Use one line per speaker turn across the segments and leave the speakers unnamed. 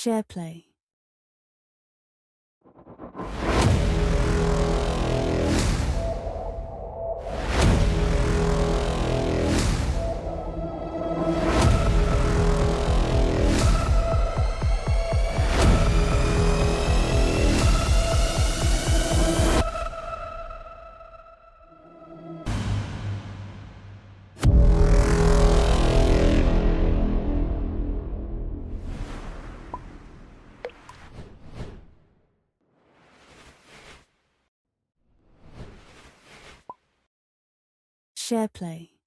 Shareplay. Shareplay.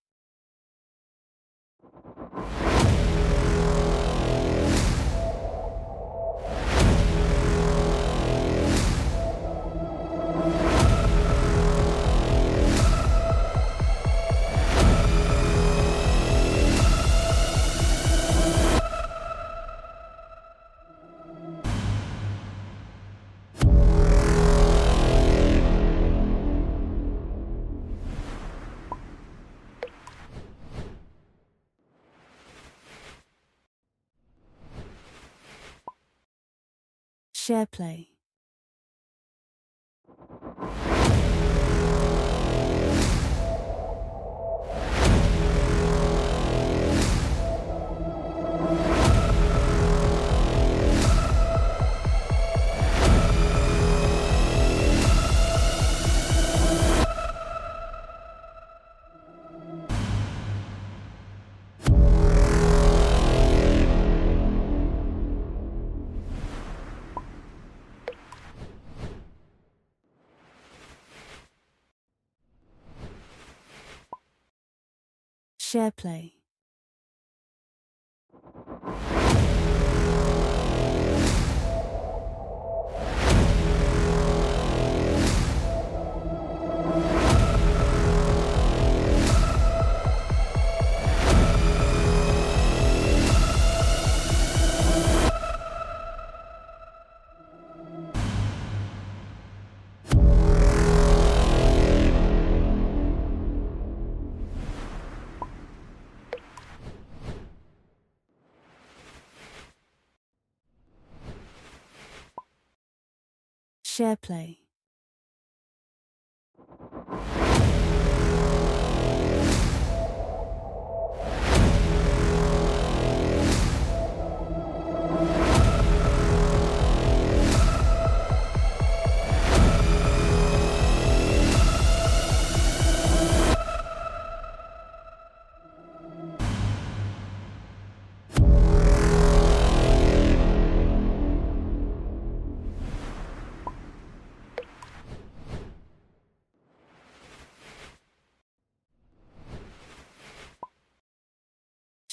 Shareplay. Shareplay. Shareplay.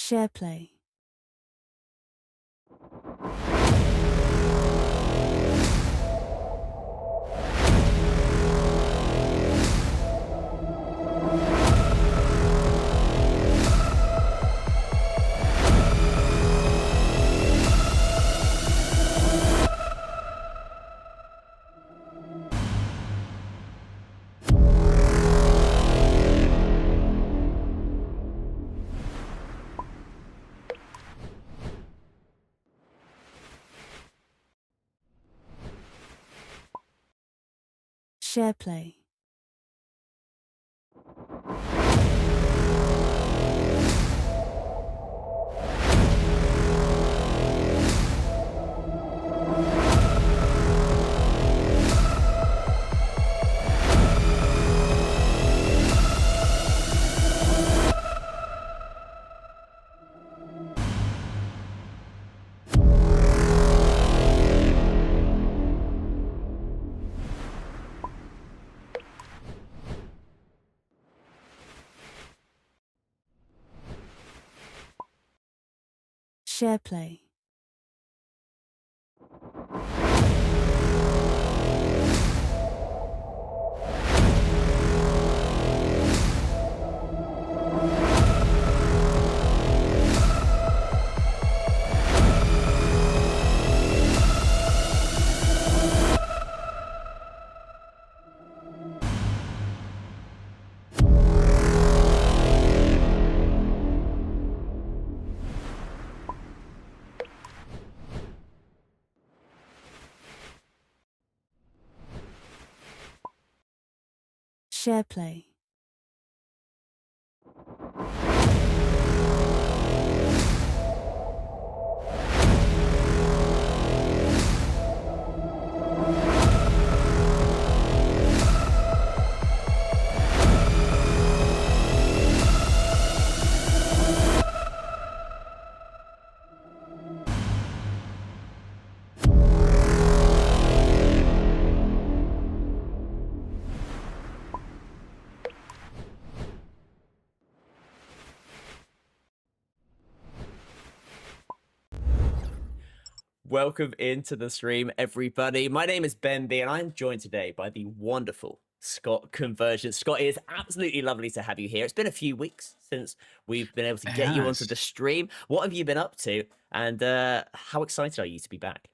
Shareplay. Shareplay. Shareplay. Shareplay.
Welcome into the stream, everybody. My name is Ben B, and I'm joined today by the wonderful Scott Convergent. Scott, it is absolutely lovely to have you here. It's been a few weeks since we've been able to get you onto the stream. What have you been up to, and how excited are you to be back?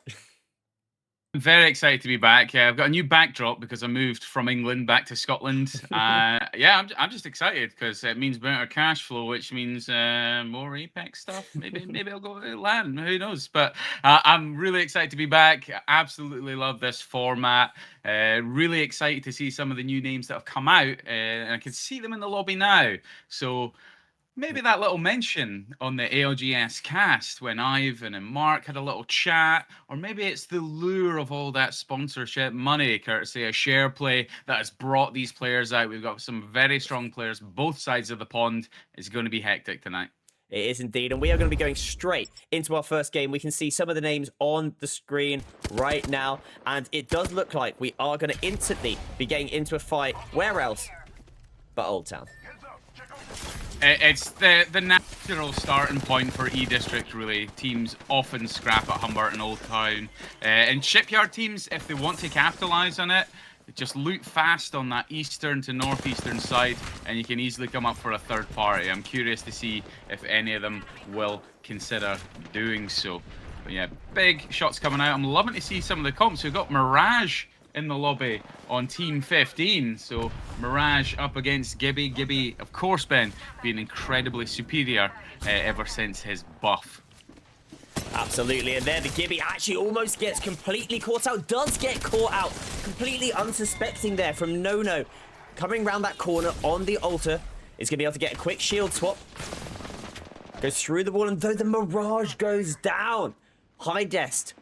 Very excited to be back. I've got a new backdrop because I moved from England back to Scotland. Yeah, I'm just excited because it means better cash flow, which means more Apex stuff. Maybe I'll go to LAN. Who knows? But I'm really excited to be back. I absolutely love this format. Really excited to see some of the new names that have come out, and I can see them in the lobby now. So maybe that little mention on the ALGS cast when Ivan and Mark had a little chat, or maybe it's the lure of all that sponsorship money, courtesy of Shareplay, that has brought these players out. We've got some very strong players, both sides of the pond. It's going to be hectic tonight.
It is indeed, and we are going to be going straight into our first game. We can see some of the names on the screen right now, and it does look like we are going to instantly be getting into a fight. Where else but Old Town?
It's the natural starting point for E-District, really. Teams often scrap at Humbert and Old Town. And Shipyard teams, if they want to capitalise on it, just loot fast on that eastern to northeastern side, and you can easily come up for a third party. I'm curious to see if any of them will consider doing so. But yeah, big shots coming out. I'm loving to see some of the comps. We've got Mirage in the lobby on Team 15. So Mirage up against Gibby. Gibby, of course, Ben, being incredibly superior ever since his buff.
Absolutely, and there the Gibby actually almost gets completely caught out, does get caught out, completely unsuspecting there from Nono. Coming around that corner on the altar, is going to be able to get a quick shield swap. Goes through the wall, and though the Mirage goes down, High Dest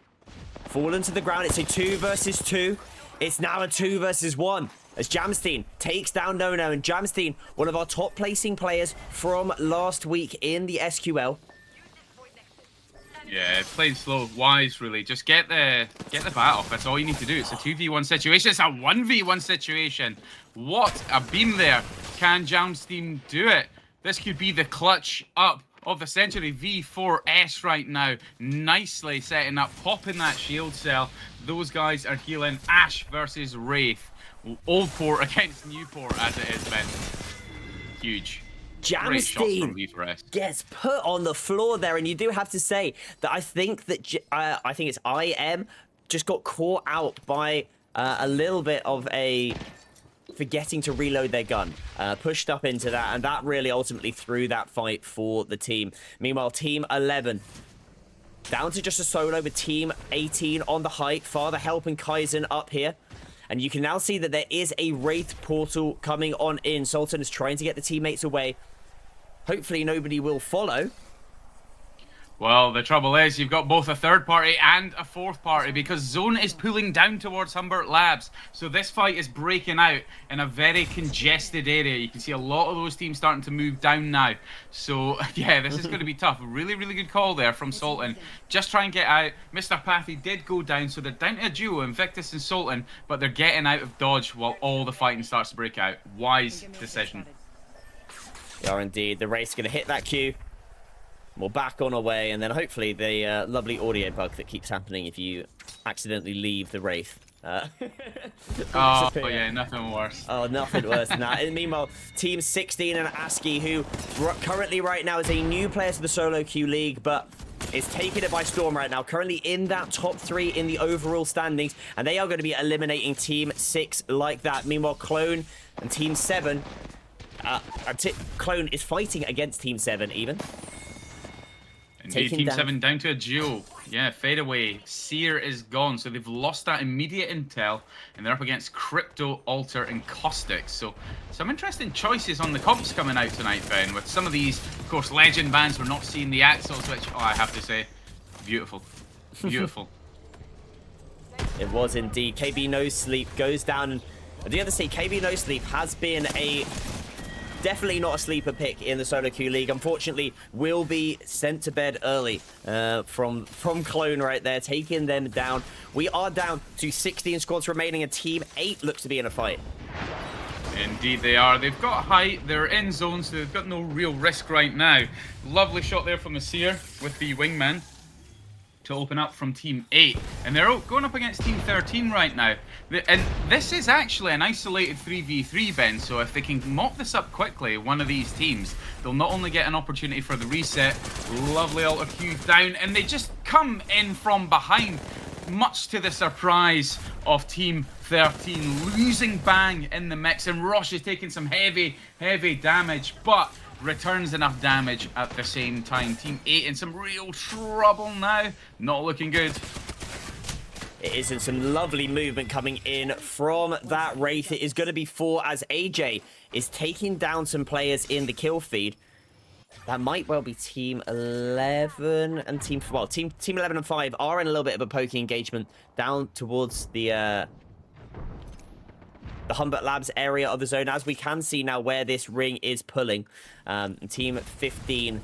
fallen to the ground. It's a 2 versus 2. It's now a 2 versus 1. As Jamstein takes down Nono, and Jamstein, one of our top placing players from last week in the SQL.
Yeah, playing slow, wise, really. Just get the bat off. That's all you need to do. It's a 2v1 situation. It's a 1v1 situation. What a beam there. Can Jamstein do it? This could be the clutch up of the century. V4S right now. Nicely setting up, popping that shield cell. Those guys are healing. Ash versus Wraith. Old Port against Newport, as it is, Ben. Huge.
Jamstein gets put on the floor there, and you do have to say that I think that I think it's IM just got caught out by a little bit of a forgetting to reload their gun, pushed up into that, and that really ultimately threw that fight for the team. Meanwhile, Team 11 down to just a solo with Team 18 on the height. Father helping Kaizen up here. And you can now see that there is a Wraith portal coming on in. Sultan is trying to get the teammates away. Hopefully nobody will follow.
Well, the trouble is you've got both a third party and a fourth party because Zone is pulling down towards Humbert Labs. So this fight is breaking out in a very congested area. You can see a lot of those teams starting to move down now. So, yeah, this is going to be tough. Really, really good call there from Sultan. Just try and get out. Mr. Pathy did go down, so they're down to a duo, Invictus and Sultan, but they're getting out of dodge while all the fighting starts to break out. Wise decision.
They are indeed. The Wraith's going to hit that queue. We're back on our way, and then hopefully the lovely audio bug that keeps happening if you accidentally leave the Wraith.
Oh, yeah, nothing worse.
Oh, nothing worse than that. And meanwhile, Team 16 and ASCII, who currently right now is a new player to the solo queue league, but is taking it by storm right now. Currently in that top 3 in the overall standings, and they are going to be eliminating Team 6 like that. Meanwhile, Clone and Team 7, Clone is fighting against Team 7 even.
Indeed, Team 7 down to a duo. Yeah, fade away. Seer is gone, so they've lost that immediate intel, and they're up against Crypto, Alter, and Caustic. So some interesting choices on the comps coming out tonight, Ben, with some of these, of course, legend bands. We're not seeing the Axles, which, oh, I have to say, beautiful. Beautiful.
It was indeed. KB No Sleep goes down. And I do have to say, KB No Sleep has been definitely not a sleeper pick in the solo queue league. Unfortunately, will be sent to bed early from Clone right there, taking them down. We are down to 16 squads remaining, and Team 8 looks to be in a fight.
Indeed they are. They've got height, they're in zone, so they've got no real risk right now. Lovely shot there from the Seer with the wingman to open up from Team 8. And they're going up against Team 13 right now. And this is actually an isolated 3v3, Ben, so if they can mop this up quickly, one of these teams, they'll not only get an opportunity for the reset, lovely Alter Q down, and they just come in from behind, much to the surprise of Team 13, losing Bang in the mix, and Rosh is taking some heavy damage, but returns enough damage at the same time. Team 8 in some real trouble now. Not looking good.
It isn't some lovely movement coming in from that Wraith. It is going to be 4 as AJ is taking down some players in the kill feed. That might well be Team 11 and Team 11 and 5 are in a little bit of a poking engagement down towards the Humbert Labs area of the zone, as we can see now where this ring is pulling. Team 15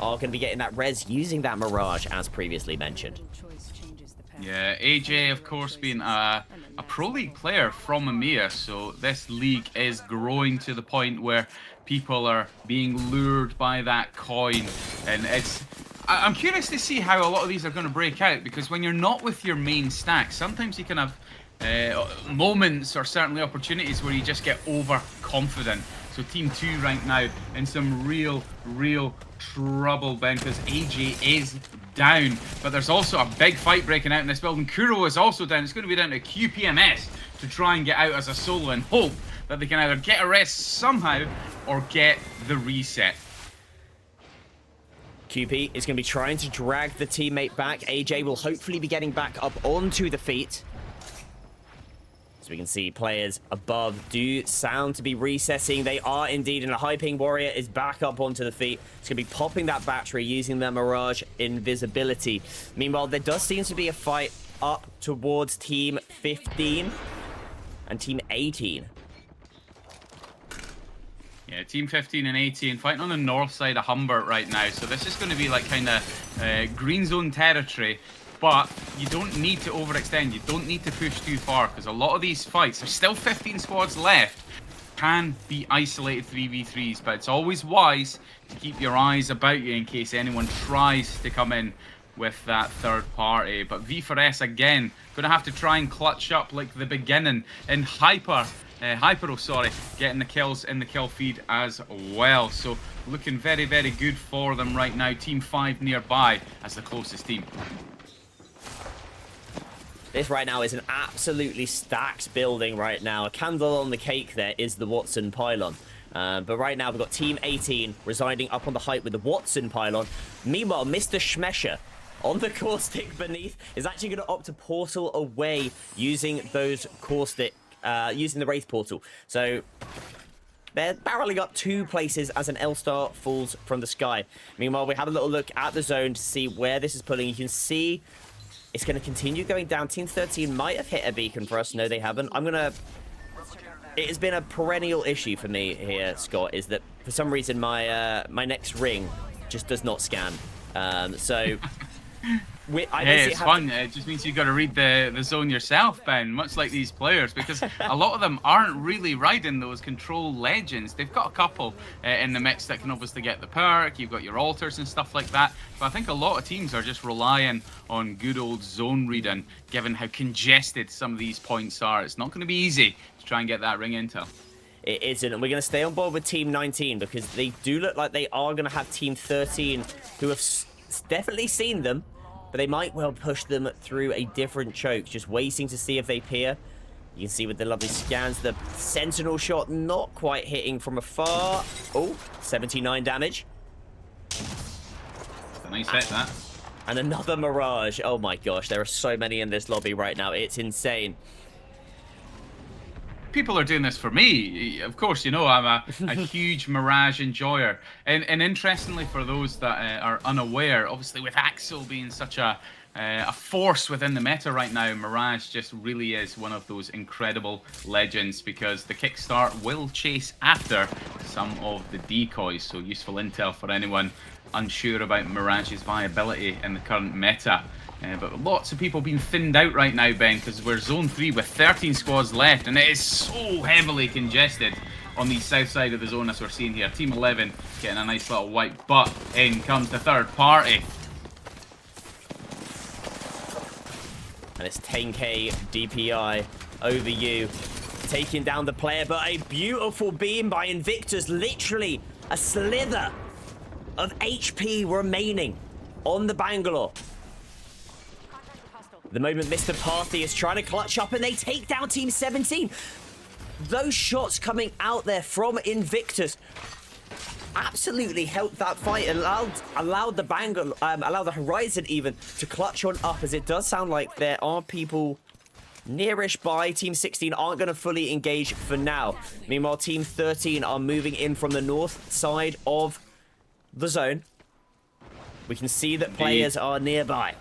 are going to be getting that res using that Mirage, as previously mentioned.
Yeah, AJ, of course, being a Pro League player from EMEA, so this league is growing to the point where people are being lured by that coin. And I'm curious to see how a lot of these are going to break out, because when you're not with your main stack, sometimes you can have moments or certainly opportunities where you just get overconfident. So Team 2 right now in some real trouble, Ben, because AJ is down, but there's also a big fight breaking out in this building. Kuro is also down. It's going to be down to QPMS to try and get out as a solo and hope that they can either get a rest somehow or get the reset.
QP is going to be trying to drag the teammate back. AJ will hopefully be getting back up onto the feet. We can see players above do sound to be recessing. They are indeed, and a high ping warrior is back up onto the feet. It's going to be popping that battery using their Mirage invisibility. Meanwhile, there does seem to be a fight up towards Team 15 and Team 18.
Yeah, Team 15 and 18 fighting on the north side of Humbert right now. So this is going to be like kind of green zone territory. But you don't need to overextend. You don't need to push too far, because a lot of these fights, there's still 15 squads left, can be isolated 3v3s. But it's always wise to keep your eyes about you in case anyone tries to come in with that third party. But V4S, again, going to have to try and clutch up like the beginning. And Hypero, getting the kills in the kill feed as well. So looking very good for them right now. Team 5 nearby as the closest team.
This right now is an absolutely stacked building right now. A candle on the cake there is the Watson pylon. But right now we've got Team 18 residing up on the height with the Watson pylon. Meanwhile, Mr. Schmesher on the caustic beneath is actually going to opt to portal away using those caustic, using the Wraith portal. So they're barreling up 2 places as an L-Star falls from the sky. Meanwhile, we have a little look at the zone to see where this is pulling. You can see it's going to continue going down. Team 13 might have hit a beacon for us. No, they haven't. It has been a perennial issue for me here, Scott, is that for some reason my my next ring just does not scan.
It's fun. It just means you've got to read the zone yourself, Ben, much like these players, because a lot of them aren't really riding those control legends. They've got a couple in the mix that can obviously get the perk. You've got your altars and stuff like that. But I think a lot of teams are just relying on good old zone reading, given how congested some of these points are. It's not going to be easy to try and get that ring intel.
It isn't, and we're going to stay on board with Team 19 because they do look like they are going to have Team 13 who have definitely seen them, but they might well push them through a different choke, just waiting to see if they peer. You can see with the lovely scans, the Sentinel shot not quite hitting from afar. Oh, 79 damage.
a nice hit, that.
And another Mirage. Oh my gosh, there are so many in this lobby right now. It's insane.
People are doing this for me. Of course, you know, I'm a huge Mirage enjoyer. And interestingly, for those that are unaware, obviously with Axel being such a force within the meta right now, Mirage just really is one of those incredible legends, because the kickstart will chase after some of the decoys. So useful intel for anyone unsure about Mirage's viability in the current meta. But lots of people being thinned out right now, Ben, because we're Zone 3 with 13 squads left, and it is so heavily congested on the south side of the zone, as we're seeing here. Team 11 getting a nice little wipe, but in comes the third party.
And it's 10k DPI over you, taking down the player, but a beautiful beam by Invictus, literally a slither of HP remaining on the Bangalore. The moment Mr. Parthy is trying to clutch up, and they take down Team 17. Those shots coming out there from Invictus absolutely helped that fight, allowed the Bangalore, allowed the Horizon even to clutch on up, as it does sound like there are people nearish by. Team 16 aren't going to fully engage for now. Meanwhile, Team 13 are moving in from the north side of the zone. We can see that players are nearby.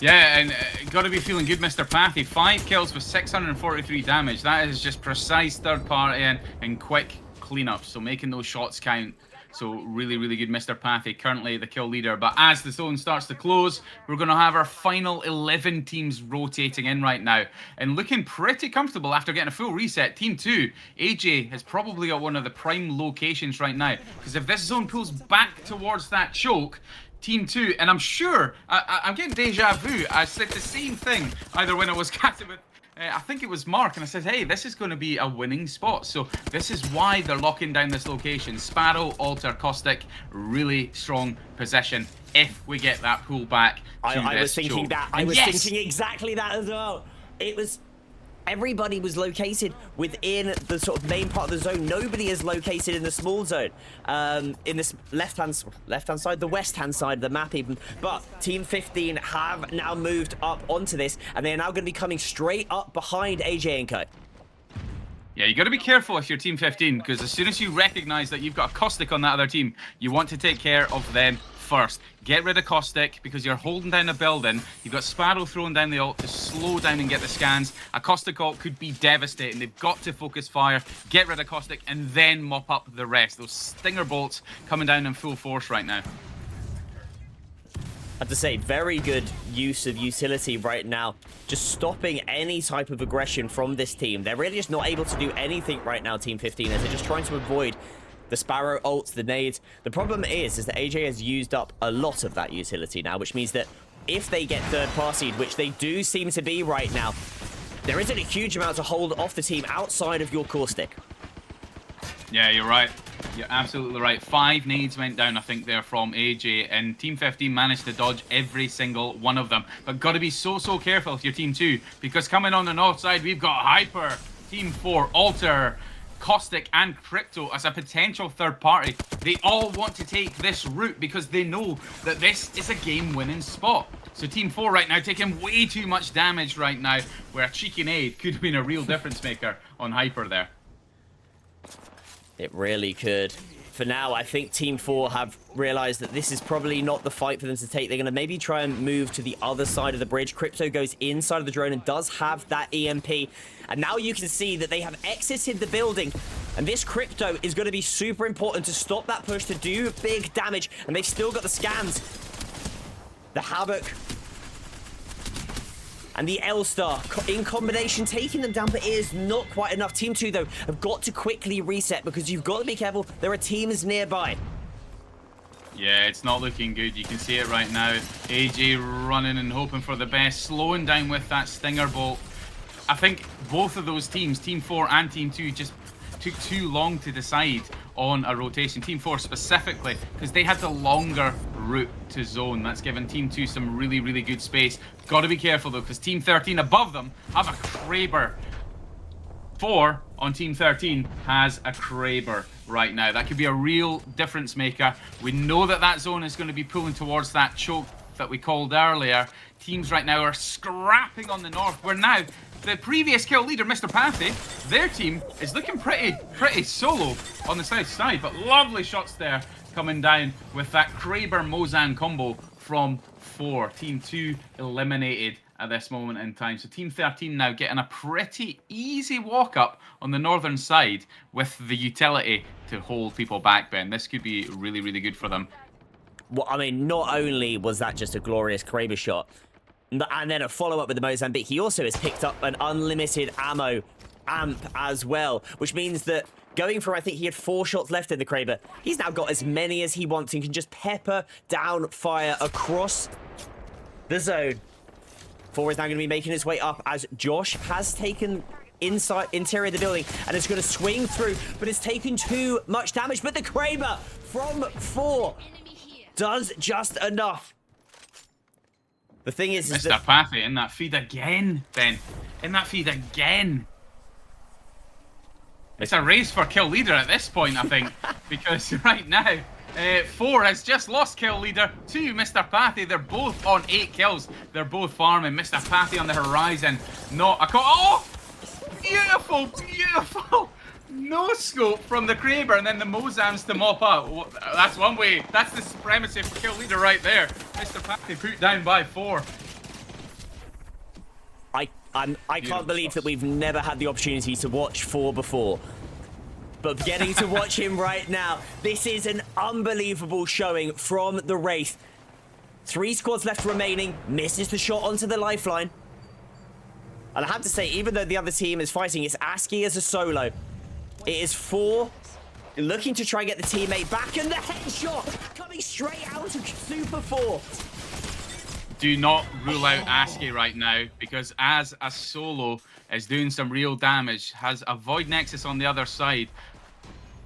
Yeah, and got to be feeling good, Mr. Pathy. 5 kills with 643 damage. That is just precise third party and quick cleanup. So making those shots count. So really, really good, Mr. Pathy. Currently the kill leader. But as the zone starts to close, we're going to have our final 11 teams rotating in right now. And looking pretty comfortable after getting a full reset. Team 2, AJ has probably got one of the prime locations right now. Because if this zone pulls back towards that choke, Team 2, and I'm sure, I'm getting deja vu. I said the same thing, either when I was catching with, I think it was Mark, and I said, hey, this is going to be a winning spot. So this is why they're locking down this location. Sparrow, Alter, Caustic, really strong position if we get that pull back.
I was thinking that. I was thinking exactly that as well. It was... Everybody was located within the sort of main part of the zone. Nobody is located in the small zone, in this left-hand side, the west-hand side of the map even. But Team 15 have now moved up onto this, and they are now going to be coming straight up behind AJ and Co.
Yeah, you got to be careful if you're Team 15, because as soon as you recognize that you've got a Caustic on that other team, you want to take care of them first. Get rid of Caustic, because you're holding down a building. You've got Sparrow throwing down the ult to slow down and get the scans. A Caustic ult could be devastating. They've got to focus fire, get rid of Caustic, and then mop up the rest. Those Stinger bolts coming down in full force right now.
I have to say, very good use of utility right now. Just stopping any type of aggression from this team. They're really just not able to do anything right now, Team 15, as they're just trying to avoid the Sparrow ults, the nades. The problem is that AJ has used up a lot of that utility now, which means that if they get third partied, which they do seem to be right now, there isn't a huge amount to hold off the team outside of your Caustic.
Yeah, you're right. You're absolutely right. 5 nades went down, I think, there from AJ, and Team 15 managed to dodge every single one of them. But got to be so careful if you're Team 2, because coming on the north side, we've got Hyper, Team 4, Alter, Caustic, and Crypto as a potential third party. They all want to take this route because they know that this is a game-winning spot. So Team 4 right now taking way too much damage right now, where a cheeky nade could have been a real difference maker on Hyper there.
It really could. For now, I think Team 4 have realized that this is probably not the fight for them to take. They're going to maybe try and move to the other side of the bridge. Crypto goes inside of the drone and does have that EMP. And now you can see that they have exited the building. And this Crypto is going to be super important to stop that push, to do big damage. And they've still got the scans. The Havoc and the L-Star in combination, taking them down, but it is not quite enough. Team 2, though, have got to quickly reset, because you've got to be careful. There are teams nearby.
Yeah, it's not looking good. You can see it right now. AJ running and hoping for the best, slowing down with that Stinger bolt. I think both of those teams, Team 4 and Team 2, just took too long to decide on a rotation. Team 4 specifically, because they had the longer route to zone. That's given Team 2 some really good space. Got to be careful though, because Team 13 above them have a Kraber. 4 on Team 13 has a Kraber right now. That could be a real difference maker. We know that that zone is going to be pulling towards that choke that we called earlier. Teams right now are scrapping on the north, where now the previous kill leader, Mr. Pathy, their team is looking pretty solo on the south side, but lovely shots there coming down with that Kraber-Mozan combo from 4. Team 2 eliminated at this moment in time. So Team 13 now getting a pretty easy walk up on the northern side with the utility to hold people back, Ben. This could be really, really good for them.
Well, I mean, not only was that just a glorious Kraber shot, and then a follow-up with the Mozambique, he also has picked up an unlimited ammo amp as well, which means that going from, I think he had 4 shots left in the Kraber, he's now got as many as he wants and can just pepper down fire across the zone. 4 is now going to be making his way up as Josh has taken interior of the building and is going to swing through, but it's taken too much damage. But the Kraber from 4 does just enough. The thing is
Mr. Pathy in that feed again, Ben. In that feed again. It's a race for kill leader at this point, I think, because right now, 4 has just lost kill leader to Mr. Pathy. They're both on 8 kills. They're both farming. Mr. Pathy on the horizon. Not a call. Oh! Beautiful, beautiful. No scope from the Kraber, and then the Mozams to mop up. That's one way. That's the supremacy for kill leader right there. Mr. Pathy put down by 4.
I can't believe that we've never had the opportunity to watch 4 before. But getting to watch him right now, this is an unbelievable showing from the Wraith. 3 squads left remaining, misses the shot onto the lifeline. And I have to say, even though the other team is fighting, it's ASCII as a solo. It is 4 looking to try and get the teammate back, and the headshot coming straight out of Super 4.
Do not rule out ASCII right now, because as a solo is doing some real damage, has a Void Nexus on the other side,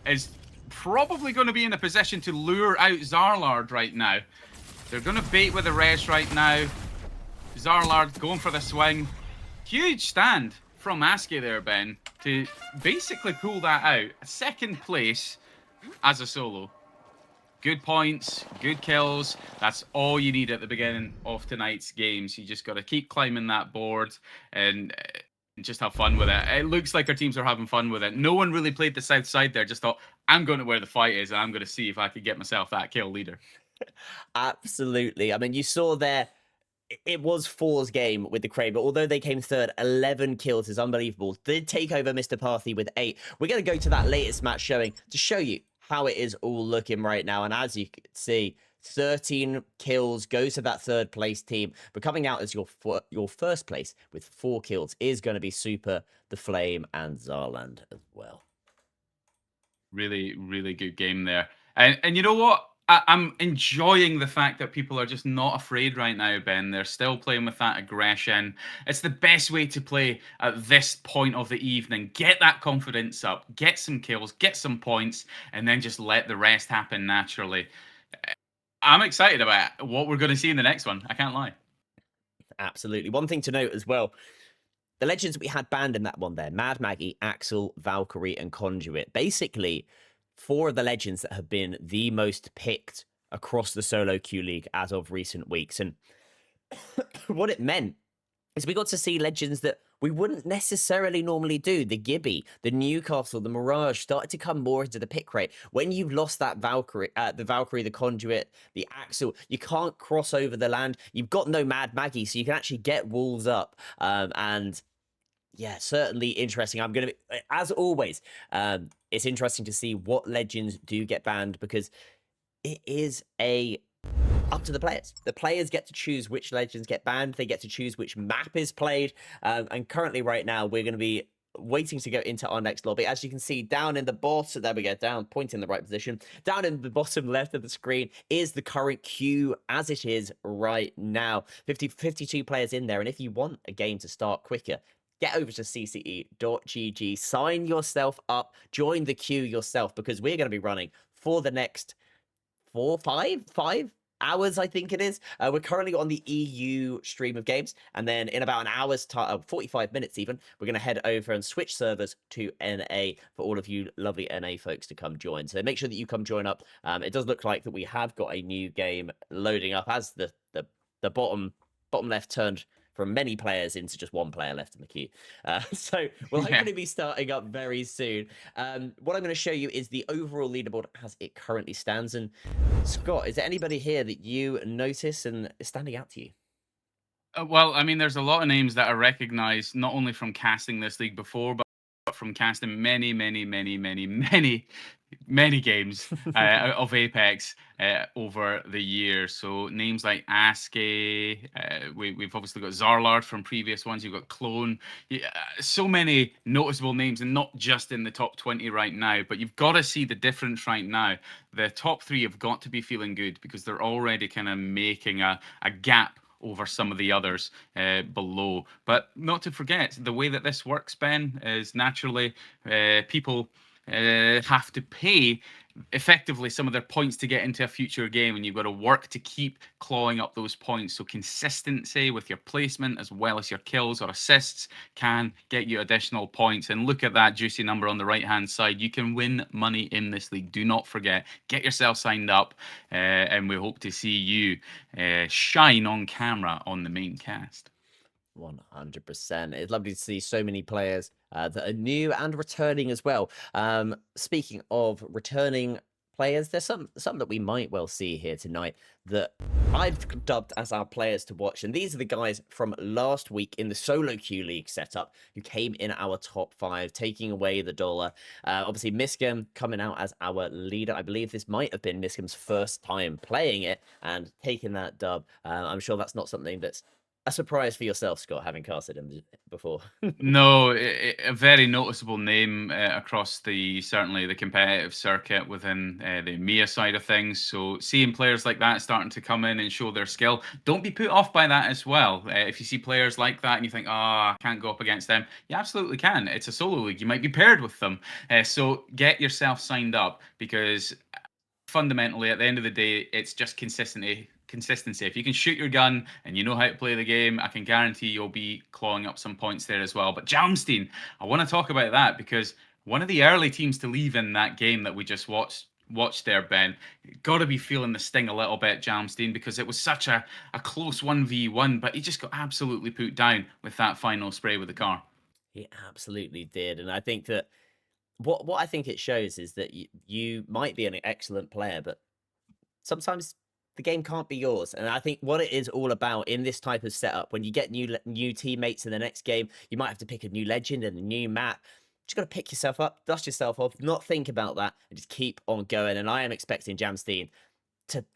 is probably going to be in a position to lure out Zarlard right now. They're going to bait with the rest right now. Zarlard going for the swing. Huge stand from ASCII there, Ben, to basically pull that out. A 2nd place as a solo. Good points, good kills. That's all you need at the beginning of tonight's games. You just got to keep climbing that board and just have fun with it. It looks like our teams are having fun with it. No one really played the south side there. Just thought, I'm going to where the fight is, and I'm going to see if I could get myself that kill leader.
Absolutely. I mean, you saw there, it was 4's game with the Kraber. Although they came 3rd, 11 kills is unbelievable. Did take over Mr. Pathy with 8. We're going to go to that latest match showing to show you how it is all looking right now. And as you can see, 13 kills goes to that 3rd place team. But coming out as your 1st place with 4 kills is going to be Super, The Flame, and Zarland as well.
Really, really good game there. And you know what? I'm enjoying the fact that people are just not afraid right now, Ben. They're still playing with that aggression. It's the best way to play at this point of the evening. Get that confidence up, get some kills, get some points, and then just let the rest happen naturally. I'm excited about what we're going to see in the next one. I can't lie.
Absolutely. One thing to note as well, the legends we had banned in that one there, Mad Maggie, Axel, Valkyrie, and Conduit. Basically, 4 of the legends that have been the most picked across the solo queue league as of recent weeks. And what it meant is we got to see legends that we wouldn't necessarily normally do. The Gibby, the Newcastle, the Mirage started to come more into the pick rate. When you've lost that Valkyrie, the Conduit, the Axel, you can't cross over the land. You've got no Mad Maggie, so you can actually get walls up. And yeah, certainly interesting. I'm going to be, as always, it's interesting to see what legends do get banned, because it is up to the players. The players get to choose which legends get banned. They get to choose which map is played. And currently right now, we're going to be waiting to go into our next lobby. As you can see down in the bottom, there we go, down, point in the right position. Down in the bottom left of the screen is the current queue as it is right now. 52 players in there. And if you want a game to start quicker, get over to cce.gg, sign yourself up, join the queue yourself, because we're going to be running for the next 5 hours, I think it is. We're currently on the EU stream of games, and then in about an hour's time, 45 minutes even, we're going to head over and switch servers to NA for all of you lovely NA folks to come join. So make sure that you come join up. It does look like that we have got a new game loading up as the bottom left turned from many players into just one player left in the queue. So we'll hopefully be starting up very soon. What I'm going to show you is the overall leaderboard as it currently stands. And Scott, is there anybody here that you notice and is standing out to you?
Well, I mean, there's a lot of names that are recognized not only from casting this league before, but from casting many games of Apex over the years. So names like Aske, we've obviously got Zarlard from previous ones. You've got Clone. So many noticeable names, and not just in the top 20 right now. But you've got to see the difference right now. The top 3 have got to be feeling good because they're already kind of making a gap over some of the others below. But not to forget, the way that this works, Ben, is naturally people have to pay effectively some of their points to get into a future game, and you've got to work to keep clawing up those points. So consistency with your placement as well as your kills or assists can get you additional points. And look at that juicy number on the right hand side. You can win money in this league. Do not forget, get yourself signed up, and we hope to see you shine on camera on the main cast.
100%. It's lovely to see so many players that are new and returning as well. Speaking of returning players, there's some that we might well see here tonight that I've dubbed as our players to watch. And these are the guys from last week in the solo queue league setup who came in our top 5, taking away the dollar. Obviously, Miscam coming out as our leader. I believe this might have been Miscam's first time playing it and taking that dub. I'm sure that's not something that's a surprise for yourself, Scott, having casted him before.
No, a very noticeable name across certainly the competitive circuit within the EMEA side of things. So seeing players like that starting to come in and show their skill, don't be put off by that as well. If you see players like that and you think, I can't go up against them, you absolutely can. It's a solo league. You might be paired with them. So get yourself signed up, because fundamentally, at the end of the day, it's just consistency. If you can shoot your gun and you know how to play the game, I can guarantee you'll be clawing up some points there as well. But Jalmstein, I want to talk about that, because one of the early teams to leave in that game that we just watched there, Ben, got to be feeling the sting a little bit, Jalmstein, because it was such a close 1v1, but he just got absolutely put down with that final spray with the car.
He absolutely did. And I think that what I think it shows is that you might be an excellent player, but sometimes the game can't be yours. And I think what it is all about in this type of setup, when you get new teammates in the next game, you might have to pick a new legend and a new map. Just got to pick yourself up, dust yourself off, not think about that, and just keep on going. And I am expecting Jalmstein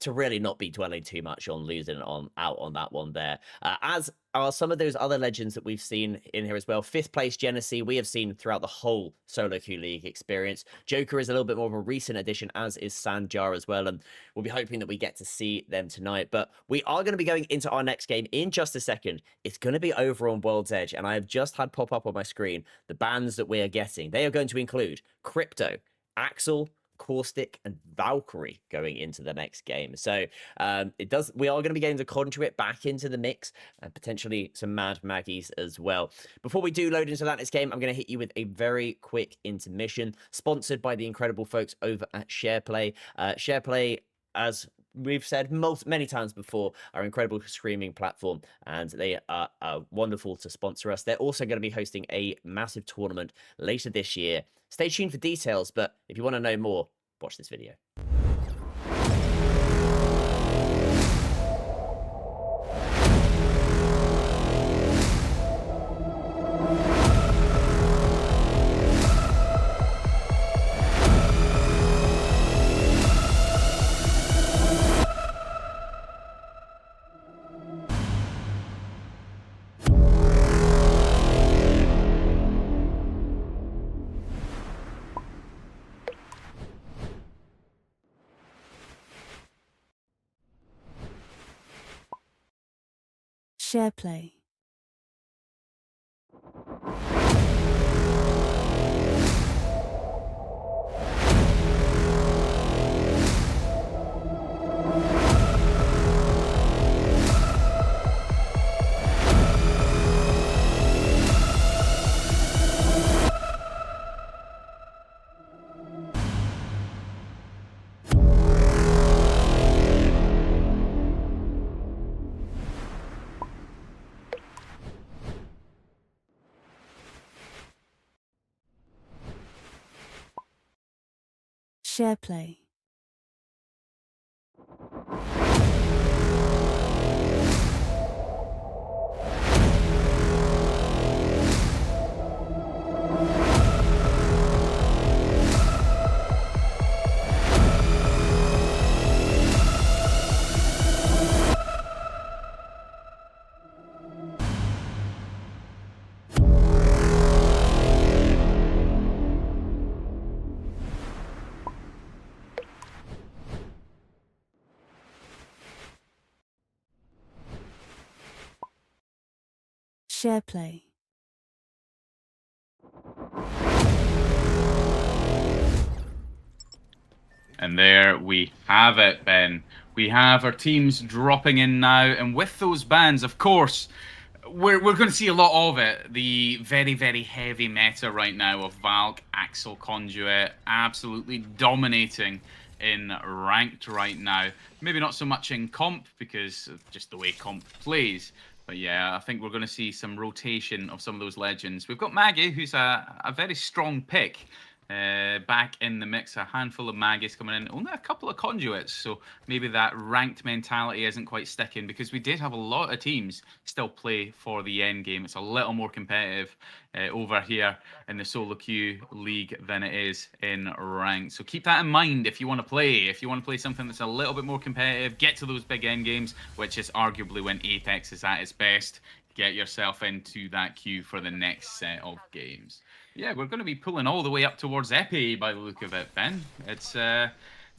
to really not be dwelling too much on losing out on that one there. As are some of those other legends that we've seen in here as well. 5th place Genesee, we have seen throughout the whole solo queue league experience. Joker is a little bit more of a recent addition, as is Sanjar as well, and we'll be hoping that we get to see them tonight. But we are going to be going into our next game in just a second. It's going to be over on World's Edge, and I have just had pop up on my screen the bans that we are getting. They are going to include Crypto, Axel, Caustic, and Valkyrie going into the next game. So we are going to be getting the Conduit back into the mix, and potentially some Mad Maggies as well. Before we do load into that next game, I'm going to hit you with a very quick intermission, sponsored by the incredible folks over at Shareplay. Shareplay, as we've said many times before, our incredible streaming platform, and they are wonderful to sponsor us. They're also going to be hosting a massive tournament later this year. Stay tuned for details, but if you want to know more, watch this video.
Shareplay. Shareplay. Shareplay.
And there we have it, Ben. We have our teams dropping in now, and with those bans, of course, we're going to see a lot of it. The very, very heavy meta right now of Valk, Axel, Conduit, absolutely dominating in ranked right now. Maybe not so much in comp because of just the way comp plays. But yeah, I think we're going to see some rotation of some of those legends. We've got Maggie, who's a very strong pick. Back in the mix, a handful of Maggies coming in, only a couple of Conduits, so maybe that ranked mentality isn't quite sticking, because we did have a lot of teams still play for the end game. It's a little more competitive over here in the solo queue league than it is in ranked, so keep that in mind if you want to play. If you want to play something that's a little bit more competitive, get to those big end games, which is arguably when Apex is at its best. Get yourself into that queue for the next set of games. Yeah, we're going to be pulling all the way up towards Epi by the look of it, Ben. It's a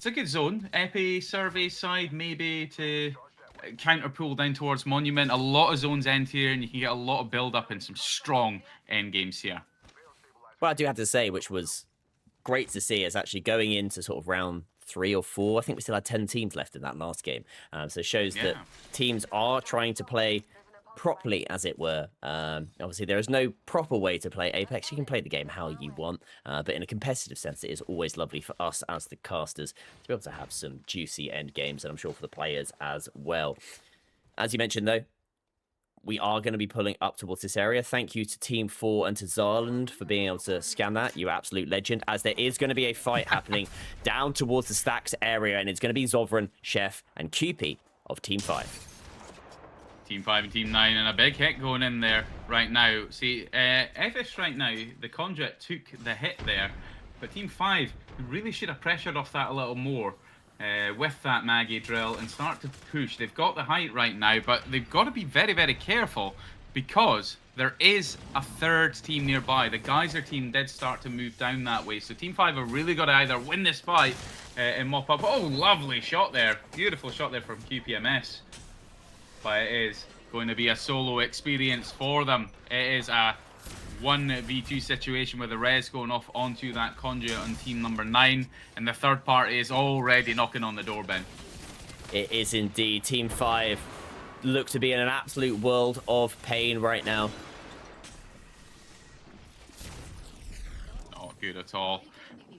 good zone. Epi, survey side, maybe to counter pull down towards Monument. A lot of zones end here, and you can get a lot of build up and some strong end games here.
Well, I do have to say, which was great to see, is actually going into sort of round 3 or 4. I think we still had 10 teams left in that last game. So it shows that teams are trying to play properly, as it were. Obviously, there is no proper way to play Apex. You can play the game how you want, but in a competitive sense, it is always lovely for us as the casters to be able to have some juicy end games, and I'm sure for the players as well. As you mentioned, though, we are going to be pulling up towards this area. Thank you to Team 4 and to Zarland for being able to scan that. You absolute legend, as there is going to be a fight happening down towards the stacks area, and it's going to be Zovran, Chef, and QP of Team 5.
Team 5 and Team 9, and a big hit going in there right now. See, Evis right now, the Conduit took the hit there, but Team 5 really should have pressured off that a little more with that Maggie drill and start to push. They've got the height right now, but they've got to be very, very careful, because there is a third team nearby. The Geyser team did start to move down that way, so Team 5 have really got to either win this fight and mop up. Oh, lovely shot there. Beautiful shot there from QPMS. But it is going to be a solo experience for them. It is a 1v2 situation with the res going off onto that Conduit on team number 9, and the third party is already knocking on the door, Ben.
It is indeed. Team 5 look to be in an absolute world of pain right now.
Not good at all.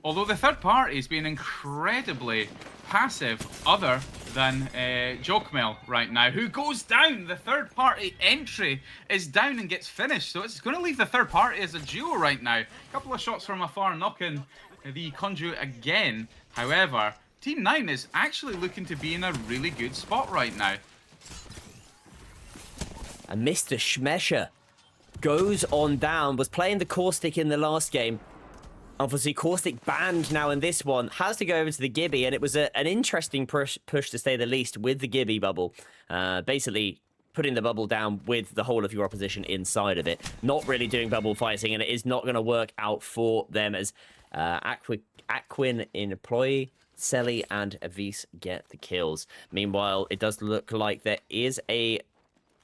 Although the third party has been incredibly passive, other than Jokmel right now, who goes down. The third party entry is down and gets finished, so it's going to leave the third party as a duo right now. A couple of shots from afar knocking the Conduit again. However, Team 9 is actually looking to be in a really good spot right now.
And Mr. Schmesher goes on down, was playing the Caustic in the last game. Obviously, Caustic banned now in this one, has to go over to the Gibby, and it was an interesting push to say the least with the Gibby bubble. Basically, putting the bubble down with the whole of your opposition inside of it. Not really doing bubble fighting, and it is not going to work out for them as Aquin employee, Selly, and Avis get the kills. Meanwhile, it does look like there is a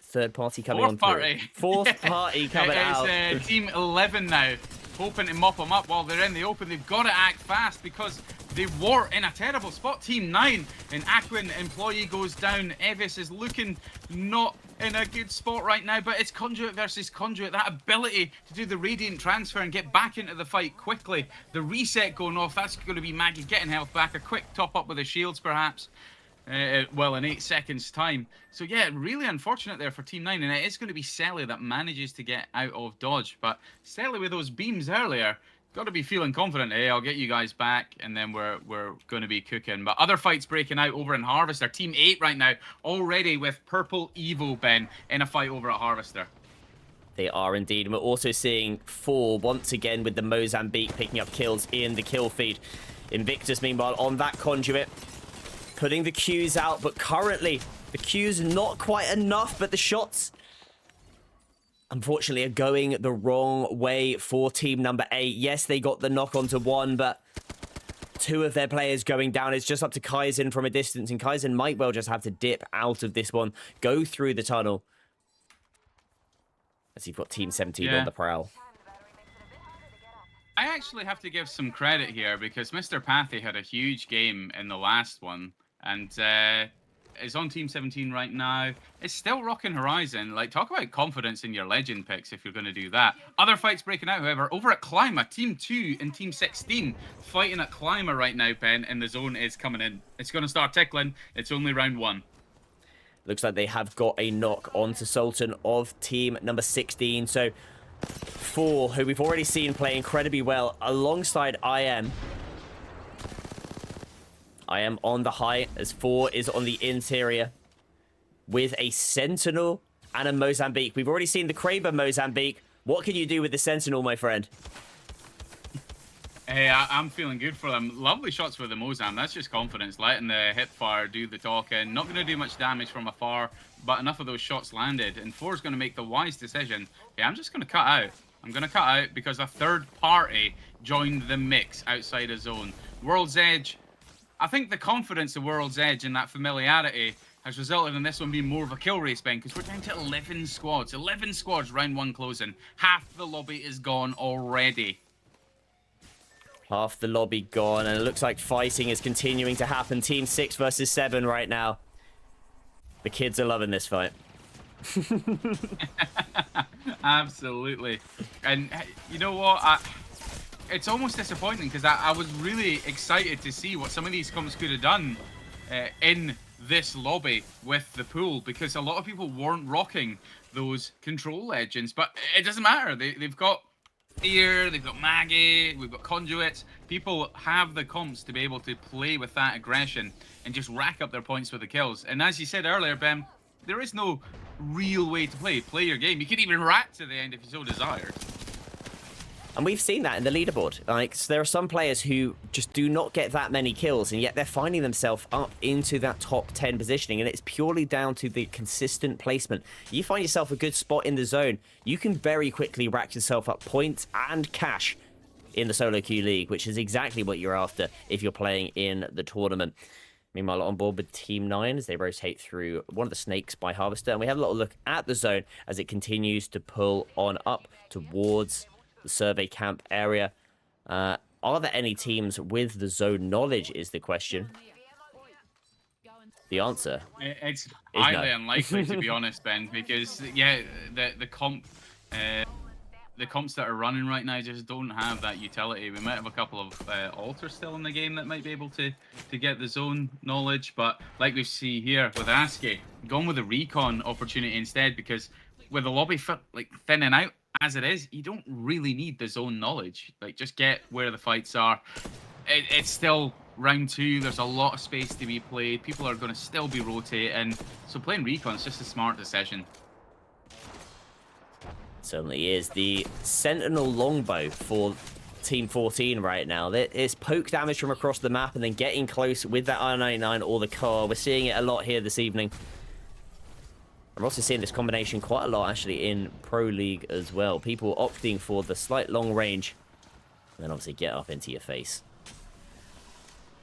third party coming on through. Fourth party coming out.
It's Team 11 now, hoping to mop them up while they're in the open. They've got to act fast because they were in a terrible spot. Team 9, and Aquin employee goes down. Evis is looking not in a good spot right now, but it's Conduit versus Conduit. That ability to do the Radiant transfer and get back into the fight quickly. The reset going off, that's going to be Maggie getting health back. A quick top up with the shields perhaps. Well, in 8 seconds time. So yeah, really unfortunate there for Team 9, and it is going to be Selly that manages to get out of dodge. But Selly with those beams earlier got to be feeling confident. Hey, I'll get you guys back, and then we're going to be cooking. But other fights breaking out over in Harvester. Team 8 right now, already with Purple Evo, Ben, in a fight over at Harvester.
They are indeed. And we're also seeing 4 once again with the Mozambique picking up kills in the kill feed. Invictus, meanwhile, on that conduit, putting the Qs out. But currently, the Qs not quite enough, but the shots, unfortunately, are going the wrong way for team number 8. Yes, they got the knock onto 1, but 2 of their players going down. It's just up to Kaizen from a distance, and Kaizen might well just have to dip out of this one, go through the tunnel. As you've got Team 17 on the prowl.
I actually have to give some credit here because Mr. Pathy had a huge game in the last one, and is on Team 17 right now. It's still rocking Horizon. Like, talk about confidence in your legend picks if you're going to do that. Other fights breaking out, however, over at Clima, Team 2 and Team 16 fighting at Clima right now, Ben, and the zone is coming in. It's going to start tickling. It's only round 1.
Looks like they have got a knock onto Sultan of team number 16. So 4, who we've already seen play incredibly well, alongside IM. IM on the height, as 4 is on the interior with a Sentinel and a Mozambique. We've already seen the Kraber Mozambique. What can you do with the Sentinel, my friend?
Hey, I'm feeling good for them. Lovely shots for the Mozam. That's just confidence. Letting the hip fire do the talking. Not going to do much damage from afar, but enough of those shots landed. And 4 is going to make the wise decision. Yeah, I'm just going to cut out. I'm going to cut out because a third party joined the mix outside a zone. World's Edge. I think the confidence of World's Edge and that familiarity has resulted in this one being more of a kill race, Ben, because we're down to 11 squads. 11 squads, round 1 closing. Half the lobby is gone already.
Half the lobby gone, and it looks like fighting is continuing to happen. Team 6 versus 7 right now. The kids are loving this fight.
Absolutely. And you know what? It's almost disappointing because I was really excited to see what some of these comps could have done in this lobby with the pool, because a lot of people weren't rocking those control legends. But it doesn't matter. They've got Fear, they've got Maggie, we've got Conduits. People have the comps to be able to play with that aggression and just rack up their points with the kills. And as you said earlier, Ben, there is no real way to play. Play your game. You can even rack to the end if you so desire.
And we've seen that in the leaderboard. Like, so there are some players who just do not get that many kills, and yet they're finding themselves up into that top 10 positioning, and it's purely down to the consistent placement. You find yourself a good spot in the zone, you can very quickly rack yourself up points and cash in the solo queue league, which is exactly what you're after if you're playing in the tournament. Meanwhile, on board with Team 9 as they rotate through one of the snakes by Harvester, and we have a little look at the zone as it continues to pull on up towards the survey camp area. Are there any teams with the zone knowledge is the question. The answer
it's
is
highly
no.
unlikely, to be honest, Ben, because yeah, the comps that are running right now just don't have that utility. We might have a couple of alters still in the game that might be able to get the zone knowledge, but like we see here with ASCII, gone with a recon opportunity instead, because with the lobby thinning out as it is, you don't really need the zone knowledge. Like, just get where the fights are. It's still round 2. There's a lot of space to be played. People are going to still be rotating. So playing recon is just a smart decision.
Certainly is. The Sentinel longbow for Team 14 right now. It's poke damage from across the map and then getting close with that R99 or the car. We're seeing it a lot here this evening. I'm also seeing this combination quite a lot, actually, in Pro League as well. People opting for the slight long range, and then obviously get up into your face.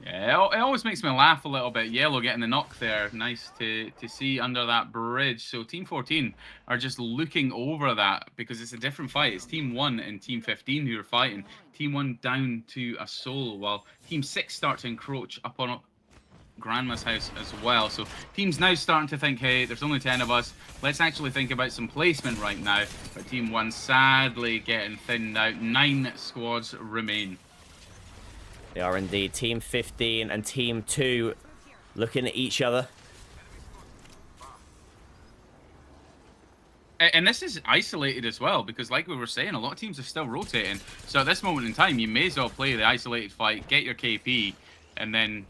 Yeah, it always makes me laugh a little bit. Yellow getting the knock there. Nice to see under that bridge. So Team 14 are just looking over that because it's a different fight. It's Team 1 and Team 15 who are fighting. Team 1 down to a soul, while Team 6 start to encroach upon Grandma's house as well. So teams now starting to think, hey, there's only 10 of us, let's actually think about some placement right now. But Team 1 sadly getting thinned out. 9 squads remain.
They are indeed. Team 15 and Team 2 looking at each other.
And this is isolated as well, because like we were saying, a lot of teams are still rotating. So at this moment in time, you may as well play the isolated fight, get your KP, and then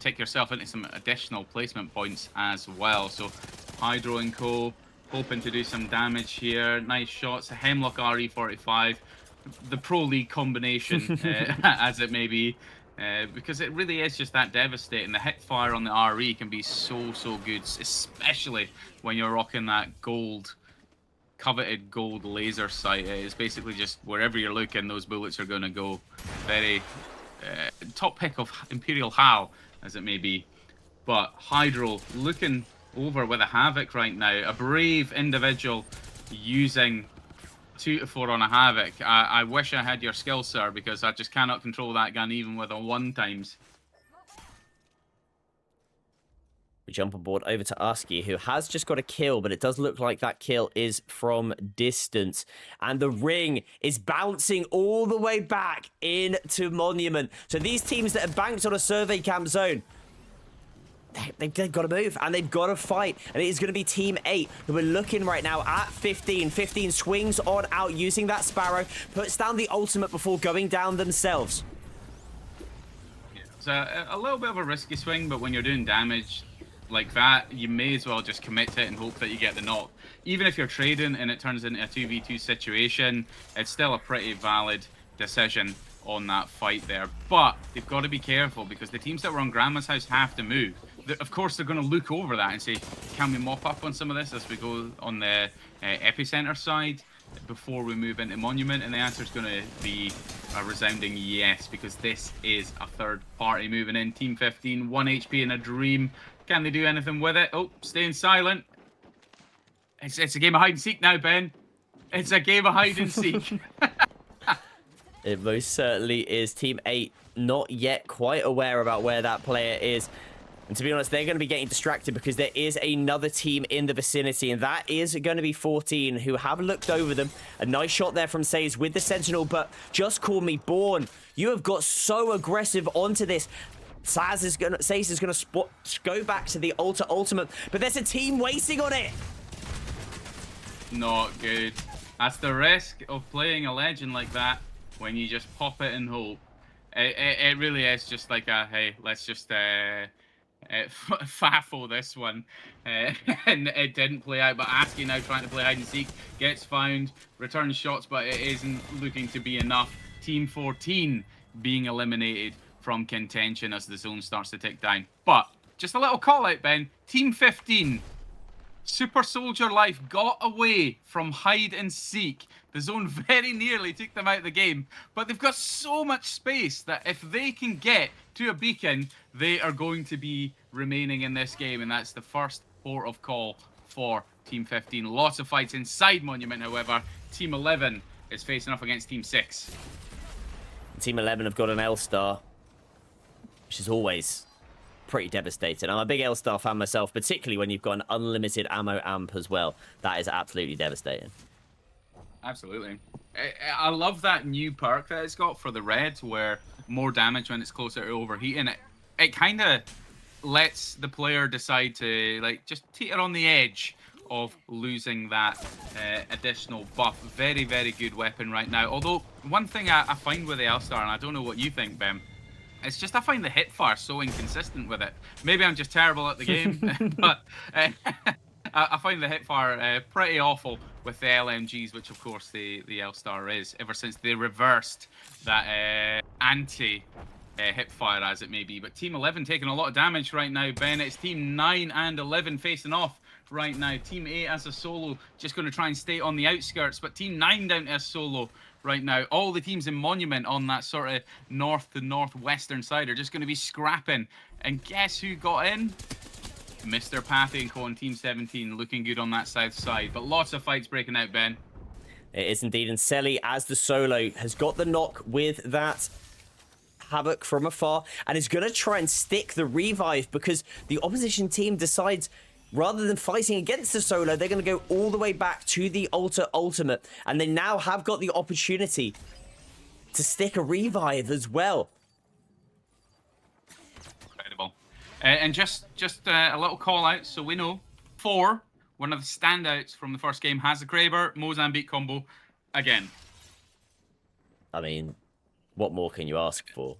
take yourself into some additional placement points as well. So Hydro and Co. hoping to do some damage here. Nice shots. A Hemlock RE45. The Pro League combination, as it may be. Because it really is just that devastating. The hit fire on the RE can be so good, especially when you're rocking that coveted gold laser sight. It's basically just wherever you're looking, those bullets are going to go. Very top pick of Imperial Hal, as it may be. But Hydro looking over with a Havoc right now. A brave individual using 2 to 4 on a Havoc. I wish I had your skill, sir, because I just cannot control that gun even with a 1x.
We jump on board over to Usky, who has just got a kill, but it does look like that kill is from distance. And the ring is bouncing all the way back into Monument. So these teams that are banked on a survey camp zone, they've got to move, and they've got to fight. And it is going to be Team 8 who are looking right now at 15. 15 swings on out using that Sparrow, puts down the ultimate before going down themselves.
Yeah, it's a little bit of a risky swing, but when you're doing damage like that, you may as well just commit to it and hope that you get the knock. Even if you're trading and it turns into a 2v2 situation, it's still a pretty valid decision on that fight there. But they've got to be careful, because the teams that were on Grandma's house have to move. Of course, they're going to look over that and say, can we mop up on some of this as we go on the epicenter side before we move into Monument? And the answer is going to be a resounding yes, because this is a third party moving in. Team 15, 1 HP in a dream. Can they do anything with it? Oh, staying silent. It's a game of hide and seek now, Ben. It's a game of hide and seek.
It most certainly is. Team 8 not yet quite aware about where that player is. And to be honest, they're going to be getting distracted because there is another team in the vicinity, and that is going to be 14, who have looked over them. A nice shot there from Says with the Sentinel, but just call me Born. You have got so aggressive onto this. Says is going to go back to the ultimate, but there's a team waiting on it.
Not good. That's the risk of playing a legend like that, when you just pop it and hope. It really is just like a, hey, let's just faffle this one. And it didn't play out, but Aski now trying to play hide and seek, gets found, returns shots, but it isn't looking to be enough. Team 14 being eliminated from contention as the zone starts to tick down. But just a little call out, Ben. Team 15, Super Soldier Life got away from hide and seek. The zone very nearly took them out of the game, but they've got so much space that if they can get to a beacon, they are going to be remaining in this game, and that's the first port of call for Team 15. Lots of fights inside Monument, however. Team 11 is facing off against Team 6.
Team 11 have got an L-Star, which is always pretty devastating. I'm a big L-Star fan myself, particularly when you've got an unlimited ammo amp as well. That is absolutely devastating.
Absolutely. I love that new perk that it's got for the red, where more damage when it's closer to overheating. It kind of lets the player decide to just teeter on the edge of losing that additional buff. Very, very good weapon right now. Although, one thing I find with the L-Star, and I don't know what you think, Ben, it's just I find the hipfire so inconsistent with it. Maybe I'm just terrible at the game, but I find the hipfire pretty awful with the LMGs, which of course the L-Star is, ever since they reversed that anti-hipfire, as it may be. But Team 11 taking a lot of damage right now, Ben. It's Team 9 and 11 facing off right now. Team 8 as a solo, just going to try and stay on the outskirts, but Team 9 down to a solo right now. All the teams in Monument on that sort of north to northwestern side are just going to be scrapping. And guess who got in? Mr. Pathy and Co on Team 17 looking good on that south side. But lots of fights breaking out, Ben.
It is indeed. And Selly, as the solo, has got the knock with that Havoc from afar and is going to try and stick the revive, because the opposition team decides, rather than fighting against the solo, they're going to go all the way back to the ultimate. And they now have got the opportunity to stick a revive as well.
Incredible. And just a little call out, so we know 4 one of the standouts from the first game, has the Kraber, Mozambique combo again.
I mean, what more can you ask for?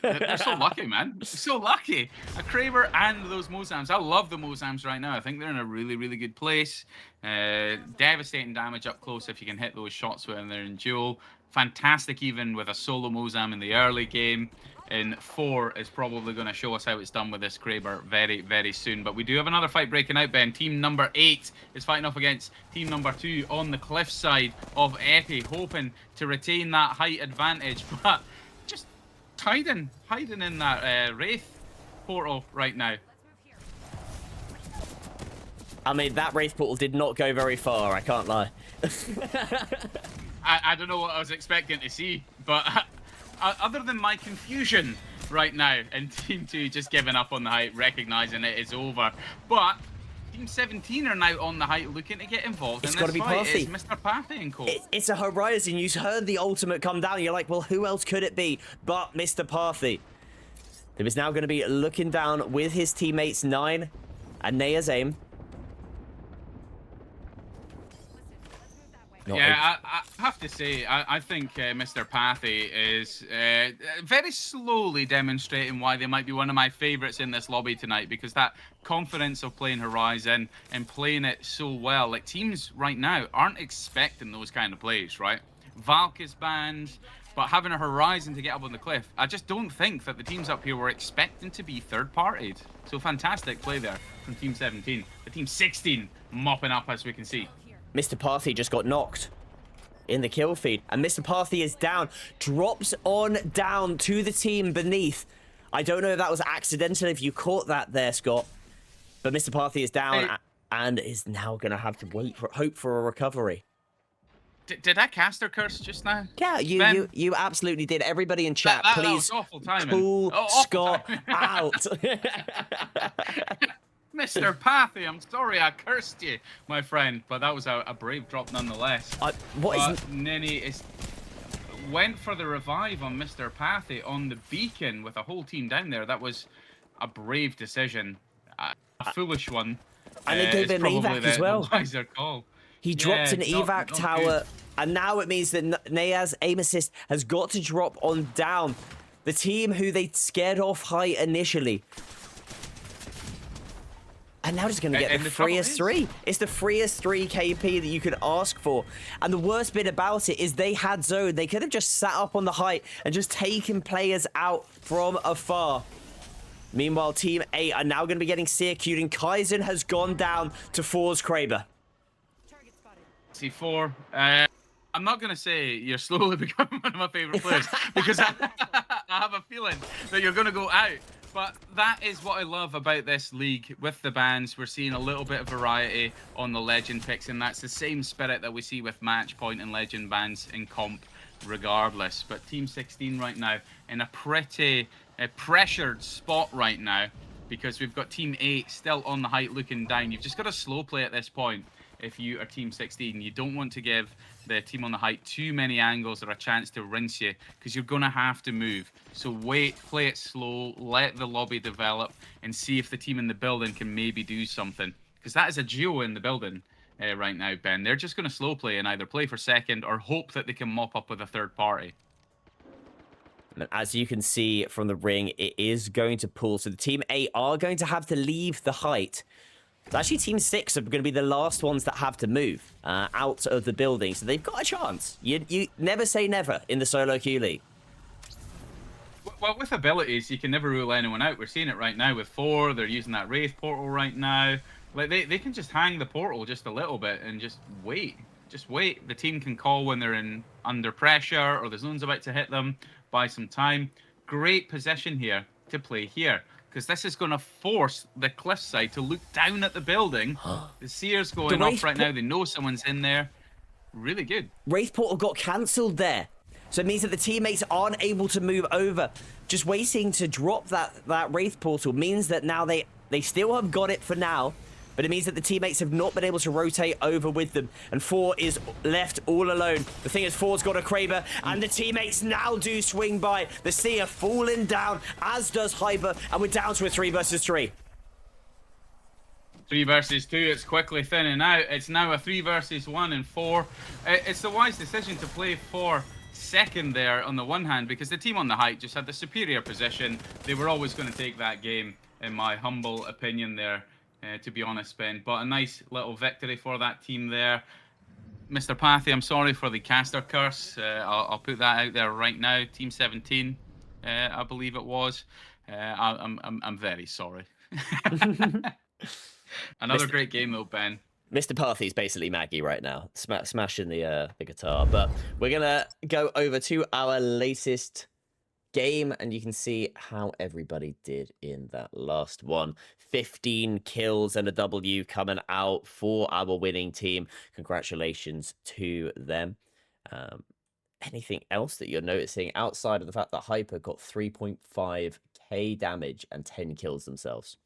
They're so lucky, man. They're so lucky. A Kraber and those Mozams. I love the Mozams right now. I think they're in a really, really good place. Devastating damage up close if you can hit those shots when they're in duel. Fantastic even with a solo Mozam in the early game. In 4 is probably going to show us how it's done with this Kraber very, very soon. But we do have another fight breaking out, Ben. Team number 8 is fighting off against team number 2 on the cliff side of Epi, hoping to retain that height advantage. But just hiding in that Wraith portal right now.
I mean, that Wraith portal did not go very far, I can't lie.
I don't know what I was expecting to see, but other than my confusion right now and Team 2 just giving up on the height, recognizing it is over. But Team 17 are now on the height looking to get involved in this fight. It's Mr. Pathy and co.
It's a Horizon. You heard the ultimate come down. You're like, well, who else could it be but Mr. Pathy? He was now going to be looking down with his teammates 9 and Naya's aim.
Yeah, I have to say, I think Mr. Pathy is very slowly demonstrating why they might be one of my favorites in this lobby tonight, because that confidence of playing Horizon and playing it so well, like teams right now aren't expecting those kind of plays, right? Valk is banned, but having a Horizon to get up on the cliff, I just don't think that the teams up here were expecting to be third-partied. So fantastic play there from Team 17. The Team 16 mopping up, as we can see.
Mr. Pathy just got knocked in the kill feed, and Mr. Pathy is down, drops on down to the team beneath. I don't know if that was accidental, if you caught that there, Scott, but Mr. Pathy is down and is now going to have to hope for a recovery.
Did I caster curse just now?
Yeah, you absolutely did. Everybody in chat, please
that was awful timing.
Pull Scott out.
Mr. Pathy, I'm sorry I cursed you, my friend, but that was a brave drop nonetheless. Nini went for the revive on Mr. Pathy on the beacon with a whole team down there. That was a brave decision, a foolish one.
And they gave him evac as well.
Wiser call.
He dropped an evac tower, and now it means that Naya's aim assist has got to drop on down. The team who they scared off high initially. And now just going to get the freest 3. It's the freest 3 KP that you could ask for. And the worst bit about it is they had zone. They could have just sat up on the height and just taken players out from afar. Meanwhile, Team 8 are now going to be getting CQ'd, and Kaizen has gone down to 4's Kraber.
C4. I'm not going to say you're slowly becoming one of my favorite players because I have a feeling that you're going to go out. But that is what I love about this league with the bans. We're seeing a little bit of variety on the legend picks, and that's the same spirit that we see with match point and legend bans in comp regardless. But Team 16 right now in a pretty pressured spot right now, because we've got Team 8 still on the height looking down. You've just got to slow play at this point. If you are Team 16, you don't want to give the team on the height too many angles or a chance to rinse you, because you're going to have to move. So wait, play it slow, let the lobby develop, and see if the team in the building can maybe do something. Because that is a duo in the building right now, Ben. They're just going to slow play and either play for second or hope that they can mop up with a third party.
As you can see from the ring, it is going to pull. So the Team 8 are going to have to leave the height. So actually, Team 6 are going to be the last ones that have to move out of the building. So they've got a chance. You never say never in the solo queue league.
Well, with abilities, you can never rule anyone out. We're seeing it right now with 4. They're using that Wraith portal right now. Like they can just hang the portal just a little bit and just wait. Just wait. The team can call when they're under pressure or the zone's about to hit them. Buy some time. Great position here to play here, because this is going to force the cliffside to look down at the building. The Seer's going off right now. They know someone's in there. Really good. Wraith
portal got cancelled there. So it means that the teammates aren't able to move over. Just waiting to drop that Wraith portal means that now they still have got it for now. But it means that the teammates have not been able to rotate over with them. And 4 is left all alone. The thing is, 4's got a Kraber, and the teammates now do swing by. The Seer falling down, as does Hyper, and we're down to a 3 versus 3.
3 versus 2, it's quickly thinning out. It's now a 3 versus 1 and 4. It's the wise decision to play for second there on the one hand, because the team on the height just had the superior position. They were always going to take that game, in my humble opinion there, to be honest, Ben. But a nice little victory for that team there. Mr. Pathy, I'm sorry for the caster curse. I'll put that out there right now. Team 17, I believe it was. I'm very sorry. Another great game though, Ben.
Mr. Pathy's basically Maggie right now, smashing the guitar. But we're gonna go over to our latest game, and you can see how everybody did in that last one. 15 kills and a W coming out for our winning team. Congratulations to them. Anything else that you're noticing outside of the fact that Hyper got 3.5k damage and 10 kills themselves?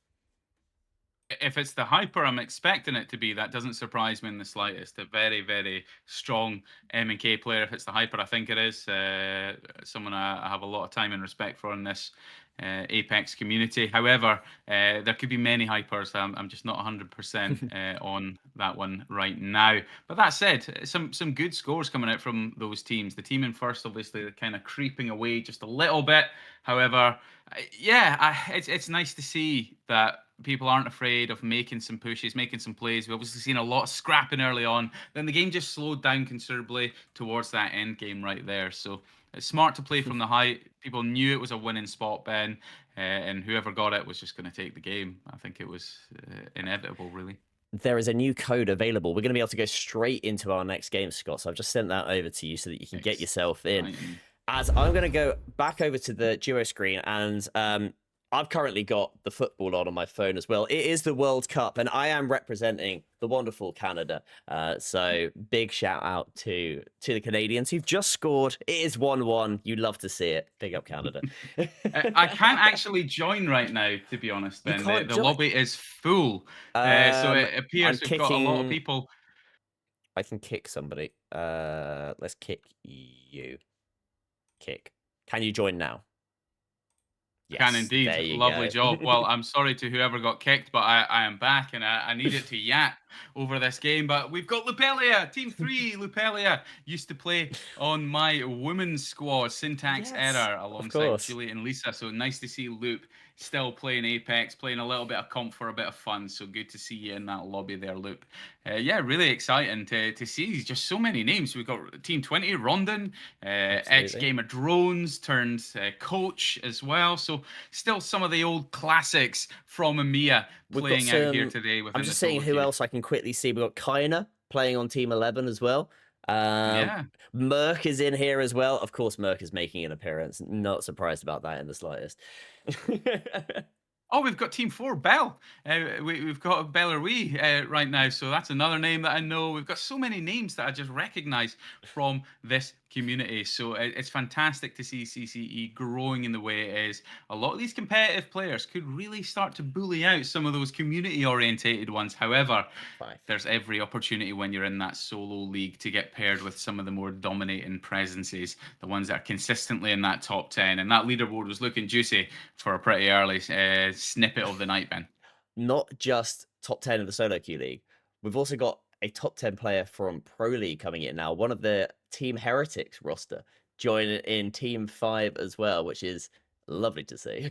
If it's the Hyper I'm expecting it to be, that doesn't surprise me in the slightest. A very, very strong M&K player. If it's the Hyper, I think it is. Someone I have a lot of time and respect for in this Apex community. However, there could be many Hypers. I'm just not 100% on that one right now. But that said, some good scores coming out from those teams. The team in first, obviously, they're kind of creeping away just a little bit. However, it's nice to see that people aren't afraid of making some pushes, making some plays. We've obviously seen a lot of scrapping early on. Then the game just slowed down considerably towards that end game right there. So it's smart to play from the height. People knew it was a winning spot, Ben, and whoever got it was just going to take the game. I think it was inevitable, really.
There is a new code available. We're going to be able to go straight into our next game, Scott. So I've just sent that over to you so that you can get yourself in. As I'm going to go back over to the duo screen, and I've currently got the football on my phone as well. It is the World Cup, and I am representing the wonderful Canada. So big shout out to the Canadians who've just scored. It is 1-1. You love to see it. Big up Canada.
I can't actually join right now, to be honest, Ben. The lobby is full. So it appears we've got a lot of people.
I can kick somebody. Let's kick you. Kick. Can you join now?
Yes, can indeed. Lovely job. Well, I'm sorry to whoever got kicked, but I am back, and I needed to yap over this game. But we've got Lupelia, Team 3. Lupelia used to play on my women's squad, Syntax Error, alongside Julie and Lisa. So nice to see Loop still playing Apex, playing a little bit of comp for a bit of fun. So good to see you in that lobby there, Loop. Yeah, really exciting to see just so many names. We've got Team 20, Rondon, ex-Game of Drones turned coach as well. So still some of the old classics from EMEA playing out here today.
I'm just saying who else I can quickly see. We've got Kaina playing on Team 11 as well. Merc is in here as well. Of course, Merc is making an appearance. Not surprised about that in the slightest.
Oh, we've got Team 4, Bell. We've got Bellarwee right now, so that's another name that I know. We've got so many names that I just recognize from this community. So it's fantastic to see CCE growing in the way it is. A lot of these competitive players could really start to bully out some of those community-orientated ones. However, there's every opportunity when you're in that solo league to get paired with some of the more dominating presences, the ones that are consistently in that top 10. And that leaderboard was looking juicy for a pretty early snippet of the night, Ben.
Not just top 10 of the solo queue league. We've also got a top 10 player from Pro League coming in now. One of the Team Heretics roster joining in Team 5 as well, which is lovely to see.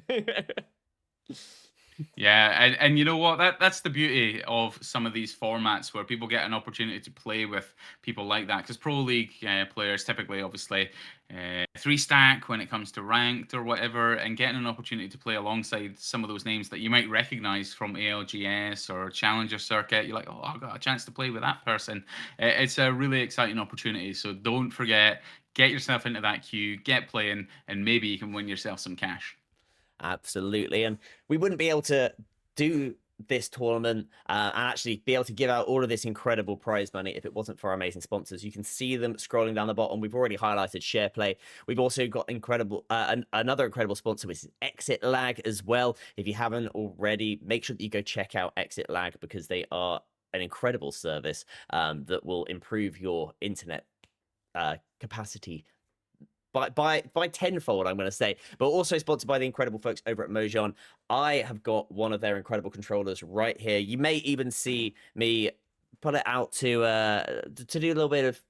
Yeah, and you know what? That's the beauty of some of these formats where people get an opportunity to play with people like that. Because Pro League players typically, obviously, 3-stack when it comes to ranked or whatever, and getting an opportunity to play alongside some of those names that you might recognize from ALGS or Challenger Circuit. You're like, oh, I got a chance to play with that person. It's a really exciting opportunity. So don't forget, get yourself into that queue, get playing, and maybe you can win yourself some cash.
Absolutely. And we wouldn't be able to do this tournament and actually be able to give out all of this incredible prize money if it wasn't for our amazing sponsors. You can see them scrolling down the bottom. We've already highlighted Shareplay. We've also got another incredible sponsor, which is Exit Lag as well. If you haven't already, make sure that you go check out Exit Lag, because they are an incredible service that will improve your internet capacity by tenfold, I'm going to say. But also sponsored by the incredible folks over at Mojang. I have got one of their incredible controllers right here. You may even see me put it out to do a little bit of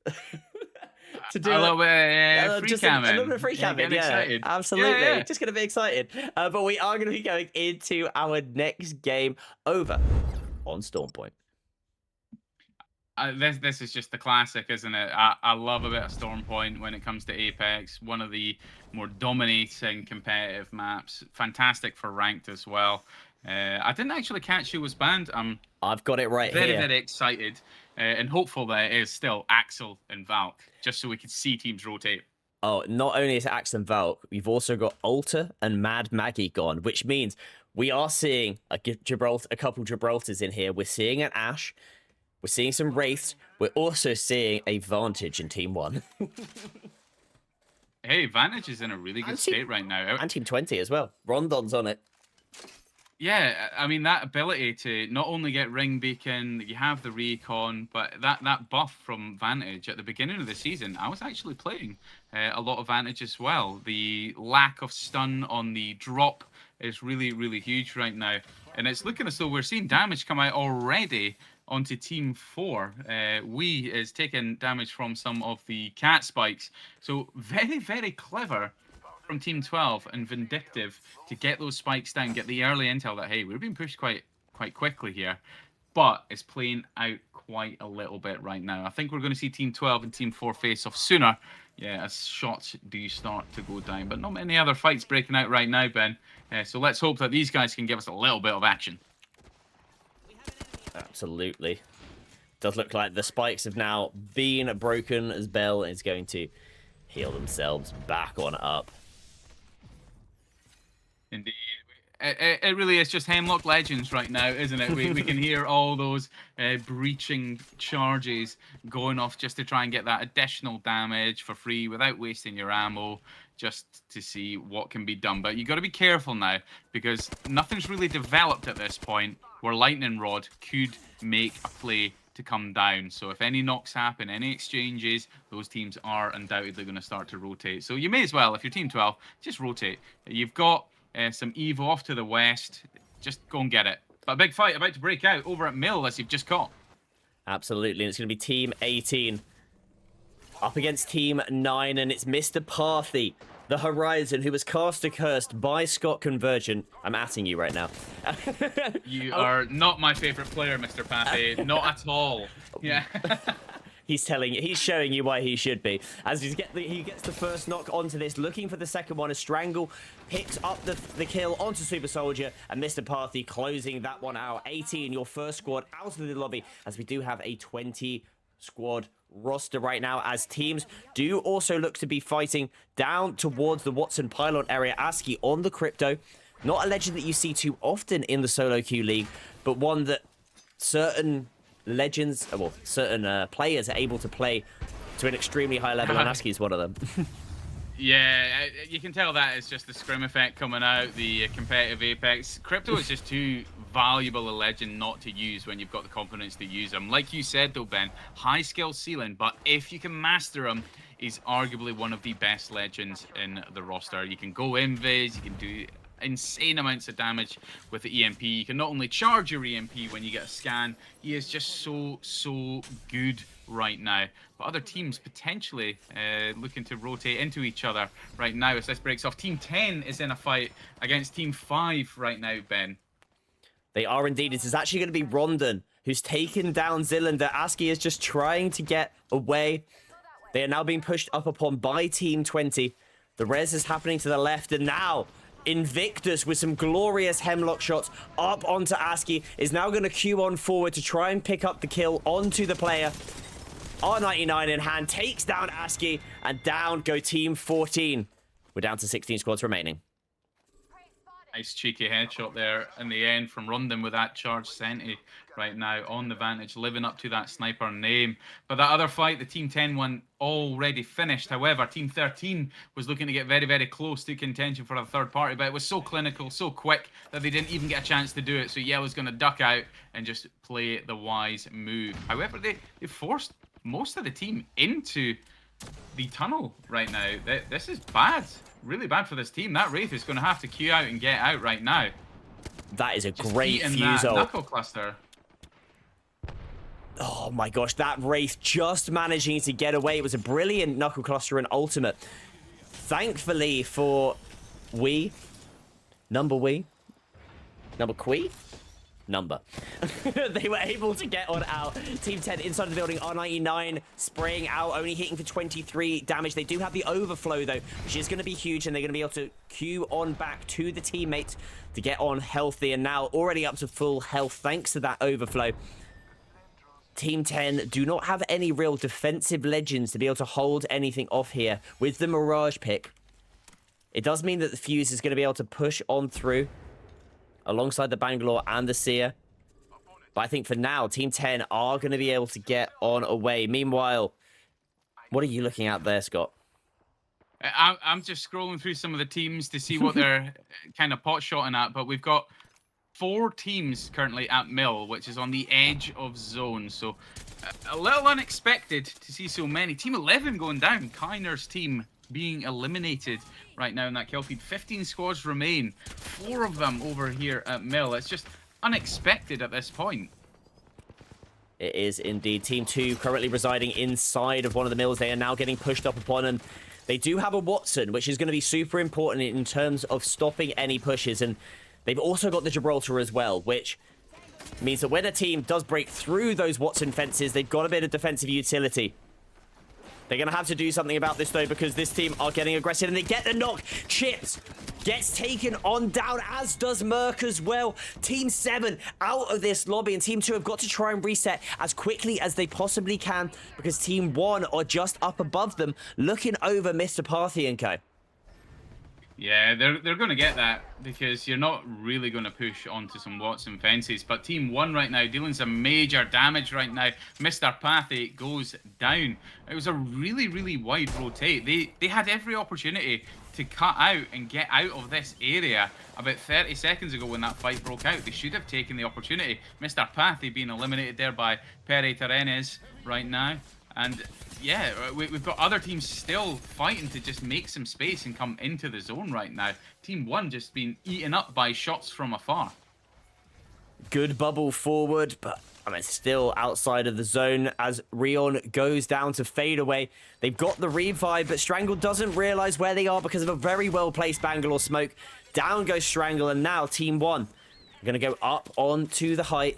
to do
A little bit free
just a little bit
camming.
of free
Yeah,
camming.
getting
Yeah,
excited.
absolutely.
Yeah,
Just going to be excited. But we are going to be going into our next game over on Storm Point.
This is just the classic, isn't it? I love a bit of Storm Point when it comes to Apex. One of the more dominating competitive maps. Fantastic for ranked as well. I didn't actually catch who was banned.
I've got it right
very,
here.
very excited and hopeful that it is still Axel and Valk, just so we can see teams rotate.
Oh, not only is Axel and Valk, we've also got Alter and Mad Maggie gone, which means we are seeing a couple Gibraltars in here. We're seeing an Ash. We're seeing some Wraiths. We're also seeing a Vantage in Team 1.
Hey, Vantage is in a really good state right now.
And Team 20 as well. Rondon's on it.
Yeah, I mean, that ability to not only get Ring Beacon, you have the Recon, but that buff from Vantage at the beginning of the season, I was actually playing a lot of Vantage as well. The lack of stun on the drop is really, really huge right now. And it's looking as though we're seeing damage come out already onto Team 4. We is taking damage from some of the cat spikes. So very, very clever from Team 12 and Vindictive to get those spikes down, get the early intel that, hey, we're being pushed quite quickly here. But it's playing out quite a little bit right now. I think we're going to see Team 12 and Team 4 face off sooner. Yeah, as shots do start to go down. But not many other fights breaking out right now, Ben. So let's hope that these guys can give us a little bit of action.
Absolutely. Does look like the spikes have now been broken as Bell is going to heal themselves back on up.
Indeed. It really is just Hemlock Legends right now, isn't it? We can hear all those breaching charges going off just to try and get that additional damage for free without wasting your ammo, just to see what can be done. But you got to be careful now because nothing's really developed at this point where Lightning Rod could make a play to come down. So if any knocks happen, any exchanges, those teams are undoubtedly going to start to rotate. So you may as well, if you're Team 12, just rotate. You've got some Evo off to the west. Just go and get it. But a big fight about to break out over at Mill, as you've just caught.
Absolutely. And it's going to be Team 18 up against Team 9. And it's Mr. Parthy, the Horizon, who was caster cursed by Scott Convergent. I'm atting you right now.
You are not my favorite player, Mr. Parthy. Not at all. Yeah.
He's showing you why he should be. As he gets the first knock onto this, looking for the second one. A Strangle picks up the kill onto Super Soldier, and Mr. Parthy closing that one out. 18, your first squad out of the lobby, as we do have a 20 squad roster right now, as teams do also look to be fighting down towards the Watson pylon area. ASCII on the Crypto. Not a legend that you see too often in the solo queue league, but one that certain legends, well, certain players are able to play to an extremely high level, and ASCII is one of them.
Yeah, you can tell that it's just the scrim effect coming out, the competitive Apex. Crypto is just too valuable a legend not to use when you've got the confidence to use them. Like you said though, Ben, high skill ceiling, but if you can master him, he's arguably one of the best legends in the roster. You can go invis, you can do insane amounts of damage with the EMP. You can not only charge your EMP when you get a scan, he is just so good right now. But other teams potentially looking to rotate into each other right now as this breaks off. Team 10 is in a fight against Team 5 right now, Ben.
They are indeed. It is actually going to be Rondon who's taken down Zillander. ASCII is just trying to get away. They are now being pushed up upon by Team 20. The res is happening to the left, and now Invictus with some glorious Hemlock shots up onto ASCII is now going to queue on forward to try and pick up the kill onto the player. R99 in hand takes down ASCII, and down go Team 14. We're down to 16 squads remaining.
Nice cheeky headshot there in the end from Rondon with that charged Senti right now on the Vantage, living up to that sniper name. But that other fight, the Team 10 one, already finished. However, Team 13 was looking to get very close to contention for a third party, but it was so clinical, so quick that they didn't even get a chance to do it. So Yellow's going to duck out and just play the wise move. However, they forced most of the team into the tunnel right now. This is bad. Really bad for this team. That Wraith is going to have to queue out and get out right now.
That is a
Just
great
eating
fuse
that
ult.
knuckle cluster.
Oh my gosh, that Wraith just managing to get away. It was a brilliant knuckle cluster and ultimate. Thankfully for Number Quee? Number. They were able to get on out. Team 10 inside of the building, R99 spraying out, only hitting for 23 damage. They do have the overflow though, which is going to be huge, and they're going to be able to queue on back to the teammates to get on healthy, and now already up to full health thanks to that overflow. Team 10 do not have any real defensive legends to be able to hold anything off here. With the Mirage pick, it does mean that the Fuse is going to be able to push on through alongside the Bangalore and the Seer. But I think for now, Team 10 are going to be able to get on away. Meanwhile, what are you looking at there, Scott?
I'm just scrolling through some of the teams to see what they're kind of pot-shotting at, but we've got 4 teams currently at Mill, which is on the edge of zone. So a little unexpected to see so many. Team 11 going down. Kyner's team being eliminated right now in that kill feed. 15 squads remain. 4 of them over here at Mill. It's just unexpected at this point.
It is indeed. Team 2 currently residing inside of one of the mills. They are now getting pushed up upon, and they do have a Watson, which is going to be super important in terms of stopping any pushes. And they've also got the Gibraltar as well, which means that when a team does break through those Watson fences, they've got a bit of defensive utility. They're going to have to do something about this, though, because this team are getting aggressive, and they get the knock. Chips gets taken on down, as does Merc as well. Team 7 out of this lobby, and Team 2 have got to try and reset as quickly as they possibly can, because Team 1 are just up above them, looking over Mr. Parthy and co.
Yeah, they're going to get that, because you're not really going to push onto some Watson fences. But Team 1 right now dealing some major damage right now. Mr. Pathy goes down. It was a really, really wide rotate. They had every opportunity to cut out and get out of this area about 30 seconds ago when that fight broke out. They should have taken the opportunity. Mr. Pathy being eliminated there by Pere Terenes right now. And yeah, we've got other teams still fighting to just make some space and come into the zone right now. Team 1 just being eaten up by shots from afar.
Good bubble forward, but I mean, still outside of the zone as Rion goes down to fade away. They've got the revive, but Strangle doesn't realize where they are because of a very well-placed Bangalore smoke. Down goes Strangle, and now Team 1 are going to go up onto the height.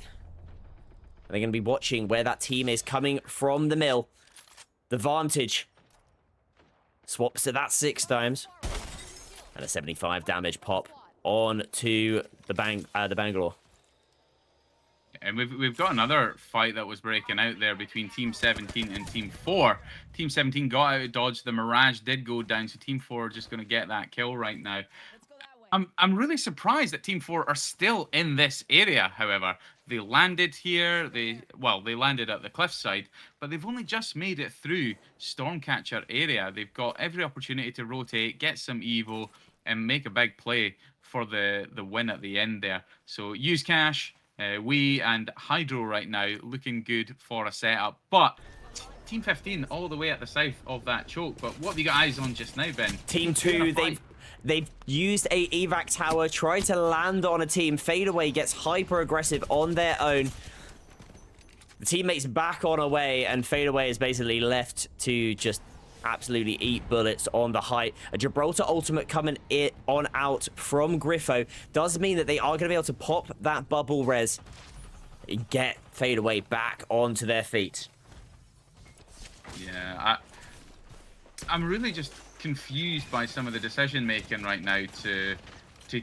They're going to be watching where that team is coming from the mill. The Vantage swaps to that 6 times. And a 75 damage pop on to the Bangalore.
And we've got another fight that was breaking out there between Team 17 and Team 4. Team 17 got out of dodge. The Mirage did go down, so Team 4 are just going to get that kill right now. I'm really surprised that Team 4 are still in this area, however. They landed here, they landed at the cliffside, but they've only just made it through Stormcatcher area. They've got every opportunity to rotate, get some evo, and make a big play for the win at the end there. So use cash, we and Hydro right now looking good for a setup. But Team 15 all the way at the south of that choke. But what have you got eyes on just now, Ben?
Team 2, they've used a evac tower, tried to land on a team. Fadeaway gets hyper aggressive on their own. The teammates back on away, and Fadeaway is basically left to just absolutely eat bullets on the height. A Gibraltar ultimate coming on out from Griffo does mean that they are going to be able to pop that bubble res and get Fadeaway back onto their feet.
Yeah, I'm really just confused by some of the decision making right now to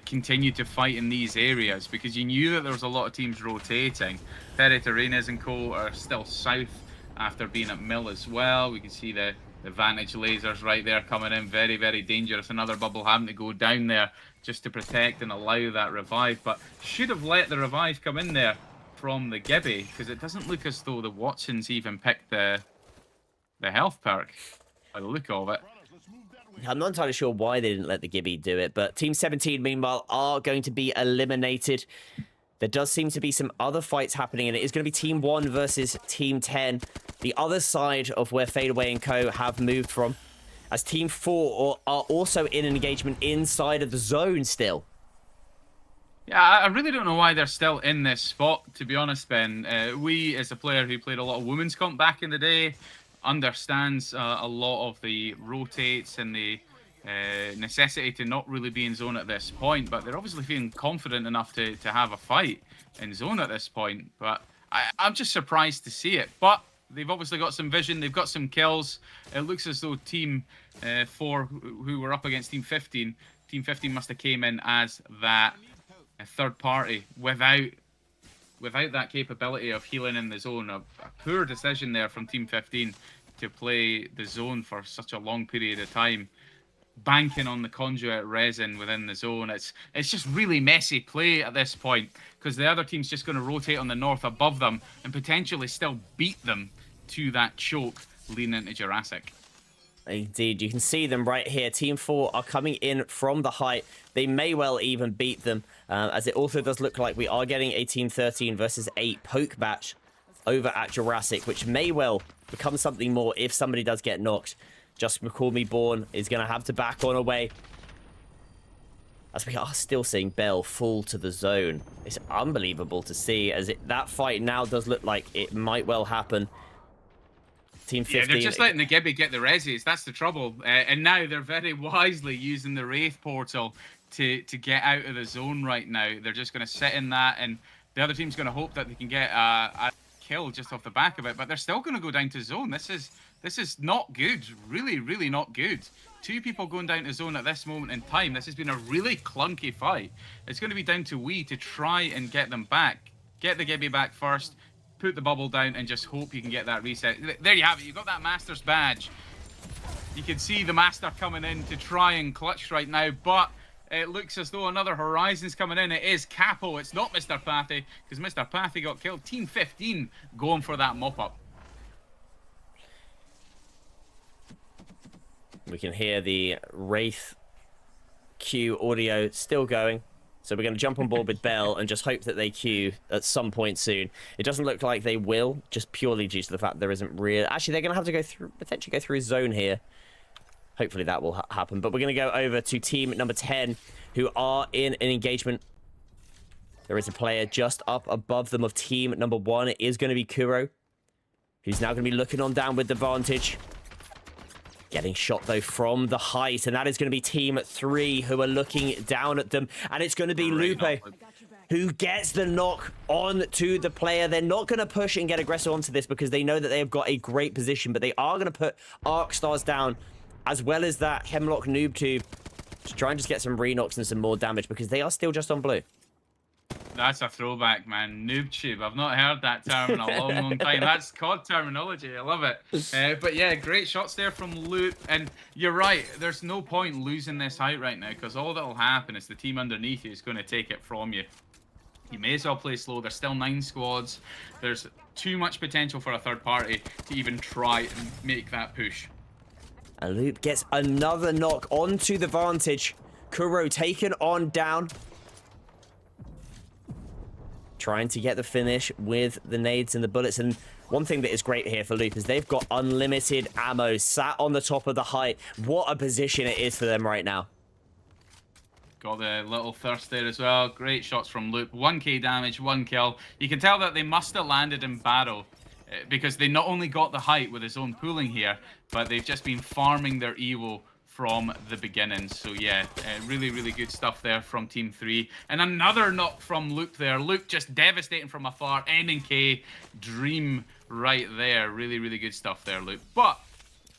continue to fight in these areas, because you knew that there was a lot of teams rotating. Terretarenes and co are still south after being at Mill as well. We can see the Vantage lasers right there coming in, very, very dangerous. Another bubble having to go down there just to protect and allow that revive, but should have let the revive come in there from the Gibby, because it doesn't look as though the Watsons even picked the health perk by the look of it.
I'm not entirely sure why they didn't let the Gibby do it, but Team 17, meanwhile, are going to be eliminated. There does seem to be some other fights happening, and it is going to be Team 1 versus Team 10. The other side of where Fadeaway and co have moved from. As Team 4 are also in an engagement inside of the zone still.
Yeah, I really don't know why they're still in this spot, to be honest, Ben. We, as a player who played a lot of women's comp back in the day, understands a lot of the rotates and the necessity to not really be in zone at this point, but they're obviously feeling confident enough to have a fight in zone at this point. But I'm just surprised to see it. But they've obviously got some vision, they've got some kills. It looks as though Team 4, who were up against Team 15, Team 15 must have came in as that third party without that capability of healing in the zone. A poor decision there from Team 15 to play the zone for such a long period of time, banking on the conduit resin within the zone. It's just really messy play at this point, because the other team's just going to rotate on the north above them and potentially still beat them to that choke lean into Jurassic.
Indeed, you can see them right here. Team 4 are coming in from the height. They may well even beat them, as it also does look like we are getting a Team 13 versus 8 poke match over at Jurassic, which may well become something more if somebody does get knocked. Just Recall Me Born is going to have to back on away, as we are still seeing Bell fall to the zone. It's unbelievable to see, as that fight now does look like it might well happen. Team 15.
Yeah, they're just letting the Gibby get the resis. That's the trouble. And now they're very wisely using the Wraith portal to get out of the zone right now. They're just going to sit in that, and the other team's going to hope that they can get a kill just off the back of it. But they're still going to go down to zone. This is not good. Really, really not good. 2 people going down to zone at this moment in time. This has been a really clunky fight. It's going to be down to we to try and get them back. Get the Gibby back first. Put the bubble down and just hope you can get that reset. There you have it. You've got that Master's badge. You can see the Master coming in to try and clutch right now, but it looks as though another Horizon's coming in. It is Capo. It's not Mr. Pathy, because Mr. Pathy got killed. Team 15 going for that mop-up.
We can hear the Wraith Q audio still going. So we're going to jump on board with Bell and just hope that they queue at some point soon. It doesn't look like they will, just purely due to the fact there isn't real... Actually, they're going to have to go through, potentially go through a zone here. Hopefully that will happen. But we're going to go over to team number 10, who are in an engagement. There is a player just up above them of team number 1. It is going to be Kuro, who's now going to be looking on down with the advantage. Getting shot, though, from the height, and that is going to be Team 3 who are looking down at them, and it's going to be Lupe who gets the knock on to the player. They're not going to push and get aggressive onto this because they know that they have got a great position, but they are going to put Arc Stars down, as well as that Hemlock Noob Tube, to try and just get some re-knocks and some more damage, because they are still just on blue.
That's a throwback, man. Noob tube. I've not heard that term in a long, long time. That's COD terminology. I love it. But yeah, great shots there from Loop. And you're right. There's no point losing this height right now, because all that'll happen is the team underneath you is going to take it from you. You may as well play slow. There's still 9 squads. There's too much potential for a third party to even try and make that push.
And Loop gets another knock onto the Vantage. Kuro taken on down. Trying to get the finish with the nades and the bullets. And one thing that is great here for Loop is they've got unlimited ammo sat on the top of the height. What a position it is for them right now.
Got the little thirst there as well. Great shots from Loop. 1k damage, 1 kill. You can tell that they must have landed in battle, because they not only got the height with his own pooling here, but they've just been farming their Evo from the beginning. So yeah, really, really good stuff there from Team 3. And another knock from Luke there. Luke just devastating from afar. M&K dream right there. Really, really good stuff there, Luke. But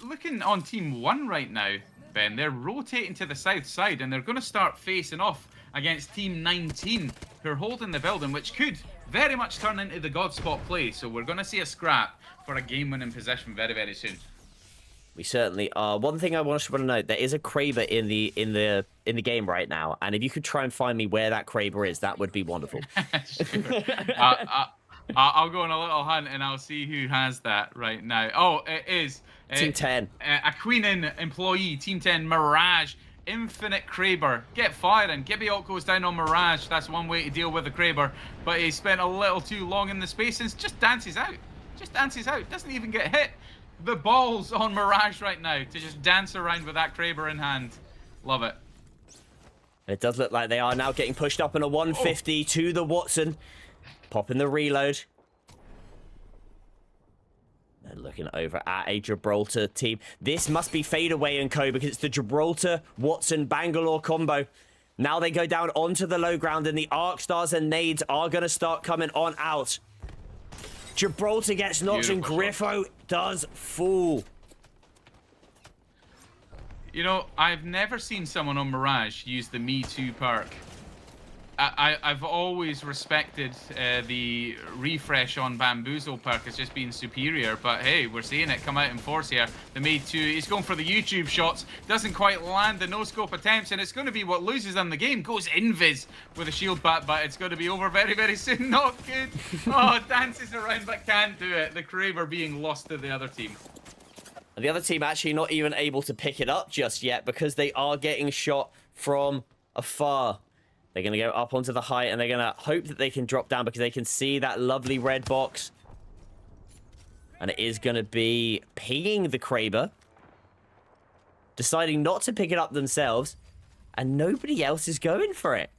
looking on Team 1 right now, Ben, they're rotating to the south side, and they're going to start facing off against Team 19, who are holding the building, which could very much turn into the Godspot play. So we're going to see a scrap for a game-winning position very, very soon.
We certainly are. One thing I want to note, there is a Kraber in the game right now, and if you could try and find me where that Kraber is, that would be wonderful.
I'll go on a little hunt and I'll see who has that right now. Oh, it is
Team 10.
A Queenan employee, Team 10 Mirage infinite Kraber. Get firing. Gibiot goes down on Mirage. That's one way to deal with the Kraber. But he spent a little too long in the space and just dances out. Just dances out. Doesn't even get hit. The balls on Mirage right now to just dance around with that Kraber in hand. Love it.
It does look like they are now getting pushed up in a 150 to the Watson. Popping the reload. They're looking over at a Gibraltar team. This must be Fadeaway and Co. because it's the Gibraltar, Watson, Bangalore combo. Now they go down onto the low ground and the Arc Stars and Nades are going to start coming on out. Gibraltar gets knocked and Griffo does fall.
You know, I've never seen someone on Mirage use the Me Too perk. I've always respected the refresh on Bamboozle perk as just being superior, but hey, we're seeing it come out in force here. The Me Too, he's going for the YouTube shots, doesn't quite land the no-scope attempts, and it's going to be what loses them the game. Goes invis with a shield bat, but it's going to be over very, very soon. Not good. Oh, dances around but can't do it. The Kraber being lost to the other team.
The other team actually not even able to pick it up just yet because they are getting shot from afar. They're going to go up onto the height and they're going to hope that they can drop down because they can see that lovely red box. And it is going to be pinging the Kraber. Deciding not to pick it up themselves. And nobody else is going for it.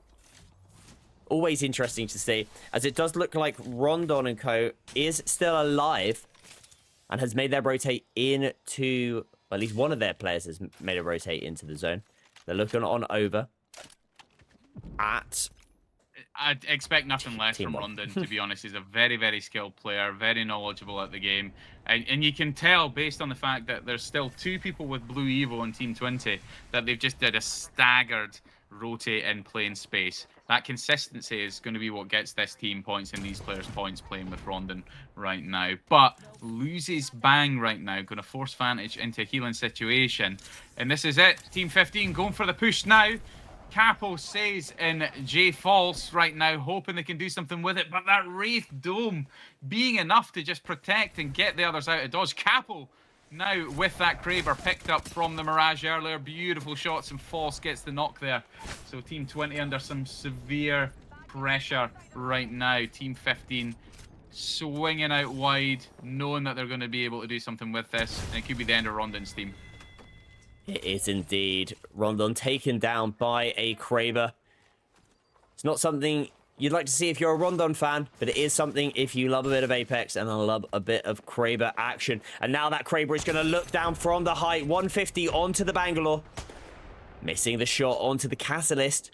Always interesting to see. As it does look like Rondon and Co. is still alive. And has made their rotate into... Well, at least one of their players has made a rotate into the zone. They're looking on over.
I'd expect nothing less from Rondon, to be honest. He's a very, very skilled player, very knowledgeable at the game. And you can tell, based on the fact that there's still 2 people with Blue Evo on Team 20, that they've just did a staggered rotate in playing space. That consistency is going to be what gets this team points and these players points playing with Rondon right now. But loses Bang right now, going to force Vantage into a healing situation. And this is it. Team 15 going for the push now. Capo says in J False right now, hoping they can do something with it. But that Wraith Dome being enough to just protect and get the others out of dodge. Capo now with that Kraber picked up from the Mirage earlier. Beautiful shots and False gets the knock there. So Team 20 under some severe pressure right now. Team 15 swinging out wide, knowing that they're going to be able to do something with this. And it could be the end of Rondon's team.
It is indeed. Rondon taken down by a Kraber. It's not something you'd like to see if you're a Rondon fan, but it is something if you love a bit of Apex and love a bit of Kraber action. And now that Kraber is going to look down from the height. 150 onto the Bangalore. Missing the shot onto the Catalyst.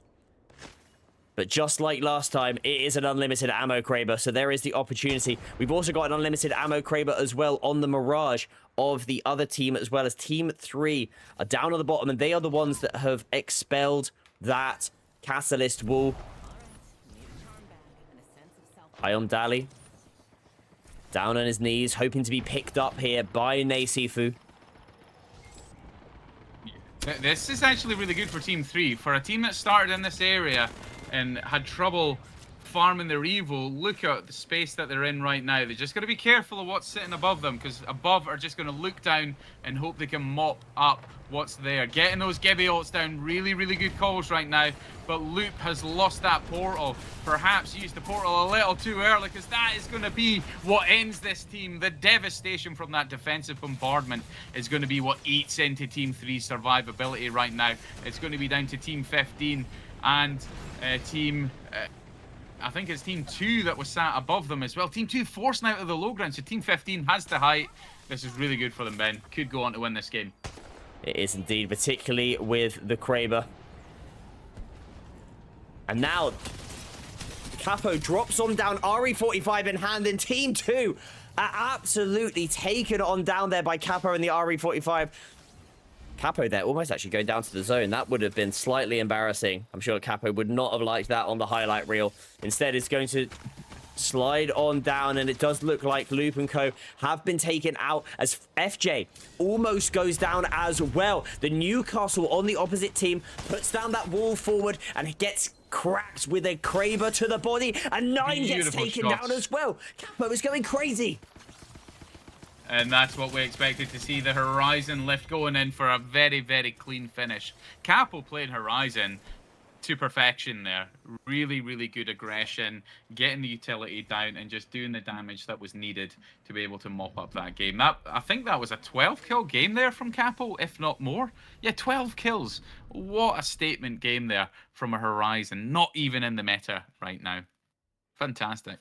But just like last time, it is an unlimited ammo Kraber, so there is the opportunity. We've also got an unlimited ammo Kraber as well on the Mirage of the other team, as well as Team 3 are down on the bottom, and they are the ones that have expelled that Catalyst wall. Ion Dali down on his knees, hoping to be picked up here by Nasifu.
This is actually really good for Team 3. For a team that started in this area and had trouble farming their Evo, look at the space that they're in right now. They're just got to be careful of what's sitting above them, because above are just going to look down and hope they can mop up what's there. Getting those Gibiots down, really, really good calls right now, but Loop has lost that portal. Perhaps used the portal a little too early, because that is going to be what ends this team. The devastation from that defensive bombardment is going to be what eats into Team 3's survivability right now. It's going to be down to Team 15 and I think it's Team 2 that was sat above them as well. Team 2 forcing out of the low ground, so Team 15 has the height. This is really good for them, Ben. Could go on to win this game.
It is indeed, particularly with the Kraber. And now, Capo drops on down, RE45 in hand, and Team 2 are absolutely taken on down there by Capo and the RE45. Capo there almost actually going down to the zone. That would have been slightly embarrassing. I'm sure Capo would not have liked that on the highlight reel. Instead, it's going to slide on down, and it does look like Loop and Co have been taken out as FJ almost goes down as well. The Newcastle on the opposite team puts down that wall forward and gets cracked with a Kraber to the body, and 9 gets taken down as well. Capo is going crazy.
And that's what we expected to see. The Horizon lift going in for a very, very clean finish. Capo playing Horizon to perfection there. Really, really good aggression, getting the utility down and just doing the damage that was needed to be able to mop up that game. I think that was a 12 kill game there from Capo, if not more. Yeah, 12 kills. What a statement game there from a Horizon. Not even in the meta right now. Fantastic.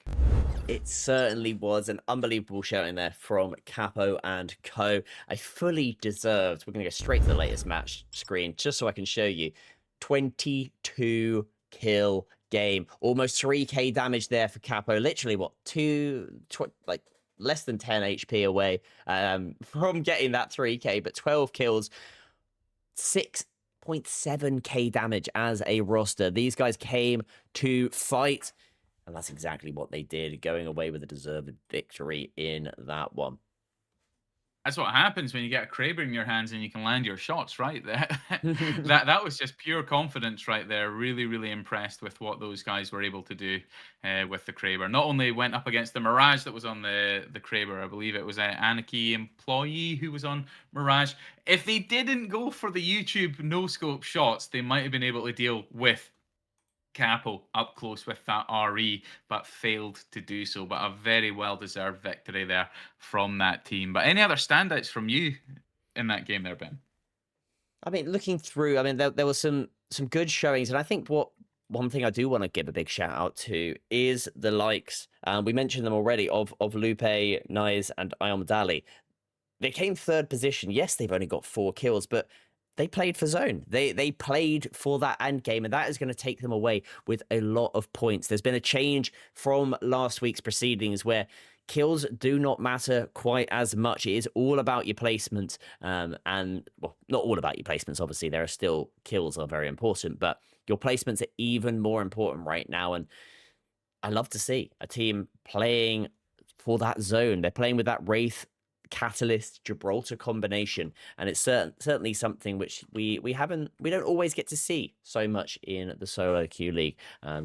It certainly was an unbelievable showing there from Capo and Co. A fully deserved. We're going to go straight to the latest match screen just so I can show you. 22 kill game. Almost 3k damage there for Capo. Literally, what, like less than 10 HP away from getting that 3k, but 12 kills. 6.7k damage as a roster. These guys came to fight. And that's exactly what they did, going away with a deserved victory in that one.
That's what happens when you get a Kraber in your hands and you can land your shots, right? That was just pure confidence right there. Really, really impressed with what those guys were able to do with the Kraber. Not only went up against the Mirage that was on the Kraber, I believe it was an Anarchy employee who was on Mirage. If they didn't go for the YouTube no-scope shots, they might have been able to deal with Capo up close with that RE, but failed to do so. But a very well-deserved victory there from that team. But any other standouts from you in that game there, Ben?
I mean, looking through, I mean, there was some good showings, and I think one thing I do want to give a big shout out to is the likes. We mentioned them already of Lupe, Nyes, and Ayomdali. They came third position. Yes, they've only got 4 kills, but they played for zone. They played for that end game, and that is going to take them away with a lot of points. There's been a change from last week's proceedings where kills do not matter quite as much. It is all about your placement, and well, not all about your placements. Obviously, there are still kills are very important, but your placements are even more important right now. And I love to see a team playing for that zone. They're playing with that Wraith Catalyst Gibraltar combination, and it's certainly something which we don't always get to see so much in the solo queue league.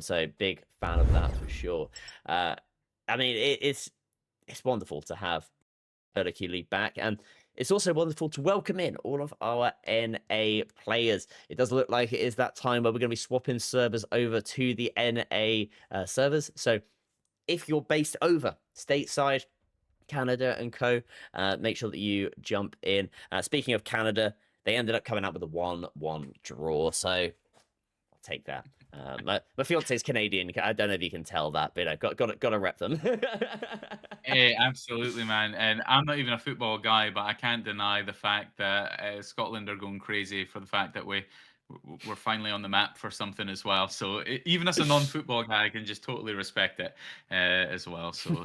So big fan of that for sure. I mean, it's wonderful to have solo queue league back, and it's also wonderful to welcome in all of our NA players. It does look like it is that time where we're going to be swapping servers over to the NA servers. So if you're based over stateside, Canada and co, make sure that you jump in. Speaking of Canada, they ended up coming out with a 1-1 draw, so I'll take that. My fiance is Canadian. I don't know if you can tell that, but got to rep them.
Hey, absolutely, man. And I'm not even a football guy, but I can't deny the fact that Scotland are going crazy for the fact that we're finally on the map for something as well. So even as a non-football guy, I can just totally respect it as well. So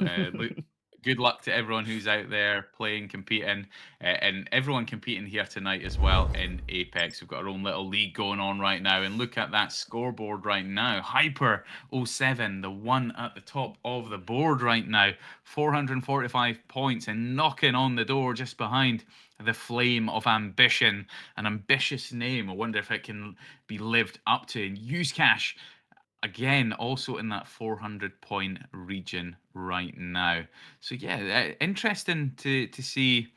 good luck to everyone who's out there playing, competing, and everyone competing here tonight as well in Apex. We've got our own little league going on right now, and look at that scoreboard right now. Hyper 07, the one at the top of the board right now, 445 points and knocking on the door just behind the Flame of Ambition, an ambitious name. I wonder if it can be lived up to. And Use Cash, again, also in that 400 point region right now. So yeah, interesting to see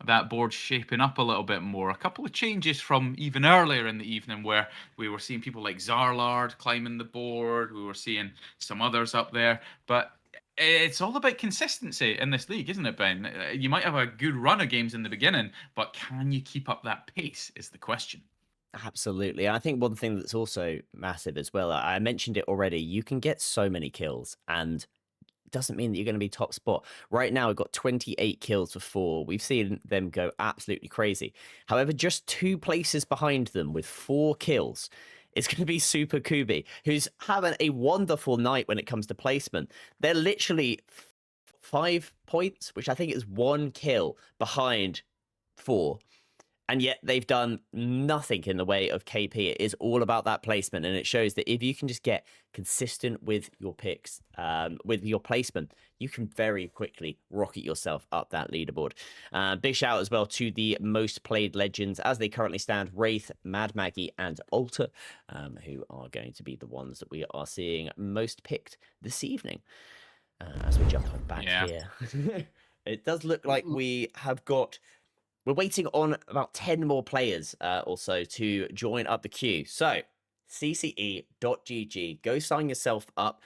that board shaping up a little bit more. A couple of changes from even earlier in the evening where we were seeing people like Zarlard climbing the board. We were seeing some others up there, but it's all about consistency in this league, isn't it, Ben? You might have a good run of games in the beginning, but can you keep up that pace is the question.
Absolutely. I think one thing that's also massive as well, I mentioned it already, you can get so many kills, and it doesn't mean that you're going to be top spot. Right now, we've got 28 kills for 4. We've seen them go absolutely crazy. However, just 2 places behind them with 4 kills, it's going to be Super Kubi, who's having a wonderful night when it comes to placement. They're literally 5 points, which I think is 1 kill behind 4. And yet they've done nothing in the way of KP. It is all about that placement. And it shows that if you can just get consistent with your picks, with your placement, you can very quickly rocket yourself up that leaderboard. Big shout out as well to the most played legends as they currently stand, Wraith, Mad Maggie, and Alter, who are going to be the ones that we are seeing most picked this evening. As we jump back here. It does look like we're waiting on about 10 more players or so to join up the queue. So CCE.gg, go sign yourself up.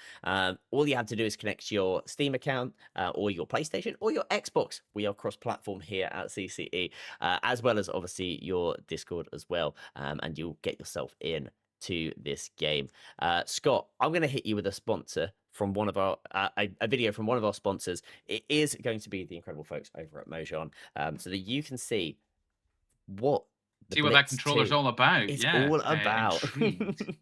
All you have to do is connect your Steam account or your PlayStation or your Xbox. We are cross-platform here at CCE, as well as obviously your Discord as well, and you'll get yourself in to this game. Scott, I'm going to hit you with a sponsor from one of our a video from one of our sponsors. It is going to be the incredible folks over at Mojang, so that you can see what
that controller's all about.
It's
yeah,
all about.
Intrigued.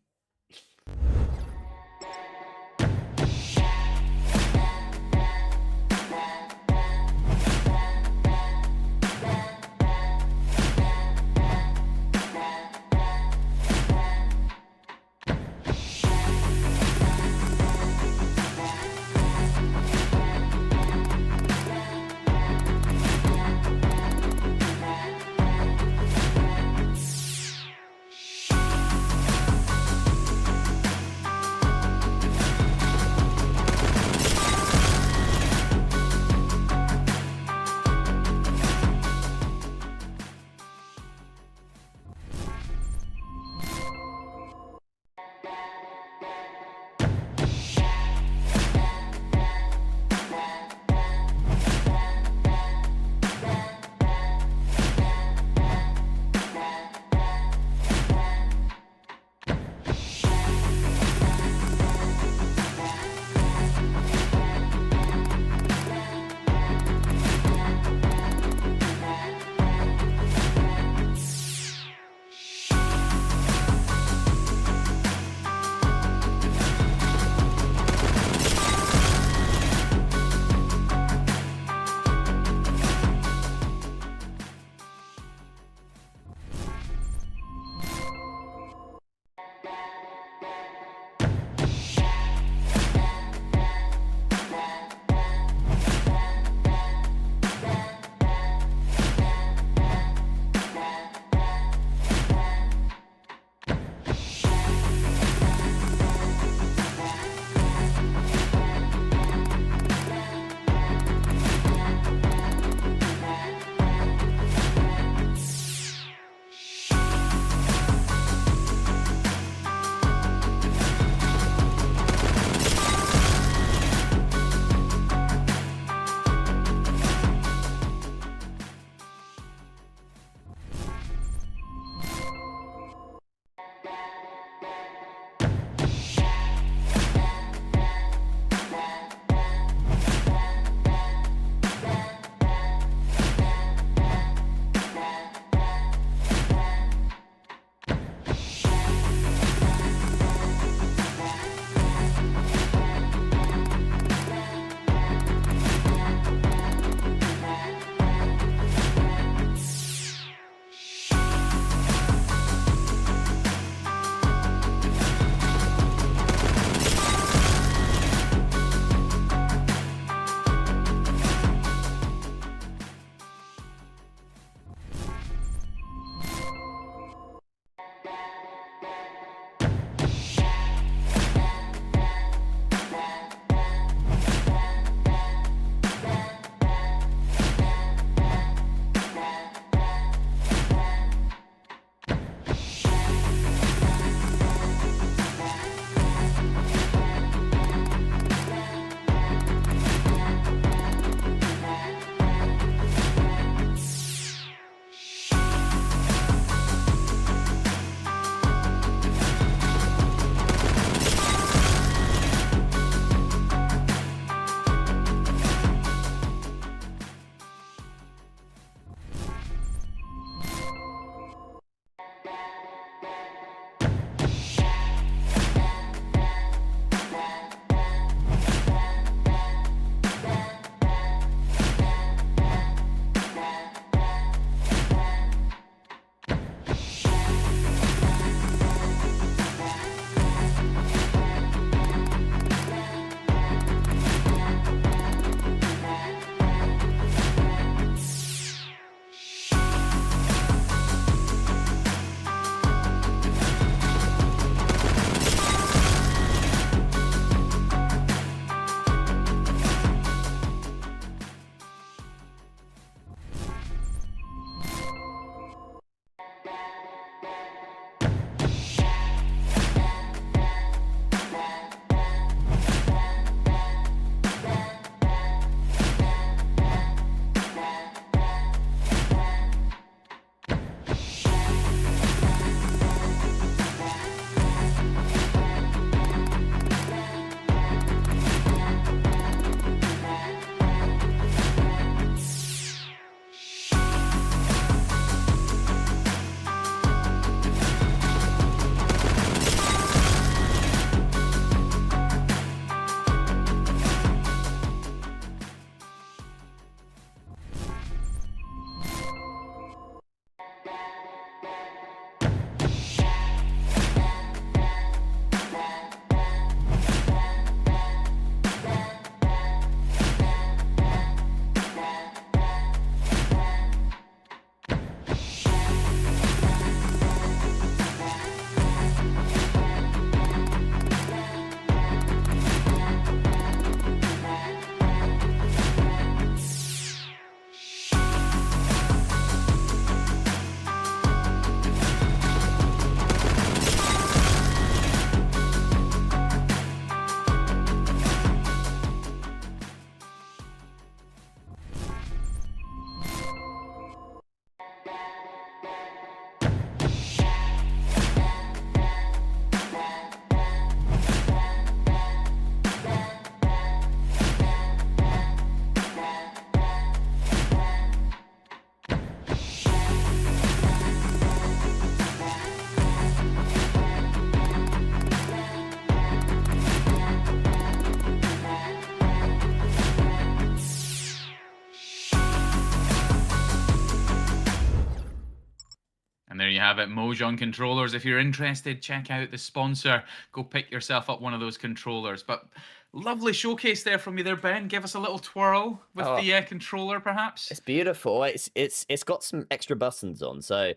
you have it. Mojang controllers. If you're interested, check out the sponsor. Go pick yourself up one of those controllers. But lovely showcase there from you there, Ben. Give us a little twirl with the controller, perhaps.
It's beautiful. It's got some extra buttons on. So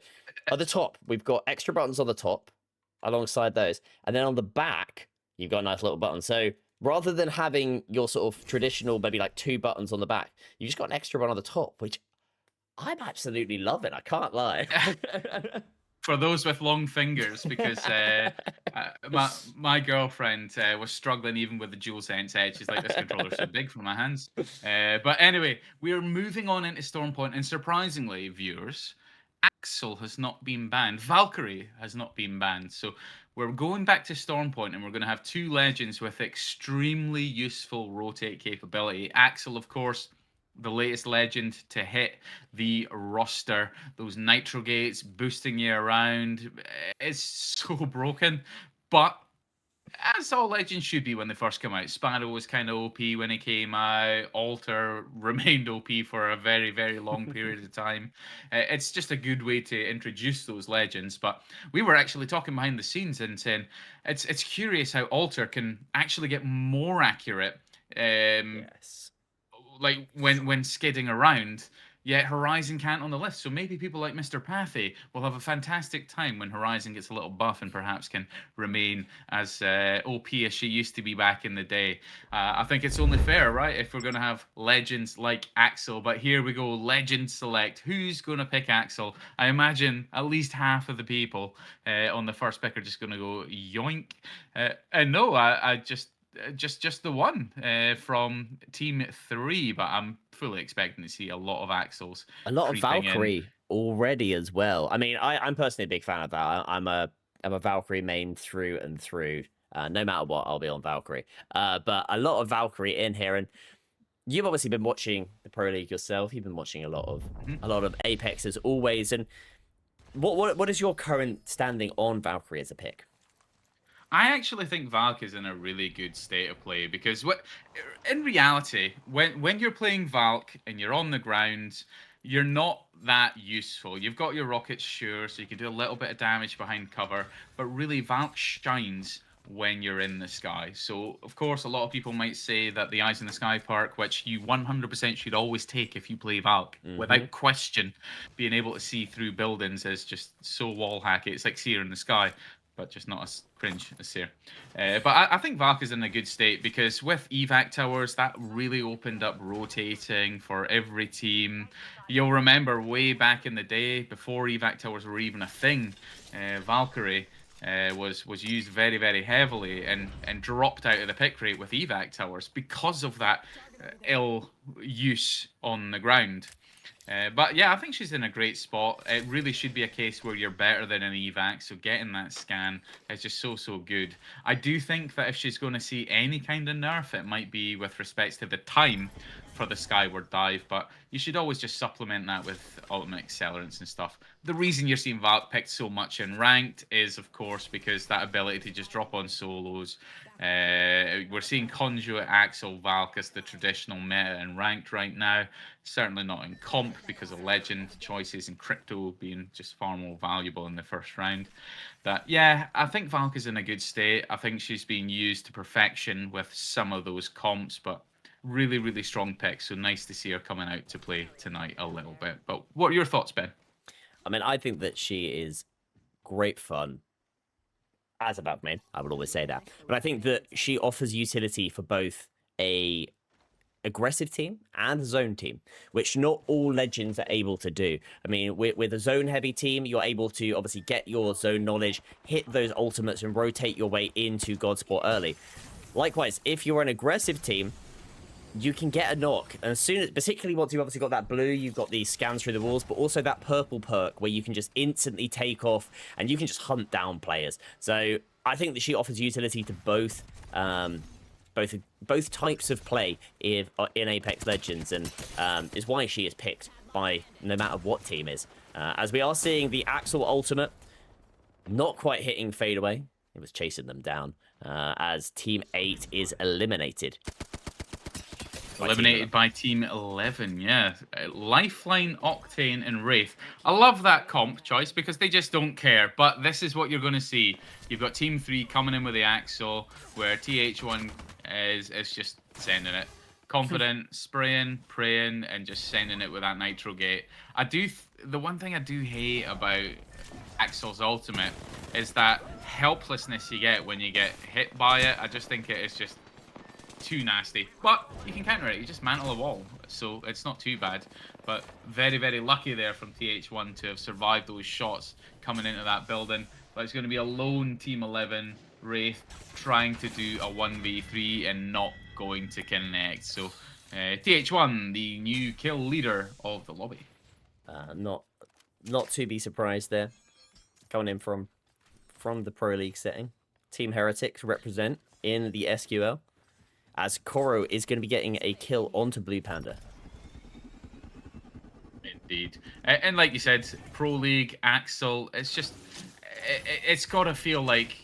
at the top, we've got extra buttons on the top alongside those. And then on the back, you've got a nice little button. So rather than having your sort of traditional, maybe like 2 buttons on the back, you just got an extra one on the top, which I'm absolutely loving. I can't lie.
For those with long fingers, because my girlfriend was struggling even with the DualSense Edge. She's like, this controller's so big for my hands. But anyway, we're moving on into Stormpoint, and surprisingly, viewers, Axel has not been banned. Valkyrie has not been banned. So we're going back to Stormpoint, and we're going to have 2 legends with extremely useful rotate capability. Axel, of course, the latest legend to hit the roster. Those nitro gates boosting you around. It's so broken. But as all legends should be when they first come out. Sparrow was kind of OP when he came out. Alter remained OP for a very, very long period of time. It's just a good way to introduce those legends. But we were actually talking behind the scenes and saying it's curious how Alter can actually get more accurate.
Yes.
Like when skidding around, yet Horizon can't on the list. So maybe people like Mr. Pathy will have a fantastic time when Horizon gets a little buff and perhaps can remain as OP as she used to be back in the day. I think it's only fair, right, if we're going to have legends like Axel. But here we go, legend select. Who's going to pick Axel? I imagine at least half of the people on the first pick are just going to go yoink. And no, I just the one from team 3, but I'm fully expecting to see a lot of Axels.
A lot of Valkyrie already as well. I mean, I'm personally a big fan of that. I'm a Valkyrie main through and through. No matter what, I'll be on Valkyrie. But a lot of Valkyrie in here, and you've obviously been watching the Pro League yourself. You've been watching a lot of Apex as always. And what is your current standing on Valkyrie as a pick?
I actually think Valk is in a really good state of play because in reality, when you're playing Valk and you're on the ground, you're not that useful. You've got your rockets, sure, so you can do a little bit of damage behind cover, but really Valk shines when you're in the sky. So, of course, a lot of people might say that the Eyes in the Sky perk, which you 100% should always take if you play Valk, without question, being able to see through buildings is just so wall hacky. It's like Seer in the Sky, but just not as cringe as Seer. But I think Valk is in a good state because with evac towers, that really opened up rotating for every team. You'll remember way back in the day, before evac towers were even a thing, Valkyrie was used very, very heavily and dropped out of the pick rate with evac towers because of that ill use on the ground. But yeah, I think she's in a great spot. It really should be a case where you're better than an evac, so getting that scan is just so good. I do think that if she's going to see any kind of nerf, it might be with respects to the time for the skyward dive, but you should always just supplement that with ultimate accelerants and stuff. The reason you're seeing Valk picked so much in ranked is, of course, because that ability to just drop on solos. We're seeing Conduit, Axel, Valk as the traditional meta in ranked right now. Certainly not in comp because of legend choices and crypto being just far more valuable in the first round. But yeah, I think Valk is in a good state. I think she's being used to perfection with some of those comps, but really, really strong pick. So nice to see her coming out to play tonight a little bit. But what are your thoughts, Ben?
I mean, I think that she is great fun. As a Valk main, I would always say that. But I think that she offers utility for both a aggressive team and a zone team, which not all legends are able to do. I mean, with a zone heavy team, you're able to obviously get your zone knowledge, hit those ultimates, and rotate your way into Godsport early. Likewise, if you're an aggressive team, you can get a knock, and as soon as, particularly once you've obviously got that blue, you've got the scans through the walls, but also that purple perk where you can just instantly take off and you can just hunt down players. So I think that she offers utility to both types of play in Apex Legends, and is why she is picked by no matter what team is. As we are seeing the Axel ultimate not quite hitting fadeaway, it was chasing them down as Team 8 is eliminated.
Eliminated by Team 11, yeah. Lifeline, Octane, and Wraith. I love that comp choice because they just don't care. But this is what you're going to see. You've got Team 3 coming in with the Axel, where TH1 is just sending it. Confident, spraying, praying, and just sending it with that Nitro Gate. The one thing I do hate about Axel's ultimate is that helplessness you get when you get hit by it. I just think it is just too nasty, but you can counter it. You just mantle a wall, so it's not too bad. But very, very lucky there from TH1 to have survived those shots coming into that building. But it's going to be a lone Team 11 Wraith trying to do a 1v3 and not going to connect. So TH1, the new kill leader of the lobby.
Not to be surprised there. Coming in from the Pro League setting. Team Heretics represent in the SQL. As Koro is going to be getting a kill onto Blue Panda.
Indeed. And like you said, Pro League, Axel, it's just... It's got to feel like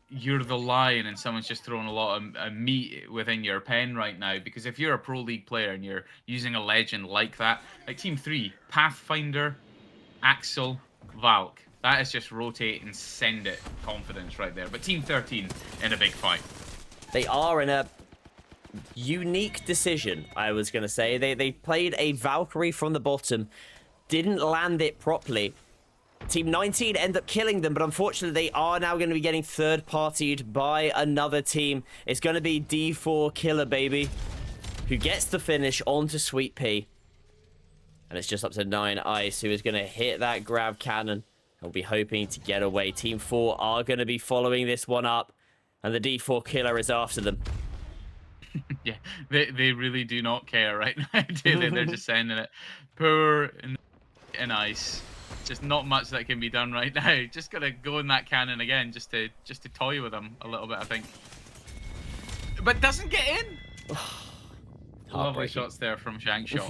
you're the lion and someone's just throwing a lot of meat within your pen right now. Because if you're a Pro League player and you're using a legend like that, like Team 3, Pathfinder, Axel, Valk. That is just rotate and send it confidence right there. But Team 13 in a big fight.
They are in a unique decision, I was going to say. They played a Valkyrie from the bottom, didn't land it properly. Team 19 end up killing them, but unfortunately they are now going to be getting third-partied by another team. It's going to be D4 Killer, baby, who gets the finish onto Sweet Pea. And it's just up to 9 Ice, who is going to hit that grab cannon. He'll be hoping to get away. Team 4 are going to be following this one up, and the D4 Killer is after them.
Yeah, they really do not care right now, do they? They're just sending it. Poor and Ice. Just not much that can be done right now. Just gotta go in that cannon again, just to toy with them a little bit, I think. But doesn't get in. Lovely shots there from Shankshot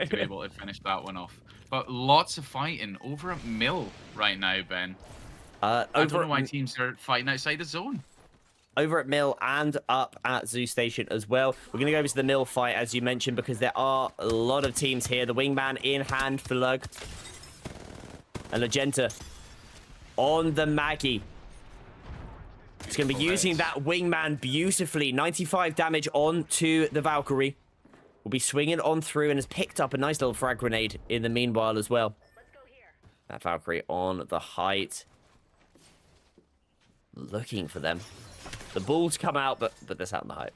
to be able to finish that one off. But lots of fighting over at Mill right now, Ben. I don't know why teams are fighting outside the zone.
Over at Mill and up at Zoo Station as well. We're going to go over to the Mill fight, as you mentioned, because there are a lot of teams here. The Wingman in hand for Lug. And Legenta on the Maggie. It's going to be using that Wingman beautifully. 95 damage onto the Valkyrie. Will be swinging on through and has picked up a nice little frag grenade in the meanwhile as well. That Valkyrie on the height. Looking for them. The balls come out, but that's out in the height.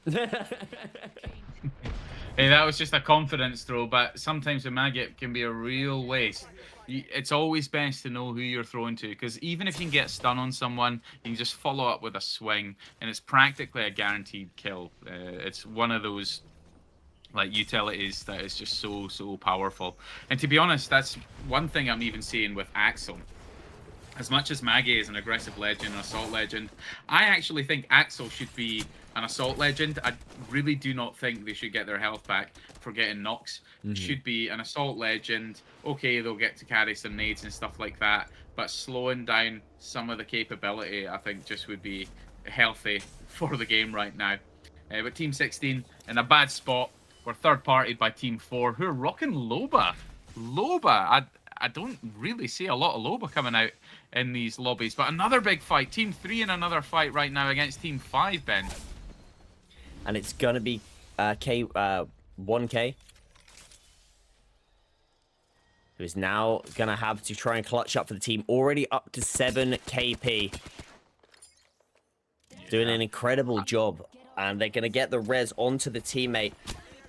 Hey, that was just a confidence throw, but sometimes a maggot can be a real waste. It's always best to know who you're throwing to, because even if you can get stun on someone, you can just follow up with a swing, and it's practically a guaranteed kill. It's one of those like utilities that is just so powerful. And to be honest, that's one thing I'm even seeing with Axel. As much as Maggie is an aggressive legend, an assault legend, I actually think Axel should be an assault legend. I really do not think they should get their health back for getting knocks. Should be an assault legend. Okay, they'll get to carry some nades and stuff like that, but slowing down some of the capability, I think, just would be healthy for the game right now. But Team 16 in a bad spot. We're third-partied by Team 4, who are rocking Loba. Loba, I don't really see a lot of Loba coming out in these lobbies, but another big fight. Team 3 in another fight right now against Team 5, Ben.
And it's going to be 1K. Who is now going to have to try and clutch up for the team. Already up to 7 KP. Doing an incredible job. And they're going to get the res onto the teammate.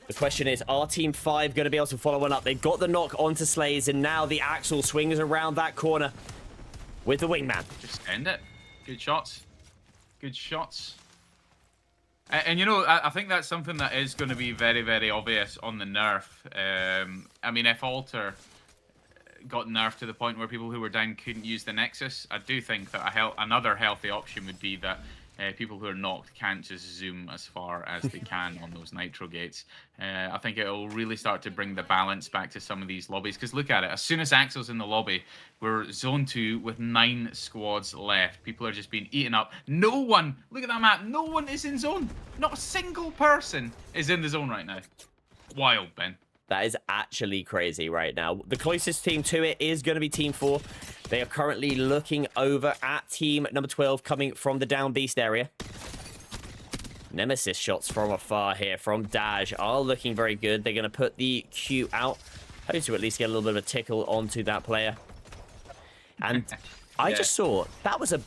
The question is, are Team 5 going to be able to follow one up? They've got the knock onto Slays, and now the Axel swings around that corner with the Wingman.
Just end it. Good shots. Good shots. And you know, I think that's something that is going to be very, very obvious on the nerf. I mean, if Alter got nerfed to the point where people who were down couldn't use the Nexus, I do think that another healthy option would be that people who are knocked can't just zoom as far as they can on those nitro gates. I think it'll really start to bring the balance back to some of these lobbies. Because look at it, as soon as Axel's in the lobby, we're zone 2 with 9 squads left. People are just being eaten up. No one, look at that map, no one is in zone. Not a single person is in the zone right now. Wild, Ben.
That is actually crazy right now. The closest team to it is going to be Team 4. They are currently looking over at team number 12 coming from the down beast area. Nemesis shots from afar here from Daj are looking very good. They're going to put the Q out. Hope to at least get a little bit of a tickle onto that player. And I just saw that was a...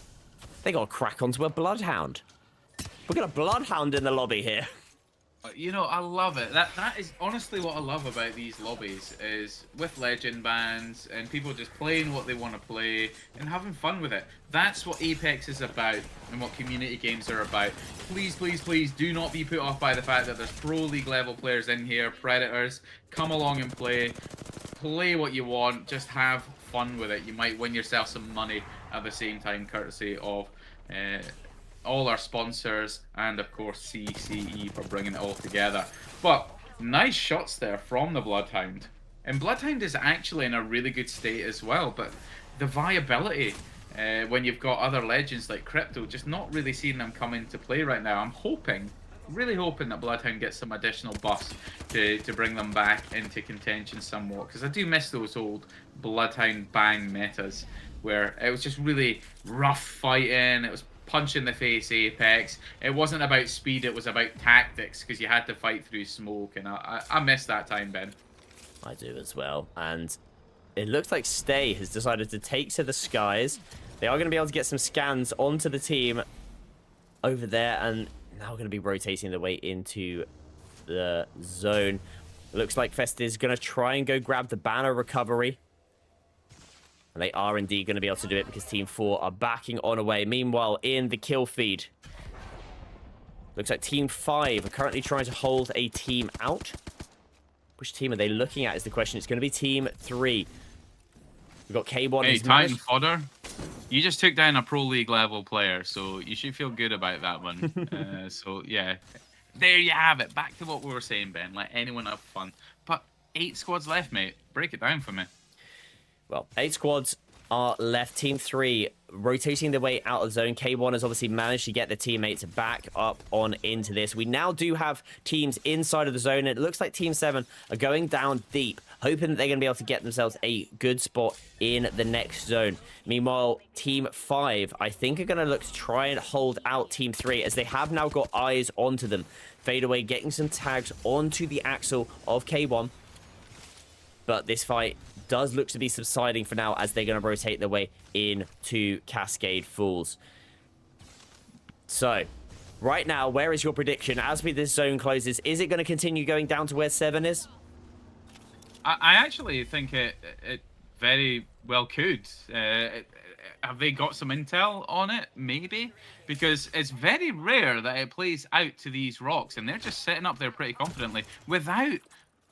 They got a crack onto a Bloodhound. We've got a Bloodhound in the lobby here.
You know, I love it. That is honestly what I love about these lobbies, is with legend bans and people just playing what they want to play and having fun with it. That's what Apex is about and what community games are about. Please, please, please do not be put off by the fact that there's pro league level players in here, predators. Come along and play. Play what you want. Just have fun with it. You might win yourself some money at the same time, courtesy of all our sponsors, and of course CCE for bringing it all together. But nice shots there from the Bloodhound. And Bloodhound is actually in a really good state as well, but the viability, when you've got other legends like Crypto, just not really seeing them come into play right now. I'm hoping, really hoping that Bloodhound gets some additional buffs to bring them back into contention somewhat, because I do miss those old Bloodhound bang metas, where it was just really rough fighting, it was punch in the face Apex. It wasn't about speed, it was about tactics, because you had to fight through smoke, and I miss that time, Ben.
I do as well. And it looks like Stay has decided to take to the skies. They are going to be able to get some scans onto the team over there, and now going to be rotating their way into the zone. It looks like Fest is going to try and go grab the banner recovery. And they are indeed going to be able to do it because Team 4 are backing on away. Meanwhile, in the kill feed, looks like Team 5 are currently trying to hold a team out. Which team are they looking at is the question. It's going to be Team 3. We've got K1.
Hey, Titan Fodder, you just took down a Pro League level player, so you should feel good about that one. So, yeah. There you have it. Back to what we were saying, Ben. Let anyone have fun. But 8 squads left, mate. Break it down for me.
Well, 8 squads are left. Team 3 rotating their way out of zone. K1 has obviously managed to get their teammates back up on into this. We now do have teams inside of the zone. It looks like Team 7 are going down deep, hoping that they're going to be able to get themselves a good spot in the next zone. Meanwhile, Team 5, I think, are going to look to try and hold out Team 3, as they have now got eyes onto them. Fadeaway getting some tags onto the axle of K1. But this fight does look to be subsiding for now, as they're going to rotate their way into Cascade Falls. So, right now, where is your prediction? As this zone closes, is it going to continue going down to where 7 is?
I actually think it very well could. Have they got some intel on it? Maybe. Because it's very rare that it plays out to these rocks, and they're just sitting up there pretty confidently without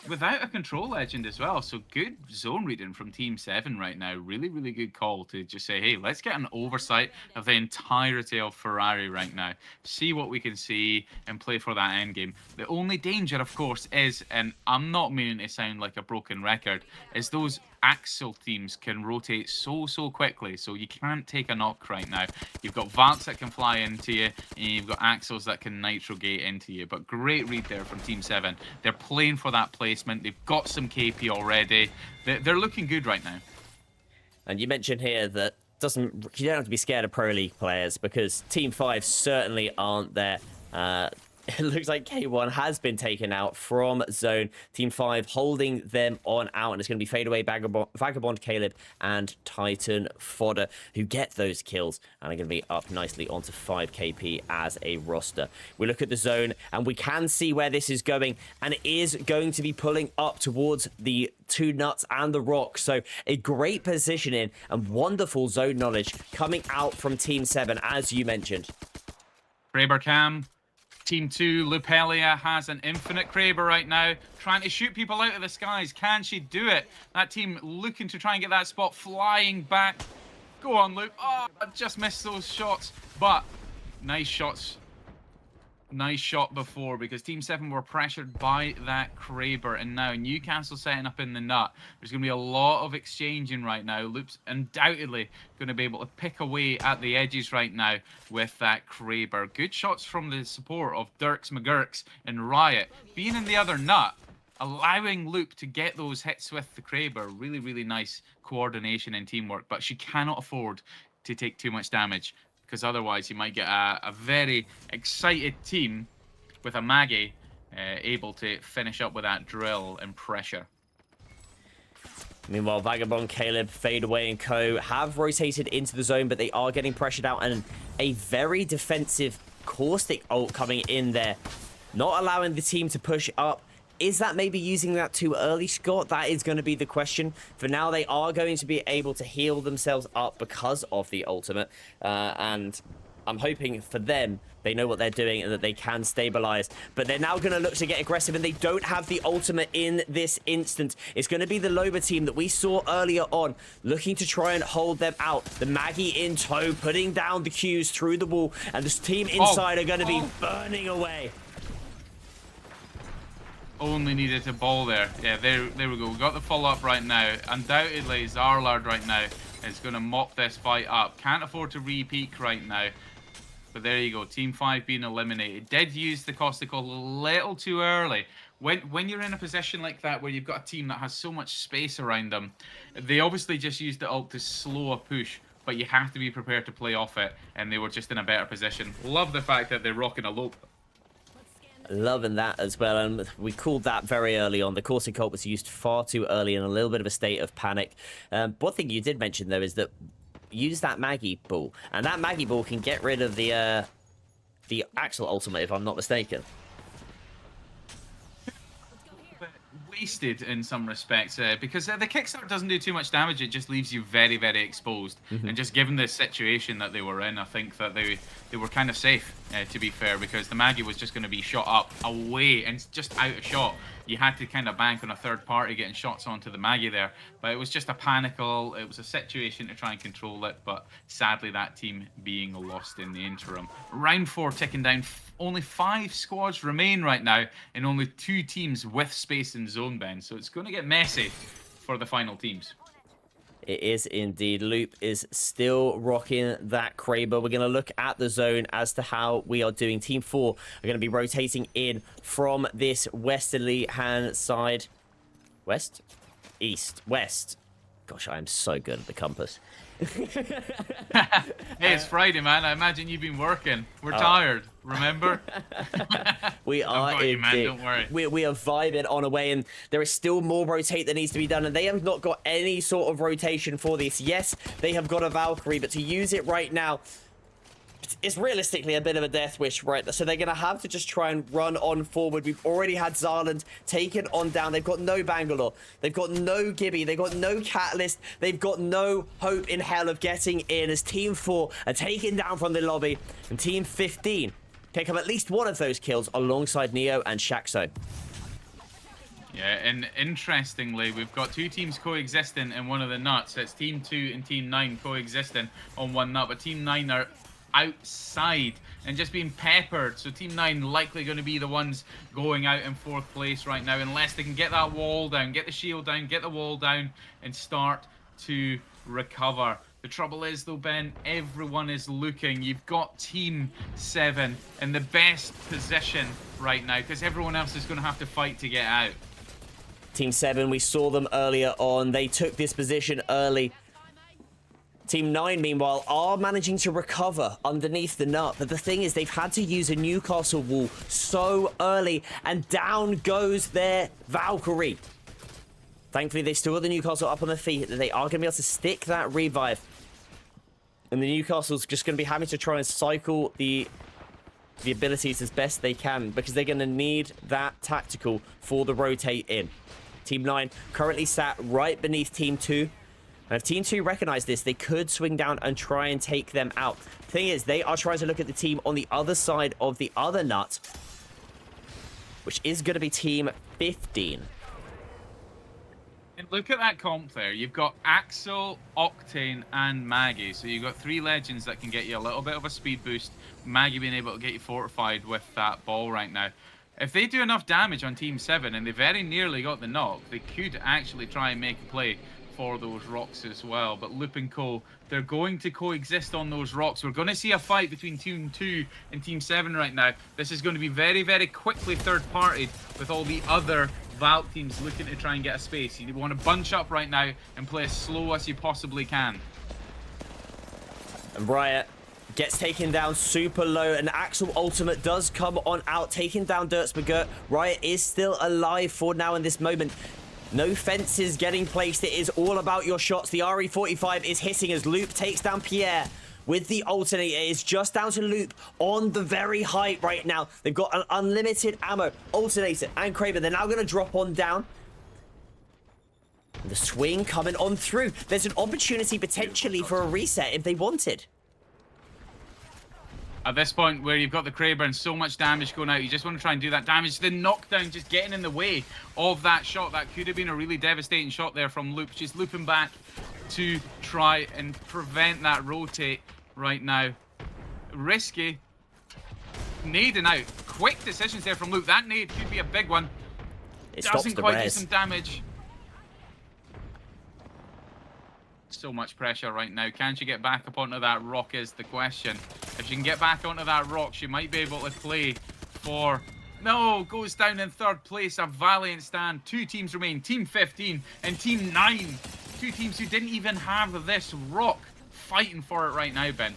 a control legend as well. So good zone reading from Team 7 right now. Really, really good call to just say, hey, let's get an oversight of the entirety of Ferrari right now. See what we can see and play for that end game. The only danger, of course, is, and I'm not meaning to sound like a broken record, is those Axel teams can rotate so quickly, so you can't take a knock right now. You've got Vants that can fly into you, and you've got Axels that can nitro gate into you. But great read there from Team 7. They're playing for that placement. They've got some KP already. They're looking good right now.
And you mentioned here that you don't have to be scared of Pro League players, because Team 5 certainly aren't there. It looks like K1 has been taken out from zone. Team 5 holding them on out, and it's going to be Fadeaway, Vagabond, Caleb, and Titan Fodder who get those kills, and are going to be up nicely onto 5 KP as a roster. We look at the zone, and we can see where this is going, and it is going to be pulling up towards the 2 nuts and the rock. So a great positioning and wonderful zone knowledge coming out from Team 7, as you mentioned.
Kraber Cam. Team 2, Lupelia has an infinite Kraber right now, trying to shoot people out of the skies. Can she do it? That team looking to try and get that spot, flying back. Go on, Lupe. Oh, I just missed those shots. But nice shots. Nice shot before, because Team 7 were pressured by that Kraber, and now Newcastle setting up in the nut. There's going to be a lot of exchanging right now. Lupe's undoubtedly going to be able to pick away at the edges right now with that Kraber. Good shots from the support of Dirks McGurks and Riot. Being in the other nut allowing Loop to get those hits with the Kraber. Really, really nice coordination and teamwork, but she cannot afford to take too much damage, because otherwise you might get a very excited team with a Maggie able to finish up with that drill and pressure.
Meanwhile, Vagabond, Caleb, Fade Away, and co have rotated into the zone, but they are getting pressured out, and a very defensive Caustic ult coming in there, not allowing the team to push up. Is that maybe using that too early, Scott? That is going to be the question. For now, they are going to be able to heal themselves up because of the ultimate, and I'm hoping for them they know what they're doing and that they can stabilize. But they're now going to look to get aggressive, and they don't have the ultimate in this instance. It's going to be the Loba team that we saw earlier on, looking to try and hold them out. The Maggie in tow, putting down the Qs through the wall, and this team inside are going to be burning away.
Only needed a ball there. Yeah, there we go. We got the follow-up right now. Undoubtedly, Zarlard right now is going to mop this fight up. Can't afford to re-peak right now. But there you go. Team 5 being eliminated. Did use the Caustic a little too early. When you're in a position like that where you've got a team that has so much space around them, they obviously just used the ult to slow a push, but you have to be prepared to play off it, and they were just in a better position. Love the fact that they're rocking a loop.
Loving that as well, and we called that very early on. The Caustic ult was used far too early in a little bit of a state of panic. One thing you did mention, though, is that use that Maggie ball, and that Maggie ball can get rid of the Axel ultimate, if I'm not mistaken.
Wasted in some respects, because the kickstart doesn't do too much damage. It just leaves you very, very exposed. And just given the situation that they were in, I think that they were kind of safe, to be fair, because the Maggie was just going to be shot up away and just out of shot. You had to kind of bank on a third party getting shots onto the Maggie there, but it was just a panical. It was a situation to try and control it, but sadly that team being lost in the interim. Round 4 ticking down. Only 5 squads remain right now, and only 2 teams with space in zone, Ben. So it's going to get messy for the final teams.
It is indeed. Loop is still rocking that Kraber. We're going to look at the zone as to how we are doing. Team 4 are going to be rotating in from this westerly hand side. West? East. West. Gosh, I am so good at the compass.
Hey, it's Friday, man. I imagine you've been working. We're tired, remember?
We are
got you, man. Don't worry.
We are vibing on away, and there is still more rotate that needs to be done, and they have not got any sort of rotation for this. Yes, they have got a Valkyrie, but to use it right now, it's realistically a bit of a death wish, right? So they're going to have to just try and run on forward. We've already had Zarland taken on down. They've got no Bangalore. They've got no Gibby. They've got no Catalyst. They've got no hope in hell of getting in, as Team 4 are taken down from the lobby. And Team 15 pick up at least one of those kills alongside Neo and Shaxo.
Yeah, and interestingly, we've got 2 teams coexisting in one of the nuts. It's Team 2 and Team 9 coexisting on one nut, but Team 9 are outside and just being peppered. So Team 9 likely going to be the ones going out in 4th place right now, unless they can get that wall down, get the shield down, get the wall down, and start to recover. The trouble is, though, Ben, everyone is looking. You've got Team 7 in the best position right now, because everyone else is going to have to fight to get out.
Team 7, we saw them earlier on. They took this position early. Team 9, meanwhile, are managing to recover underneath the nut. But the thing is, they've had to use a Newcastle wall so early, and down goes their Valkyrie. Thankfully, they still got the Newcastle up on their feet. They are going to be able to stick that revive. And the Newcastle's just going to be having to try and cycle the abilities as best they can, because they're going to need that tactical for the rotate in. Team 9 currently sat right beneath Team 2. And if Team 2 recognize this, they could swing down and try and take them out. The thing is, they are trying to look at the team on the other side of the other nut, which is going to be Team 15.
And look at that comp there. You've got Axel, Octane, and Maggie. So you've got 3 legends that can get you a little bit of a speed boost. Maggie being able to get you fortified with that ball right now. If they do enough damage on Team 7, and they very nearly got the knock, they could actually try and make a play for those rocks as well. But Loop and Co, they're going to coexist on those rocks. We're going to see a fight between Team 2 and Team 7 right now. This is going to be very, very quickly third-partied with all the other Valk teams looking to try and get a space. You want to bunch up right now and play as slow as you possibly can.
And Riot gets taken down super low. An Axel ultimate does come on out, taking down Dirtsberger. Riot is still alive for now in this moment. No fences getting placed. It is all about your shots. The RE45 is hitting as Loop takes down Pierre with the alternator. It is just down to Loop on the very height right now. They've got an unlimited ammo. Alternator and Kraber, they're now going to drop on down. The swing coming on through. There's an opportunity potentially for a reset if they wanted.
At this point where you've got the Kraber and so much damage going out, you just want to try and do that damage. The knockdown just getting in the way of that shot. That could have been a really devastating shot there from Loop. Just looping back to try and prevent that rotate right now. Risky. Nading out. Quick decisions there from Loop. That nade could be a big one.
It stops
Doesn't
the
quite do
res.
some damage. So much pressure right now. Can she get back up onto that rock is the question. If she can get back onto that rock, she might be able to play for... No, goes down in third place. A valiant stand. 2 teams remain. Team 15 and Team 9. 2 teams who didn't even have this rock fighting for it right now, Ben.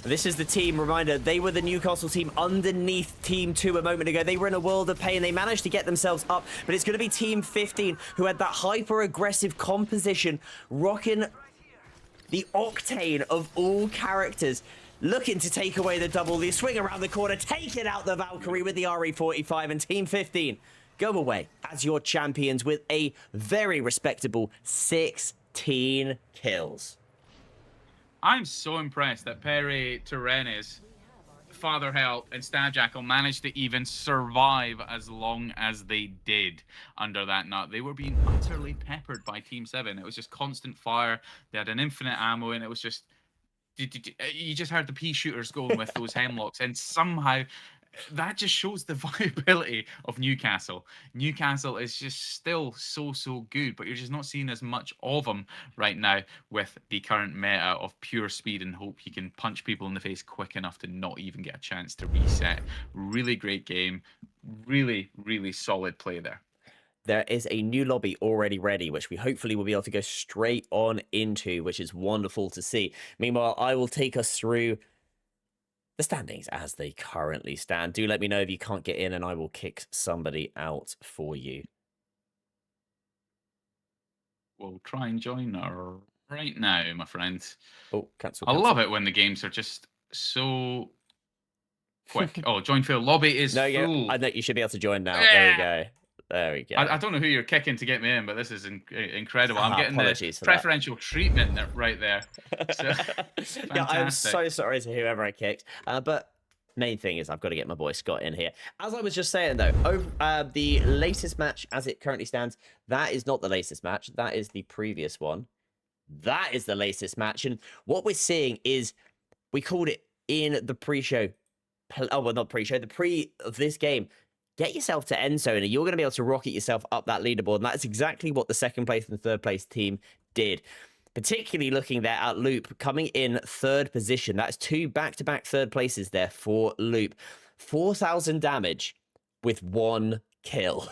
This is the team, reminder, they were the Newcastle team underneath Team 2 a moment ago. They were in a world of pain. They managed to get themselves up, but it's going to be Team 15 who had that hyper-aggressive composition, rocking the octane of all characters, looking to take away the double. The swing around the corner, taking out the Valkyrie with the RE45, and Team 15 go away as your champions with a very respectable 16 kills.
I'm so impressed that Perry Turenes, Father Help, and Stabjackal managed to even survive as long as they did under that nut. They were being utterly peppered by Team 7. It was just constant fire. They had an infinite ammo, and it was just... You just heard the pea shooters going with those hemlocks, and somehow... That just shows the viability of Newcastle. Newcastle is just still so good, but you're just not seeing as much of them right now with the current meta of pure speed and hope you can punch people in the face quick enough to not even get a chance to reset. Really great game. Really solid play there.
There is a new lobby already ready, which we hopefully will be able to go straight on into, which is wonderful to see. Meanwhile, I will take us through the standings as they currently stand. Do let me know if you can't get in and I will kick somebody out for you.
We'll try and join her right now, my friends.
Oh, cancel.
I love it when the games are just so quick. Oh, join field lobby is full.
Yeah, I know you should be able to join now.
Yeah.
There we go. There we go.
I don't know who you're kicking to get me in, but this is incredible. I'm getting the
for
preferential treatment right there. So,
yeah, I'm so sorry to whoever I kicked. But main thing is I've got to get my boy Scott in here. As I was just saying, though, the latest match as it currently stands, that is not the latest match. That is the previous one. That is the latest match. And what we're seeing is, we called it in the pre-show. Oh, well, not pre-show. The pre of this game. Get yourself to end zone and you're going to be able to rocket yourself up that leaderboard. And that's exactly what the second place and third place team did. Particularly looking there at Loop coming in third position. That's 2 back-to-back third places there for Loop. 4,000 damage with 1 kill.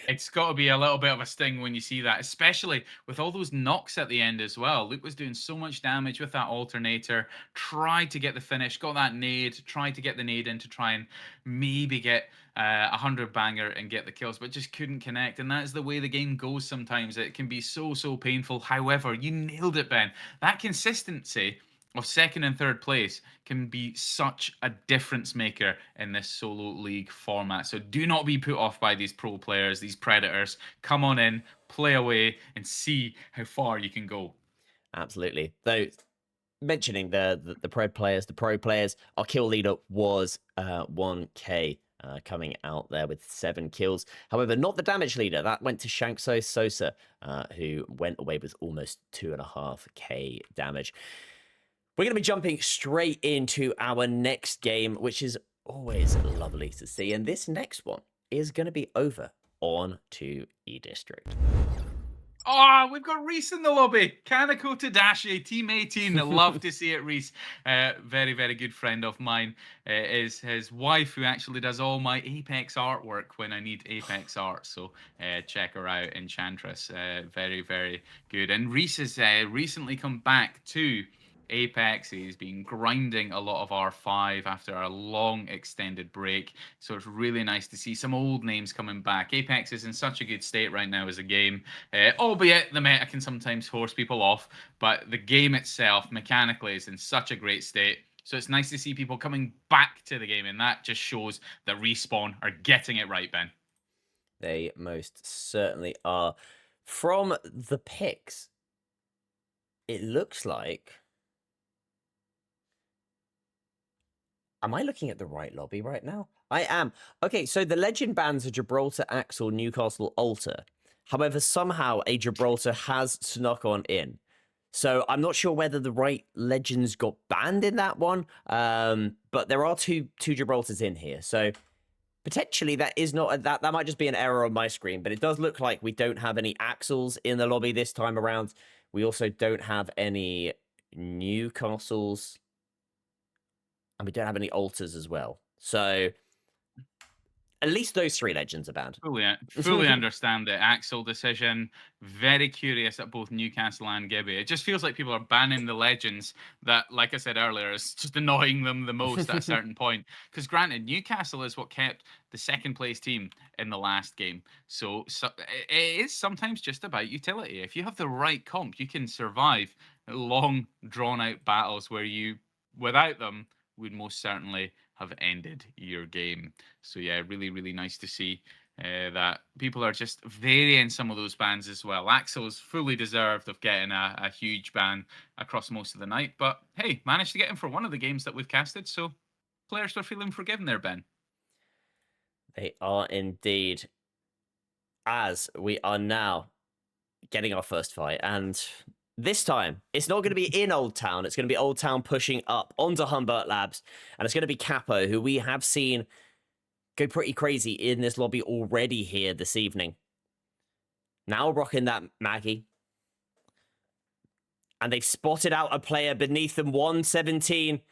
It's got to be a little bit of a sting when you see that, especially with all those knocks at the end as well. Luke was doing so much damage with that alternator, tried to get the finish, got that nade, tried to get the nade in to try and maybe get 100 banger and get the kills, but just couldn't connect. And that's the way the game goes sometimes. It can be so painful. However, you nailed it, Ben. That consistency of second and third place can be such a difference maker in this solo league format. So do not be put off by these pro players, these predators. Come on in, play away, and see how far you can go.
Absolutely. Though, mentioning the pro players, our kill leader was 1K. Coming out there with 7 kills. However, not the damage leader. That went to Shankso Sosa, who went away with almost 2.5k damage. We're going to be jumping straight into our next game, which is always lovely to see. And this next one is going to be over on to E-District.
Oh, we've got Reese in the lobby. Kaneko Tadashi, Team 18. Love to see it, Reese. Very, very good friend of mine. Is his wife who actually does all my Apex artwork when I need Apex art. So check her out, Enchantress. Very, very good. And Reese has recently come back to Apex. He's been grinding a lot of R5 after a long extended break. So it's really nice to see some old names coming back. Apex is in such a good state right now as a game, albeit the meta can sometimes force people off. But the game itself, mechanically, is in such a great state. So it's nice to see people coming back to the game, and that just shows that Respawn are getting it right, Ben.
They most certainly are. From the picks, it looks like... Am I looking at the right lobby right now? I am. Okay, so the legend bans are Gibraltar, Axel, Newcastle, Alter. However, somehow a Gibraltar has snuck on in. So I'm not sure whether the right legends got banned in that one, but there are two Gibraltars in here. So potentially that is not that might just be an error on my screen, but it does look like we don't have any Axels in the lobby this time around. We also don't have any Newcastles. And we don't have any alters as well. So at least those three legends are banned.
Fully understand the Axel decision. Very curious at both Newcastle and Gibby. It just feels like people are banning the legends that, like I said earlier, is just annoying them the most at a certain point. Because granted, Newcastle is what kept the second place team in the last game. So it is sometimes just about utility. If you have the right comp, you can survive long, drawn out battles where you, without them, would most certainly have ended your game. So yeah, really, really nice to see that people are just varying some of those bans as well. Axel's fully deserved of getting a huge ban across most of the night, but hey, managed to get him for one of the games that we've casted, so players are feeling forgiven there, Ben.
They are indeed. As we are now getting our first fight, and this time, it's not going to be in Old Town. It's going to be Old Town pushing up onto Humbert Labs. And it's going to be Capo, who we have seen go pretty crazy in this lobby already here this evening. Now rocking that Maggie. And they've spotted out a player beneath them, 117.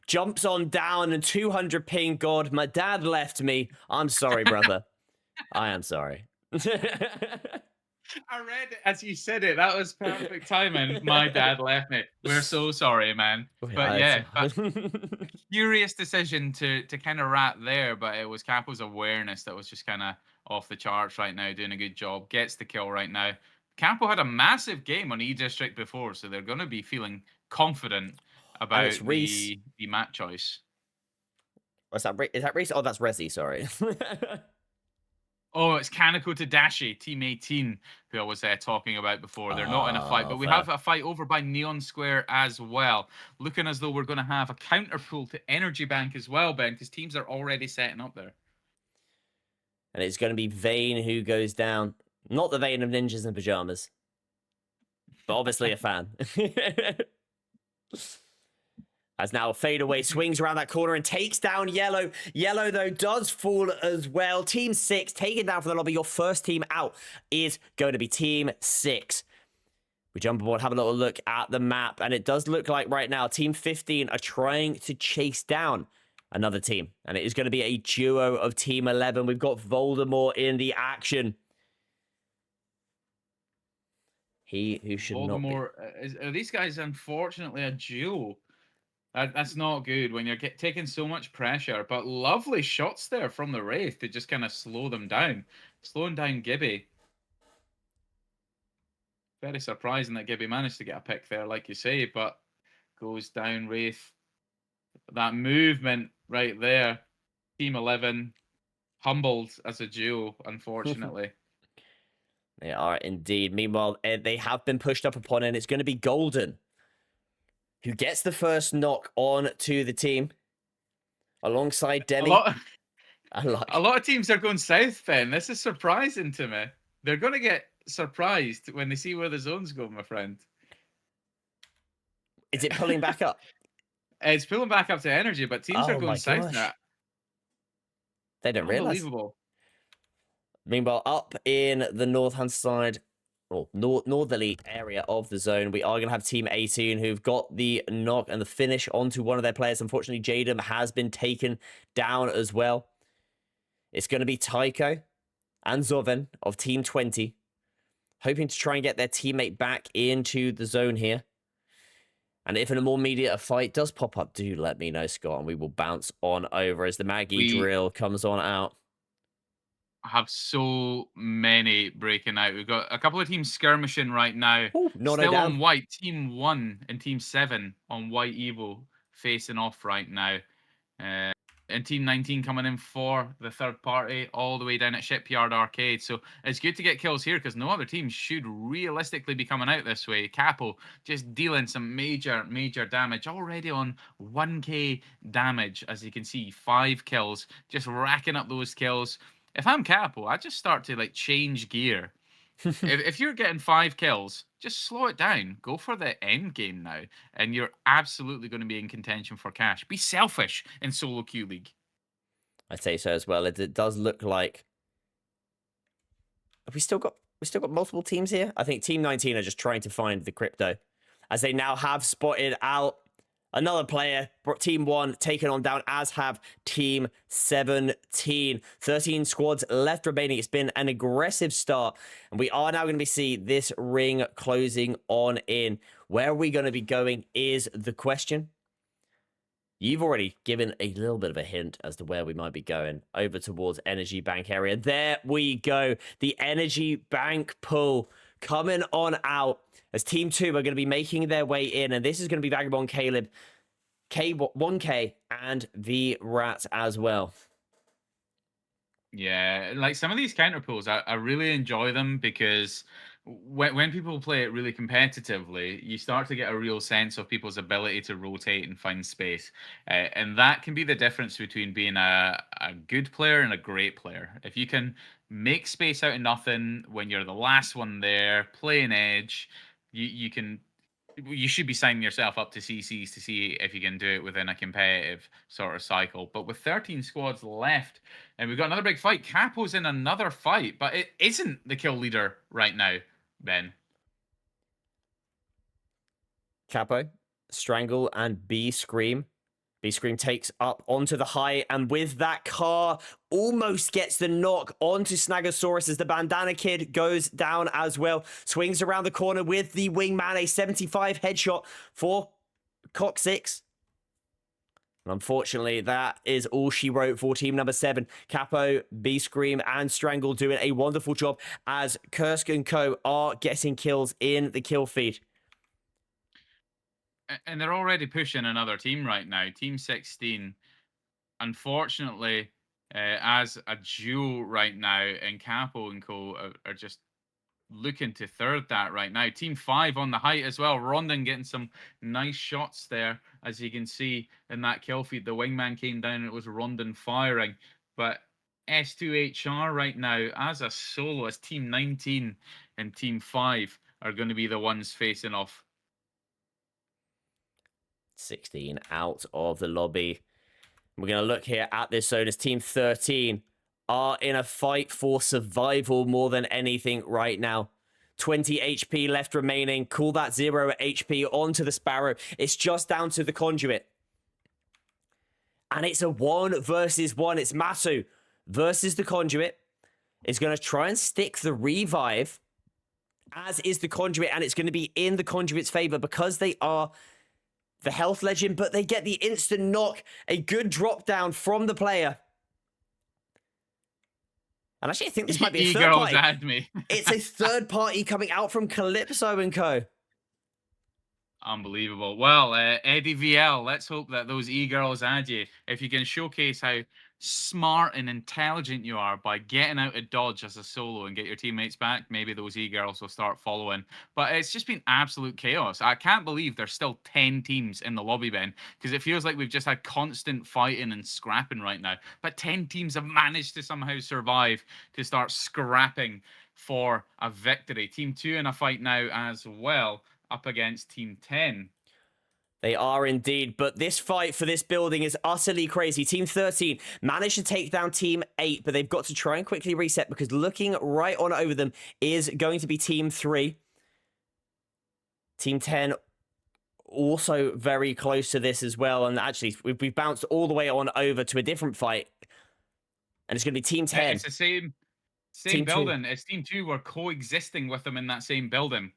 Jumps on down and 200 ping. God, my dad left me. I'm sorry, brother. I am sorry.
I read it as you said it. That was perfect timing. My dad left me. We're so sorry, man. But yeah, curious decision to kind of rat there, but it was Capo's awareness that was just kind of off the charts right now, doing a good job. Gets the kill right now. Capo had a massive game on E-District before, so they're going to be feeling confident about the map choice.
What's that? Is that Reese? Oh, that's Resi, sorry.
Oh, it's Kaneko Tadashi, Team 18, who I was talking about before. They're not in a fight, but we have a fight over by Neon Square as well. Looking as though we're going to have a counter pull to Energy Bank as well, Ben, because teams are already setting up there.
And it's going to be Vayne who goes down. Not the Vayne of Ninjas in Pajamas, but obviously a fan. As now Fadeaway swings around that corner and takes down Yellow. Yellow, though, does fall as well. Team 6 taken down from the lobby. Your first team out is going to be Team 6. We jump aboard, have a little look at the map, and it does look like right now Team 15 are trying to chase down another team. And it is going to be a duo of Team 11. We've got Voldemort in the action. He who should
Voldemort,
not be.
are these guys, unfortunately, a duo? That's not good when you're taking so much pressure, but lovely shots there from the Wraith to just kind of slow them down. Slowing down Gibby. Very surprising that Gibby managed to get a pick there, like you say, but goes down Wraith. That movement right there. Team 11 humbled as a duo, unfortunately.
They are indeed. Meanwhile, they have been pushed up upon, and it's going to be Golden who gets the first knock on to the team alongside Demi.
A lot of teams are going south, Ben. This is surprising to me. They're going to get surprised when they see where the zones go, my friend.
Is it pulling back up?
It's pulling back up to Energy, but teams are going south now.
They don't realize.
Unbelievable.
Meanwhile, up in the north-hand side or northerly area of the zone. We are going to have Team 18 who've got the knock and the finish onto one of their players. Unfortunately, Jadam has been taken down as well. It's going to be Tycho and Zoven of Team 20, hoping to try and get their teammate back into the zone here. And if an more immediate fight does pop up, do let me know, Scott, and we will bounce on over as the Maggie drill comes on out.
Have so many breaking out. We've got a couple of teams skirmishing right now.
Ooh,
Still on white. Team 1 and Team 7 on white Evo facing off right now. And Team 19 coming in for the third party all the way down at Shipyard Arcade. So it's good to get kills here because no other team should realistically be coming out this way. Capo just dealing some major damage already on 1k damage. As you can see, 5 kills, just racking up those kills. If I'm Capo, I just start to like change gear. if you're getting 5 kills, just slow it down. Go for the end game now, and you're absolutely going to be in contention for cash. Be selfish in solo queue league.
I'd say so as well. It does look like we still got multiple teams here. I think Team 19 are just trying to find the crypto, as they now have spotted out another player. Team 1 taken on down, as have Team 17. 13 squads left remaining. It's been an aggressive start, and we are now going to see this ring closing on in. Where are we going to be going is the question. You've already given a little bit of a hint as to where we might be going, over towards Energy Bank area. There we go. The Energy Bank pool coming on out as Team 2 are going to be making their way in. And this is going to be Vagabond, Caleb, K1K, and the Rat as well.
Yeah, like some of these counter pools, I really enjoy them because when people play it really competitively, you start to get a real sense of people's ability to rotate and find space. And that can be the difference between being a good player and a great player. If you can make space out of nothing when you're the last one there, playing edge, you should be signing yourself up to CCs to see if you can do it within a competitive sort of cycle. But with 13 squads left, and we've got another big fight. Capo's in another fight, but it isn't the kill leader right now, Ben.
Capo, Strangle, and B Scream. B Scream takes up onto the high, and with that car, almost gets the knock onto Snaggosaurus as the Bandana Kid goes down as well. Swings around the corner with the Wingman, a 75 headshot for Cock 6. And unfortunately, that is all she wrote for team number 7. Capo, B Scream, and Strangle doing a wonderful job as Kursk and co are getting kills in the kill feed.
And they're already pushing another team right now. Team 16, unfortunately, as a duo right now, and Capo and co are just looking to third that right now. Team 5 on the height as well. Rondon getting some nice shots there, as you can see in that kill feed. The Wingman came down and it was Rondon firing. But S2HR right now, as a solo, as Team 19 and Team 5 are going to be the ones facing off.
16 out of the lobby. We're going to look here at this zone as Team 13 are in a fight for survival more than anything right now. 20 HP left remaining. Call that 0 HP onto the Sparrow. It's just down to the Conduit. And it's a 1 versus 1. It's Masu versus the Conduit. It's going to try and stick the revive, as is the Conduit, and it's going to be in the Conduit's favor because they are the health legend, but they get the instant knock. A good drop down from the player. And actually, I think this might be a third party.
Had me.
It's a third party coming out from Calypso and co.
Unbelievable. Well, Eddie VL, let's hope that those e-girls add you. If you can showcase how smart and intelligent you are by getting out of dodge as a solo and get your teammates back, maybe those e-girls will start following. But it's just been absolute chaos. I can't believe there's still 10 teams in the lobby, Ben, because it feels like we've just had constant fighting and scrapping right now. But 10 teams have managed to somehow survive to start scrapping for a victory. Team 2 in a fight now as well, up against Team 10.
They are indeed, but this fight for this building is utterly crazy. Team 13 managed to take down Team 8, but they've got to try and quickly reset because looking right on over them is going to be Team 3. Team 10 also very close to this as well, and actually we've bounced all the way on over to a different fight, and it's going to be Team 10.
It's the same
Team
building. It's Team 2 were coexisting with them in that same building.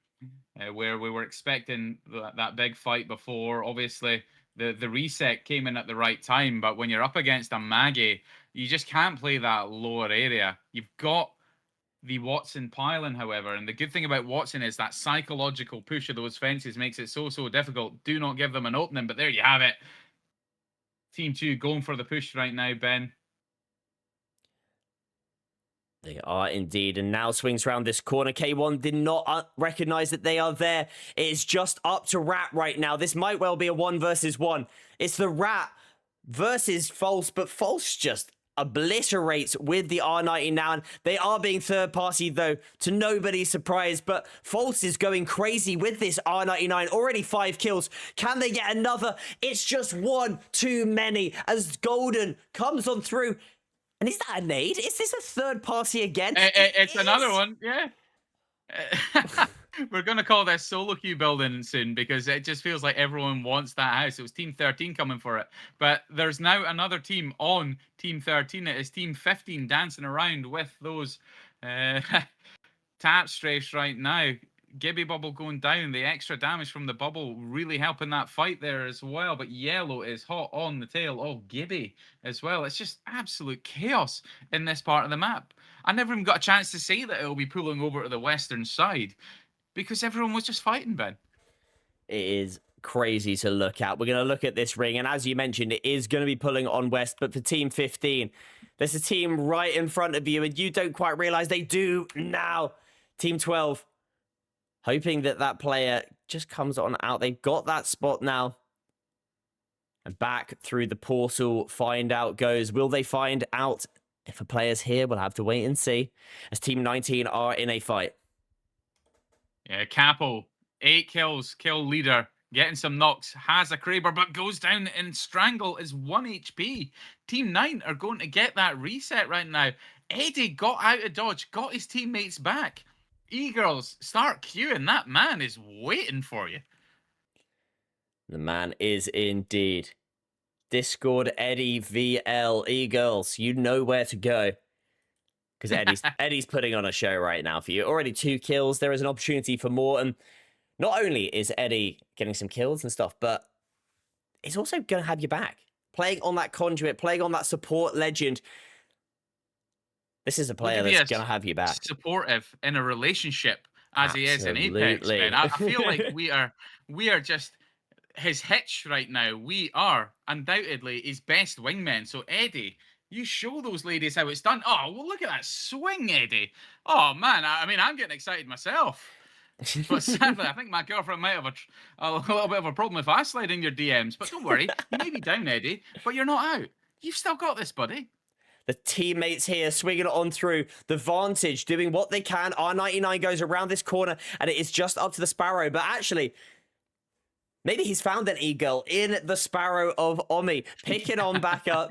Where we were expecting that big fight before. Obviously, the reset came in at the right time, but when you're up against a Maggie, you just can't play that lower area. You've got the Watson pylon, however, and the good thing about Watson is that psychological push of those fences makes it so difficult. Do not give them an opening, but there you have it. Team 2 going for the push right now, Ben.
They are indeed, and now swings around this corner. K1 did not recognize that they are there. It is just up to Rat right now. This might well be a 1 versus 1. It's the Rat versus False, but False just obliterates with the R90 now, and they are being third party though, to nobody's surprise, but False is going crazy with this R99. Already 5 kills. Can they get another? It's just one too many as Golden comes on through. And is that a nade? Is this a third party again?
It's another one, yeah. We're going to call this solo queue building soon because it just feels like everyone wants that house. It was Team 13 coming for it. But there's now another team on Team 13. It is Team 15 dancing around with those tap strafes right now. Gibby bubble going down. The extra damage from the bubble really helping that fight there as well. But Yellow is hot on the tail of Gibby as well. It's just absolute chaos in this part of the map. I never even got a chance to say that it'll be pulling over to the western side because everyone was just fighting, Ben.
It is crazy to look at. We're going to look at this ring, and as you mentioned, it is going to be pulling on west, but for Team 15, there's a team right in front of you, and you don't quite realize they do now. Team 12. Hoping that that player just comes on out. They've got that spot now. And back through the portal, find out goes. Will they find out if a player's here? We'll have to wait and see. As Team 19 are in a fight.
Yeah, Capo, 8 kills, kill leader. Getting some knocks, has a Kraber, but goes down and Strangle is 1 HP. Team 9 are going to get that reset right now. Eddie got out of dodge, got his teammates back. E-girls, start queuing. That man is waiting for you.
The man is indeed. Discord Eddie VL. E-girls, you know where to go. Because Eddie's putting on a show right now for you. Already 2 kills. There is an opportunity for more. And not only is Eddie getting some kills and stuff, but he's also going to have your back. Playing on that conduit, playing on that support legend. This is a player that's going to have you back.
Supportive in a relationship as he is in Apex, man. I feel like we are just his hitch right now. We are undoubtedly his best wingmen. So Eddie, you show those ladies how it's done. Oh, well, look at that swing, Eddie. Oh man, I mean, I'm getting excited myself. But sadly, I think my girlfriend might have a little bit of a problem if I slide in your DMs. But don't worry, you may be down, Eddie, but you're not out. You've still got this, buddy.
The teammates here swinging it on through. The Vantage doing what they can. R99 goes around this corner, and it is just up to the Sparrow. But actually, maybe he's found an E-girl in the Sparrow of Omi. Picking on back up.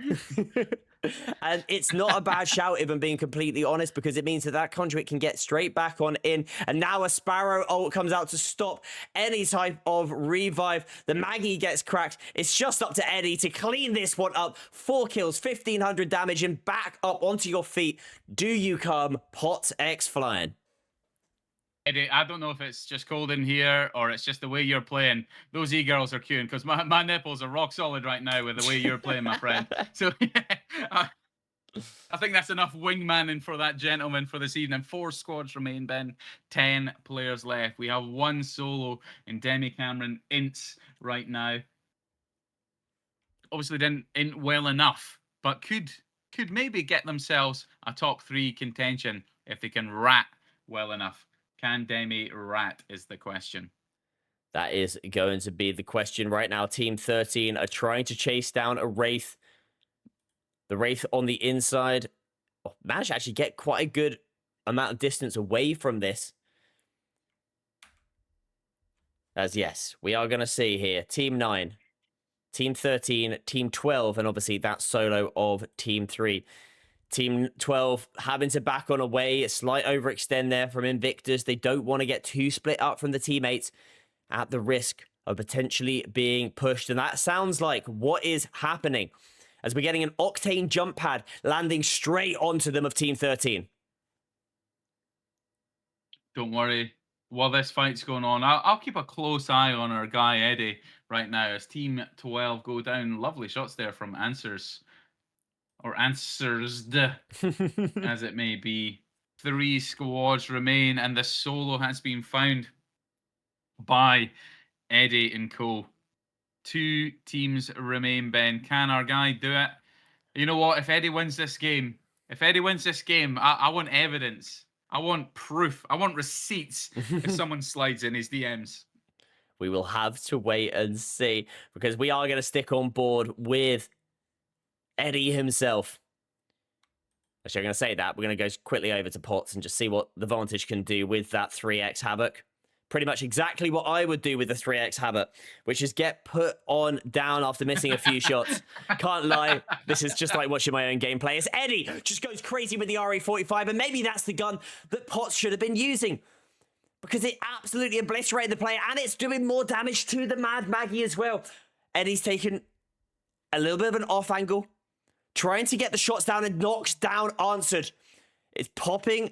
And it's not a bad shout, if I'm being completely honest, because it means that that conduit can get straight back on in. And now a Sparrow ult comes out to stop any type of revive. The Maggie gets cracked. It's just up to Eddie to clean this one up. 4 kills, 1,500 damage, and back up onto your feet. Do you come? Pot X flying.
Eddie, I don't know if it's just cold in here or it's just the way you're playing. Those e-girls are queuing because my nipples are rock solid right now with the way you're playing, my friend. So I think that's enough wingmanning for that gentleman for this evening. 4 squads remain, Ben. 10 players left. We have 1 solo in Demi Cameron Ints right now. Obviously didn't int well enough, but could maybe get themselves a top 3 contention if they can rat well enough. Can Demi rat is the question.
That is going to be the question right now. Team 13 are trying to chase down a Wraith. The Wraith on the inside managed to actually get quite a good amount of distance away from this. As yes, we are going to see here Team 9, Team 13, Team 12, and obviously that solo of Team 3. Team 12 having to back on away, a slight overextend there from Invictus. They don't want to get too split up from the teammates at the risk of potentially being pushed. And that sounds like what is happening as we're getting an Octane jump pad landing straight onto them of Team 13.
Don't worry. While this fight's going on, I'll keep a close eye on our guy Eddie right now as Team 12 go down. Lovely shots there from Answers, or Answers, as it may be. 3 squads remain, and the solo has been found by Eddie and co. 2 teams remain, Ben. Can our guy do it? You know what? If Eddie wins this game, I want evidence. I want proof. I want receipts if someone slides in his DMs.
We will have to wait and see, because we are going to stick on board with Eddie himself. Actually, I'm going to say that. We're going to go quickly over to Potts and just see what the Vantage can do with that 3x Havoc. Pretty much exactly what I would do with the 3x Havoc, which is get put on down after missing a few shots. Can't lie, this is just like watching my own gameplay. As Eddie just goes crazy with the RE45, and maybe that's the gun that Potts should have been using, because it absolutely obliterated the player, and it's doing more damage to the Mad Maggie as well. Eddie's taken a little bit of an off angle, trying to get the shots down, and knocks down Answered. It's popping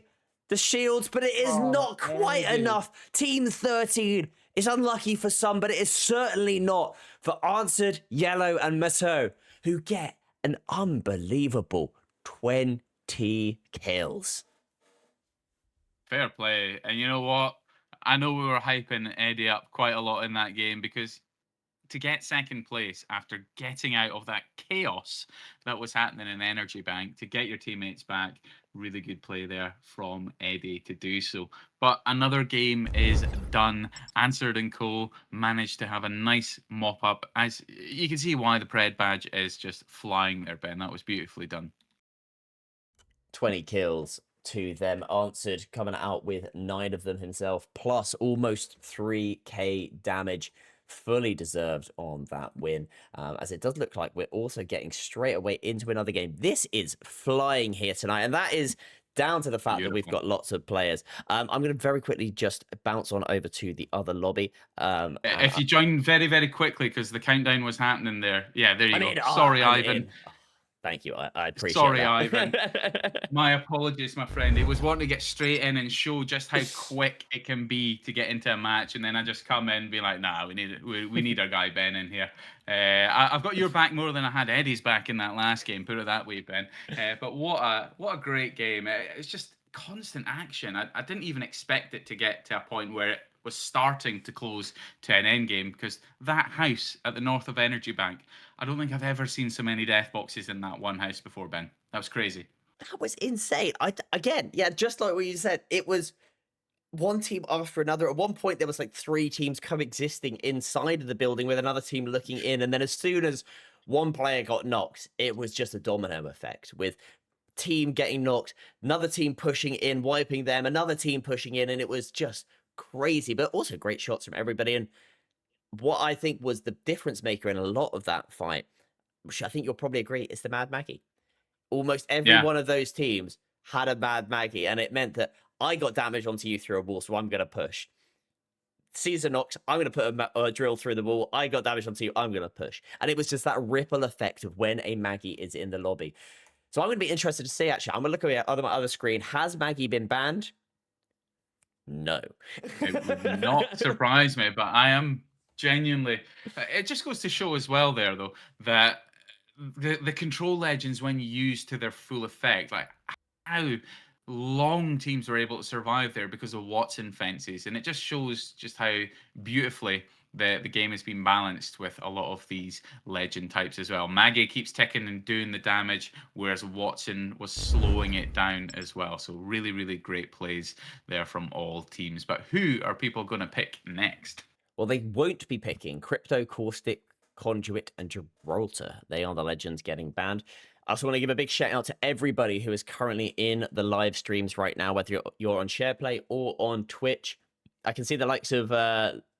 the shields, but it is not quite enough. Team 13 is unlucky for some, but it is certainly not for Answered, Yellow, and Matteau, who get an unbelievable 20 kills.
Fair play. And you know what? I know we were hyping Eddie up quite a lot in that game, because to get second place after getting out of that chaos that was happening in Energy Bank, to get your teammates back, really good play there from Eddie to do so. But another game is done. Answered and Co managed to have a nice mop up. As you can see why the Pred badge is just flying there, Ben. That was beautifully done.
20 kills to them. Answered coming out with 9 of them himself, plus almost 3k damage. Fully deserved on that win, as it does look like we're also getting straight away into another game. This is flying here tonight, and that is down to the fact that we've got lots of players. I'm going to very quickly just bounce on over to the other lobby.
If you join very, very quickly, because the countdown was happening there. Yeah, there you go. Sorry, Ivan.
Thank you. I appreciate
Sorry,
that.
Ivan. My apologies, my friend. It was wanting to get straight in and show just how quick it can be to get into a match, and then I just come in and be like, nah, we need our guy Ben in here. I've got your back more than I had Eddie's back in that last game, put it that way, Ben. But what a great game. It's just constant action. I didn't even expect it to get to a point where it was starting to close to an end game, because that house at the north of Energy Bank, I don't think I've ever seen so many death boxes in that one house before, Ben. That was crazy.
That was insane. Again, yeah, just like what you said, it was one team after another. At one point, there was like 3 teams coexisting inside of the building with another team looking in. And then as soon as one player got knocked, it was just a domino effect, with team getting knocked, another team pushing in, wiping them, another team pushing in. And it was just crazy, but also great shots from everybody. And what I think was the difference maker in a lot of that fight, which I think you'll probably agree, is the Mad Maggie. Almost every one of those teams had a Mad Maggie, and it meant that I got damage onto you through a wall, so I'm going to push. Caesar knocks, I'm going to put a drill through the wall. I got damage onto you, I'm going to push. And it was just that ripple effect of when a Maggie is in the lobby. So I'm going to be interested to see, actually. I'm going to look at my other screen. Has Maggie been banned? No.
It would not surprise me, but I am genuinely... It just goes to show as well there, though, that the control legends, when used to their full effect, like how long teams were able to survive there because of Watson fences. And it just shows just how beautifully the game has been balanced with a lot of these legend types as well. Maggie keeps ticking and doing the damage, whereas Watson was slowing it down as well. So really, really great plays there from all teams. But who are people going to pick next?
Well, they won't be picking Crypto, Caustic, Conduit, and Gibraltar. They are the legends getting banned. I also want to give a big shout out to everybody who is currently in the live streams right now, whether you're on Shareplay or on Twitch. I can see the likes of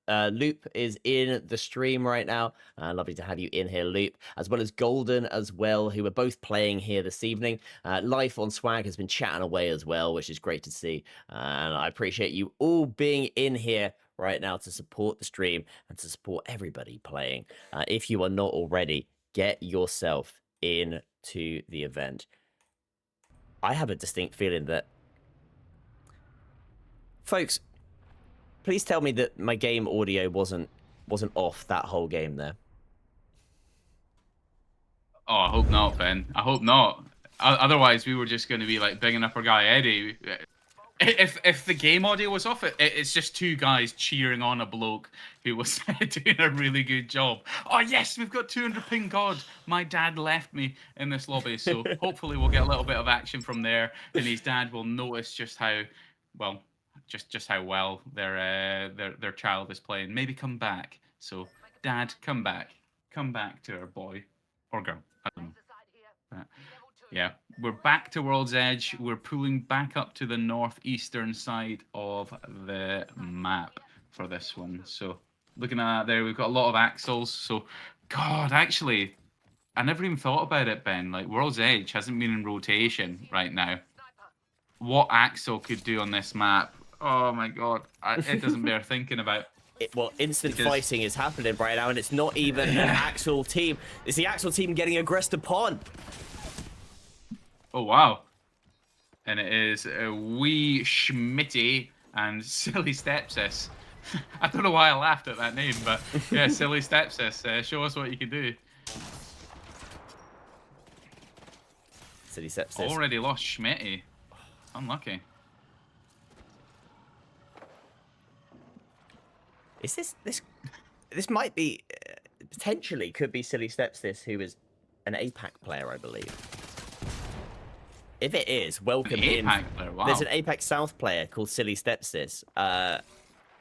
Loop is in the stream right now. Lovely to have you in here, Loop, as well as Golden as well, who are both playing here this evening. Life on Swag has been chatting away as well, which is great to see. And I appreciate you all being in here right now to support the stream and to support everybody playing. If you are not already, get yourself into the event. I have a distinct feeling that, folks, please tell me that my game audio wasn't off that whole game there.
Oh, I hope not, Ben. I hope not. Otherwise, we were just going to be like bigging up our guy Eddie. If the game audio was off, it's just two guys cheering on a bloke who was doing a really good job. Oh yes, we've got 200 ping. God, my dad left me in this lobby, so hopefully we'll get a little bit of action from there, and his dad will notice just how well, just how well their child is playing. Maybe come back. So, Dad, come back to our boy or girl. I don't know. Yeah, we're back to World's Edge. We're pulling back up to the northeastern side of the map for this one. So looking at that there, we've got a lot of axles. So, God, actually, I never even thought about it, Ben. Like, World's Edge hasn't been in rotation right now. What axle could do on this map? Oh, my God. It doesn't bear thinking about.
Well, instant fighting is happening right now, and it's not even an Axel team. It's the Axel team getting aggressed upon.
Oh, wow. And it is a wee Schmitty and Silly Stepsis. I don't know why I laughed at that name, but yeah, Silly Stepsis. Show us what you can do.
Silly Stepsis.
Already lost Schmitty. Unlucky.
Is this might be, potentially could be Silly Stepsis, who is an APAC player, I believe. If it is, welcome in.
Player, wow.
There's an APAC South player called Silly Stepsis.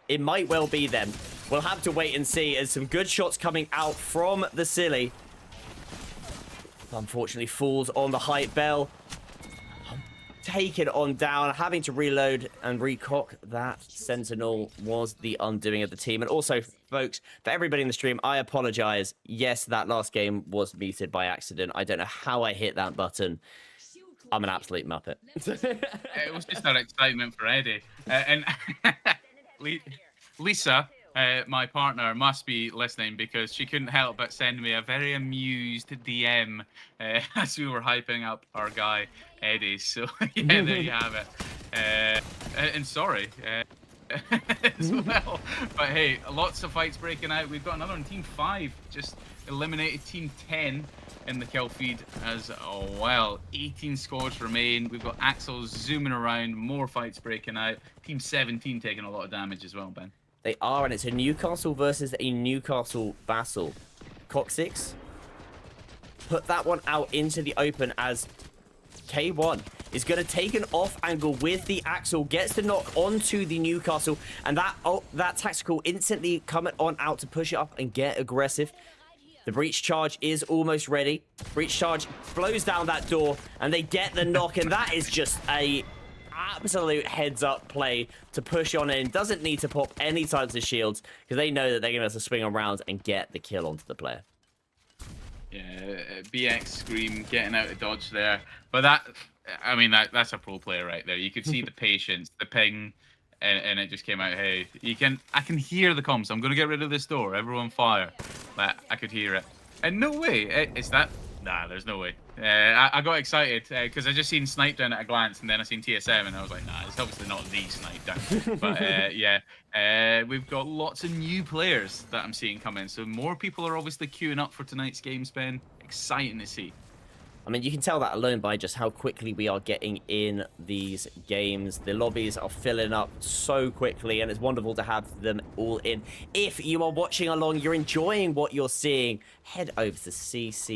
It might well be them. We'll have to wait and see, as some good shots coming out from the Silly. Unfortunately, falls on the height bell. Taken on down, having to reload and recock that Sentinel was the undoing of the team. And also, folks, for everybody in the stream, I apologize. Yes, that last game was muted by accident. I don't know how I hit that button. I'm an absolute muppet.
It was just our excitement for Eddie. And Lisa, my partner, must be listening, because she couldn't help but send me a very amused DM as we were hyping up our guy Eddie. So yeah, there you have it. And sorry as well. But hey, lots of fights breaking out. We've got another on Team 5, just eliminated Team 10 in the kill feed as well. 18 scores remain. We've got Axel zooming around, more fights breaking out. Team 17 taking a lot of damage as well, Ben.
They are, and it's a Newcastle versus a Newcastle Vassal. Coccyx put that one out into the open as K1 is going to take an off angle with the Axel, gets the knock onto the Newcastle, and that tactical instantly coming on out to push it up and get aggressive. The breach charge is almost ready. Breach charge blows down that door, and they get the knock, and that is just a absolute heads-up play to push on in. Doesn't need to pop any types of shields, because they know that they're going to have to swing around and get the kill onto the player.
Yeah, BX Scream getting out of dodge there. But that, I mean, that's a pro player right there. You could see the patience, the ping, and it just came out, hey, I can hear the comms. I'm going to get rid of this door. Everyone fire. But I could hear it. And no way. Is that? Nah, there's no way. I got excited because I just seen Snipe Down at a glance, and then I seen TSM, and I was like, nah, it's obviously not the Snipe Down. But yeah, we've got lots of new players that I'm seeing come in. So more people are obviously queuing up for tonight's game, Ben. Exciting to see.
I mean, you can tell that alone by just how quickly we are getting in these games. The lobbies are filling up so quickly, and it's wonderful to have them all in. If you are watching along, you're enjoying what you're seeing, head over to cce.gg,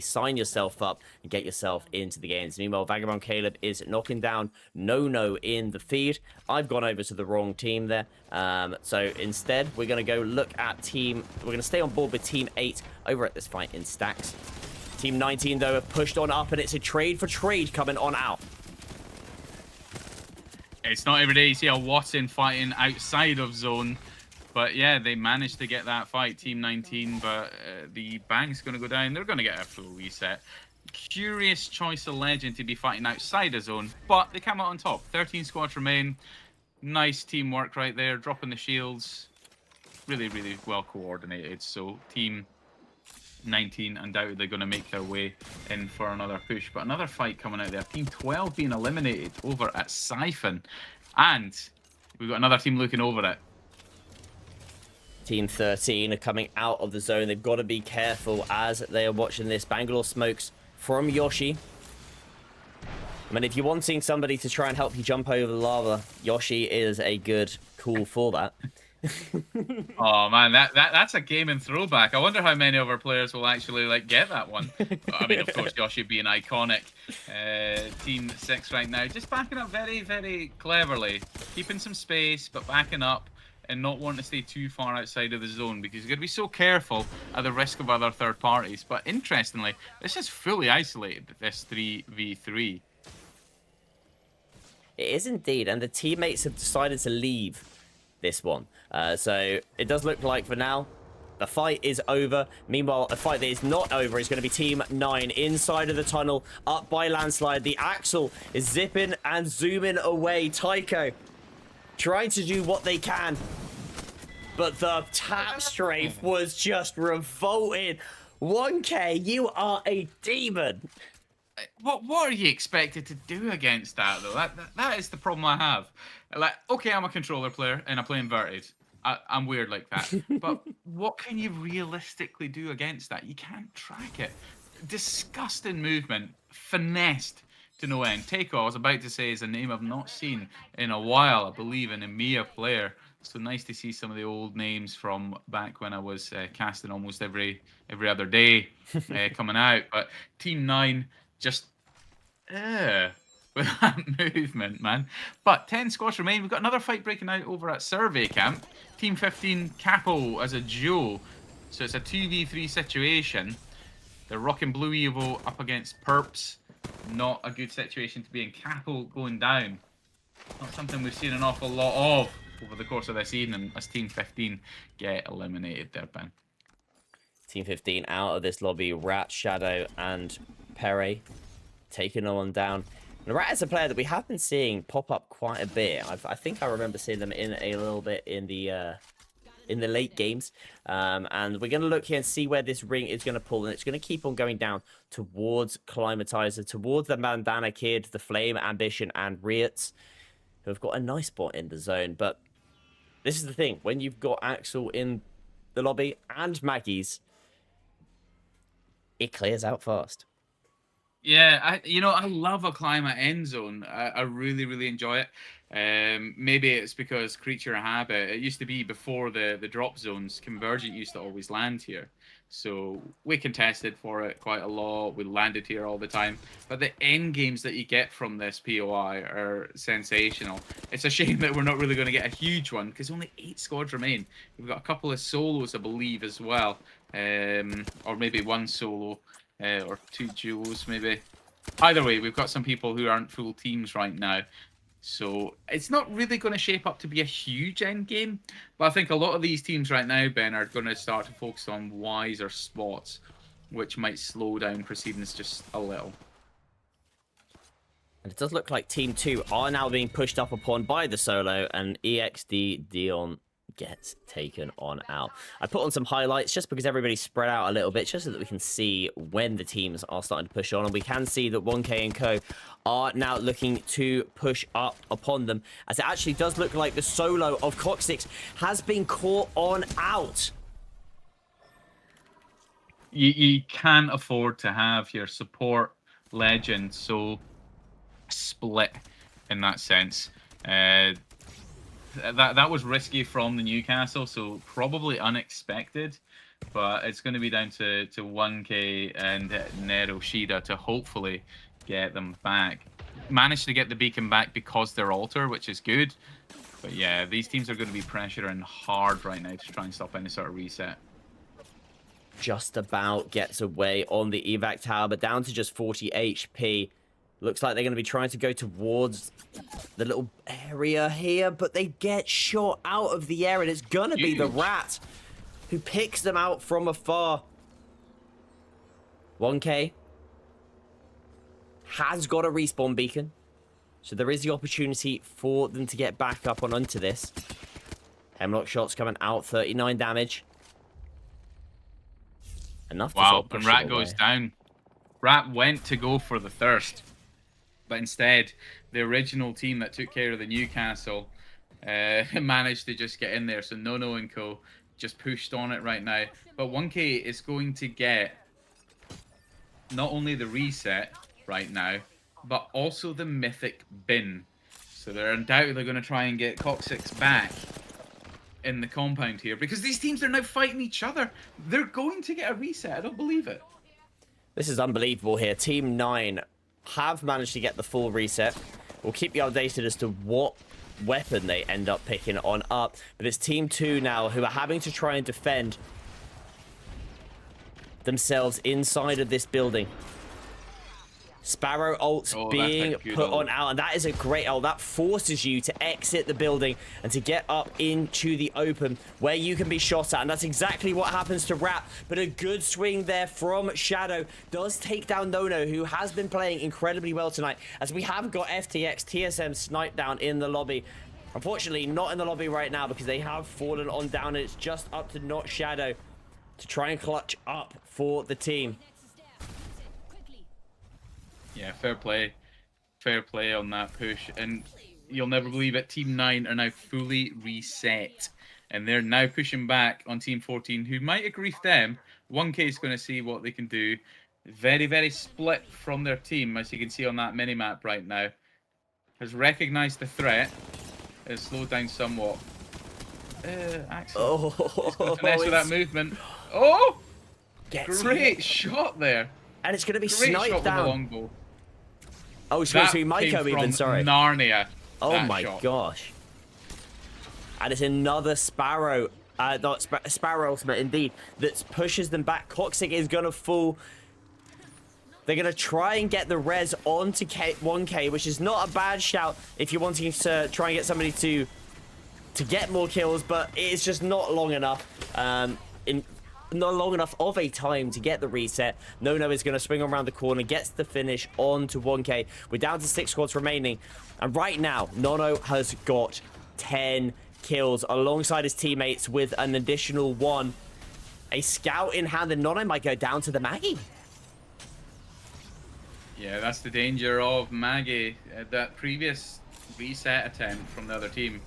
sign yourself up, and get yourself into the games. Meanwhile, Vagabond Caleb is knocking down No in the feed. I've gone over to the wrong team there. So instead, we're going to go look at we're going to stay on board with Team 8 over at this fight in stacks. Team 19, though, have pushed on up, and it's a trade for trade coming on out.
It's not every day you see a Watson fighting outside of zone. But yeah, they managed to get that fight, Team 19. But the bank's going to go down. They're going to get a full reset. Curious choice of Legend to be fighting outside of zone. But they come out on top. 13 squads remain. Nice teamwork right there. Dropping the shields. Really, really well coordinated. So Team 19 undoubtedly going to make their way in for another push. But another fight coming out there. Team 12 being eliminated over at Siphon. And we've got another team looking over it.
Team 13 are coming out of the zone. They've got to be careful as they are watching this. Bangalore smokes from Yoshi. I mean, if you're wanting somebody to try and help you jump over the lava, Yoshi is a good call for that.
Oh man, that's a gaming throwback. I wonder how many of our players will actually like get that one. I mean, of course, Yoshi being iconic. Team 6 right now, just backing up very, very cleverly, keeping some space, but backing up and not wanting to stay too far outside of the zone because you've got to be so careful at the risk of other third parties. But interestingly, this is fully isolated, this 3v3.
It is indeed, and the teammates have decided to leave this one. So it does look like for now, the fight is over. Meanwhile, a fight that is not over is going to be Team 9 inside of the tunnel, up by landslide. The Axel is zipping and zooming away. Tycho trying to do what they can, but the tap strafe was just revolting. 1K, you are a demon.
What are you expected to do against that, though? That is the problem I have. Like, okay, I'm a controller player and I play inverted. I'm weird like that. But what can you realistically do against that? You can't track it. Disgusting movement. Finessed to no end. Taiko, I was about to say, is a name I've not seen in a while. I believe an EMEA player. So nice to see some of the old names from back when I was casting almost every other day coming out. But Team 9 just with that movement, man. But 10 squads remain. We've got another fight breaking out over at Survey Camp. Team 15 Capo as a duo. So it's a 2v3 situation. They're rocking Blue Evo up against Perps. Not a good situation to be in. Capo going down. Not something we've seen an awful lot of over the course of this evening as Team 15 get eliminated there, Ben.
Team 15 out of this lobby. Rat, Shadow, and Pere taking on down. And Rat is a player that we have been seeing pop up quite a bit. I think I remember seeing them in a little bit in the late games. And we're going to look here and see where this ring is going to pull. And it's going to keep on going down towards Climatizer, towards the Bandana Kid, the Flame, Ambition, and Riots, who have got a nice spot in the zone. But this is the thing. When you've got Axel in the lobby and Maggie's, it clears out fast.
Yeah, I love a climate end zone. I really, really enjoy it. Maybe it's because creature habit. It used to be before the drop zones, convergent used to always land here. So we contested for it quite a lot. We landed here all the time. But the end games that you get from this POI are sensational. It's a shame that we're not really going to get a huge one because only 8 squads remain. We've got a couple of solos, I believe, as well. Or maybe one solo. Or 2 duos, maybe. Either way, we've got some people who aren't full teams right now. So it's not really going to shape up to be a huge end game. But I think a lot of these teams right now, Ben, are going to start to focus on wiser spots, which might slow down proceedings just a little.
And it does look like Team 2 are now being pushed up upon by the solo, and EXD Dion gets taken on out. I put on some highlights just because everybody's spread out a little bit, just so that we can see when the teams are starting to push on. And we can see that 1K and Co are now looking to push up upon them, as it actually does look like the solo of Coxix has been caught on out.
You can't afford to have your support legend so split in that sense. That was risky from the Newcastle, so probably unexpected. But it's going to be down to 1K and Nero Shida to hopefully get them back. Managed to get the beacon back because they're altar, which is good. But yeah, these teams are going to be pressuring hard right now to try and stop any sort of reset.
Just about gets away on the evac tower, but down to just 40 HP. Looks like they're going to be trying to go towards the little area here, but they get shot out of the air, and it's going to be the rat who picks them out from afar. 1K has got a respawn beacon, so there is the opportunity for them to get back up on onto this. Hemlock shots coming out, 39 damage. Enough to sort of push
and Rat
it
goes
away.
down. Rat went to go for the thirst, but instead, the original team that took care of the Newcastle managed to just get in there. So Nono and co just pushed on it right now. But 1K is going to get not only the reset right now, but also the mythic bin. So they're undoubtedly going to try and get Coxix back in the compound here, because these teams are now fighting each other. They're going to get a reset. I don't believe it.
This is unbelievable here. Team 9 have managed to get the full reset. We'll keep you updated as to what weapon they end up picking on up. But it's Team 2 now who are having to try and defend themselves inside of this building. Sparrow ults being put on out, and that is a great ult. That forces you to exit the building and to get up into the open where you can be shot at, and that's exactly what happens to Rat. But a good swing there from Shadow does take down Nono, who has been playing incredibly well tonight, as we have got FTX TSM sniped down in the lobby. Unfortunately, not in the lobby right now because they have fallen on down, and it's just up to Not Shadow to try and clutch up for the team.
Yeah, fair play. Fair play on that push. And you'll never believe it, Team 9 are now fully reset. And they're now pushing back on Team 14, who might have griefed them. 1K is going to see what they can do. Very, very split from their team, as you can see on that mini-map right now. Has recognized the threat. Has slowed down somewhat. Axel. He's going to finesse with that movement. Oh! Great shot there.
And it's going to be
Great
sniped
shot
down.
with the longbow.
Oh, she went to Maiko even, sorry.
Narnia.
Oh my gosh. And it's another Sparrow, not Sparrow ultimate indeed, that pushes them back. Coxic is going to fall. They're going to try and get the res onto 1K, which is not a bad shout if you're wanting to try and get somebody to get more kills, but it's just not long enough. Not long enough of a time to get the reset. Nono is going to swing around the corner, gets the finish on to 1K. We're down to 6 squads remaining. And right now, Nono has got 10 kills alongside his teammates with an additional 1. A scout in hand, and Nono might go down to the Maggie.
Yeah, that's the danger of Maggie. That previous reset attempt from the other team,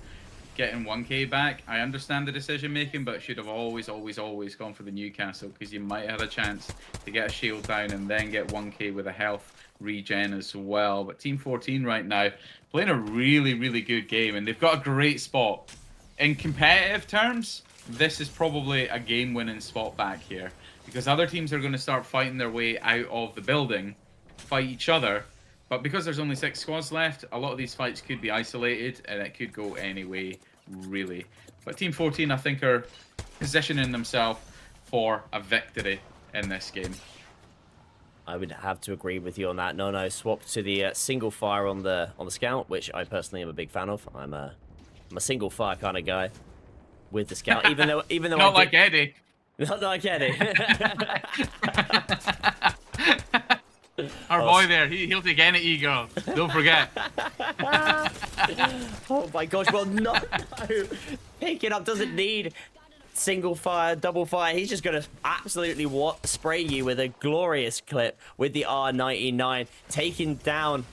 getting 1K back, I understand the decision making, but should have always gone for the Newcastle, because you might have a chance to get a shield down and then get 1K with a health regen as well. But Team 14 right now playing a really, really good game, and they've got a great spot. In competitive terms, this is probably a game-winning spot back here, because other teams are going to start fighting their way out of the building, fight each other. But because there's only 6 squads left, a lot of these fights could be isolated, and it could go any way, really. But Team 14, I think, are positioning themselves for a victory in this game.
I would have to agree with you on that. No, swap to the single fire on the scout, which I personally am a big fan of. I'm a single fire kind of guy with the scout, even though
not like Eddie.
Not like Eddie.
Our boy there, he'll take any E-girl. Don't forget.
Oh my gosh, well, no. Pick it up, doesn't need single fire, double fire. He's just going to absolutely spray you with a glorious clip with the R99, taking down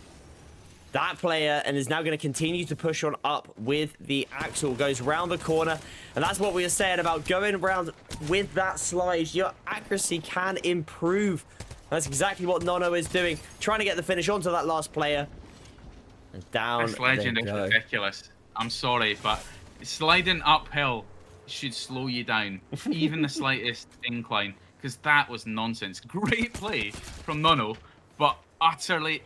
that player, and is now going to continue to push on up with the Axel. Goes round the corner, and that's what we were saying about going around with that slide. Your accuracy can improve. That's exactly what Nono is doing, trying to get the finish onto that last player. And down
this legend is ridiculous. I'm sorry, but sliding uphill should slow you down, even the slightest incline, because that was nonsense. Great play from Nono, but utterly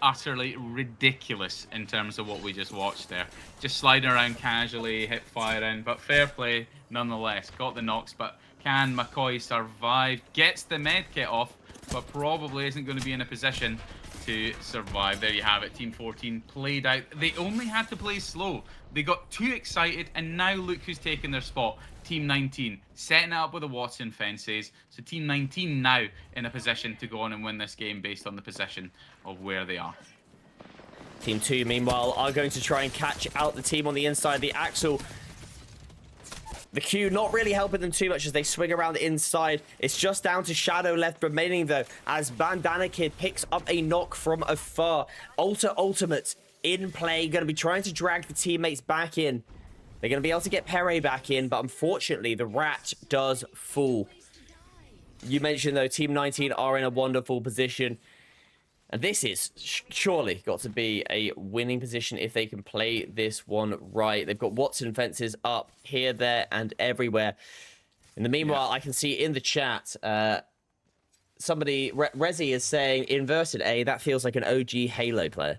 ridiculous in terms of what we just watched there. Just sliding around casually, hip firing, but fair play nonetheless. Got the knocks, but can McCoy survive? Gets the med kit off, but probably isn't going to be in a position to survive. There you have it. Team 14 played out. They only had to play slow. They got too excited, and now look who's taken their spot. Team 19 setting it up with the Watson fences. So Team 19 now in a position to go on and win this game based on the position of where they are.
Team 2, meanwhile, are going to try and catch out the team on the inside. The Axel, the Q not really helping them too much as they swing around the inside. It's just down to Shadow left remaining, though, as Bandana Kid picks up a knock from afar. Ultimate in play, going to be trying to drag the teammates back in. They're going to be able to get Pere back in, but unfortunately, the Rat does fall. You mentioned, though, Team 19 are in a wonderful position. And this is surely got to be a winning position if they can play this one right. They've got Watson fences up here, there, and everywhere. In the meanwhile, I can see in the chat, somebody, Rezi is saying, inverted A, that feels like an OG Halo player.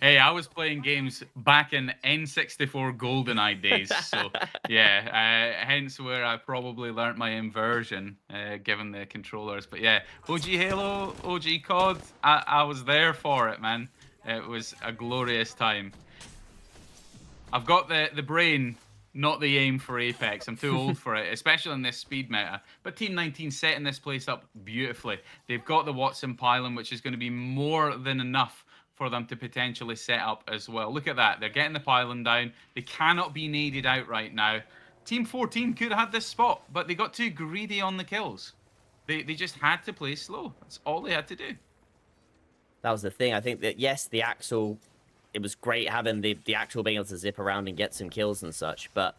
Hey, I was playing games back in N64 GoldenEye days, so yeah, hence where I probably learnt my inversion, given the controllers. But yeah, OG Halo, OG COD, I was there for it, man. It was a glorious time. I've got the brain, not the aim for Apex. I'm too old for it, especially in this speed meta. But Team 19 setting this place up beautifully. They've got the Watson pylon, which is going to be more than enough for them to potentially set up as well. Look at that. They're getting the pylon down. They cannot be naded out right now. Team 14 could have had this spot, but they got too greedy on the kills. They just had to play slow. That's all they had to do.
That was the thing. I think that, yes, the Axel, it was great having the Axel being able to zip around and get some kills and such, but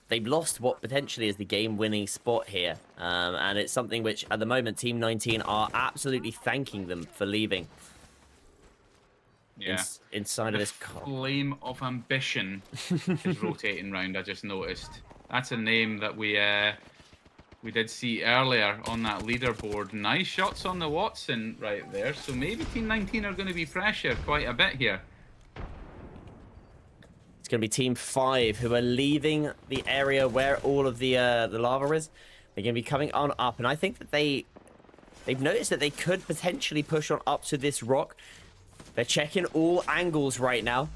they've lost what potentially is the game-winning spot here. And it's something which, at the moment, Team 19 are absolutely thanking them for leaving.
Yeah.
Inside of this
Flame of Ambition is rotating round, I just noticed. That's a name that we did see earlier on that leaderboard. Nice shots on the Watson right there. So maybe Team 19 are going to be pressured quite a bit here.
It's going to be Team 5 who are leaving the area where all of the lava is. They're going to be coming on up, and I think that they've noticed that they could potentially push on up to this rock. They're checking all angles right now.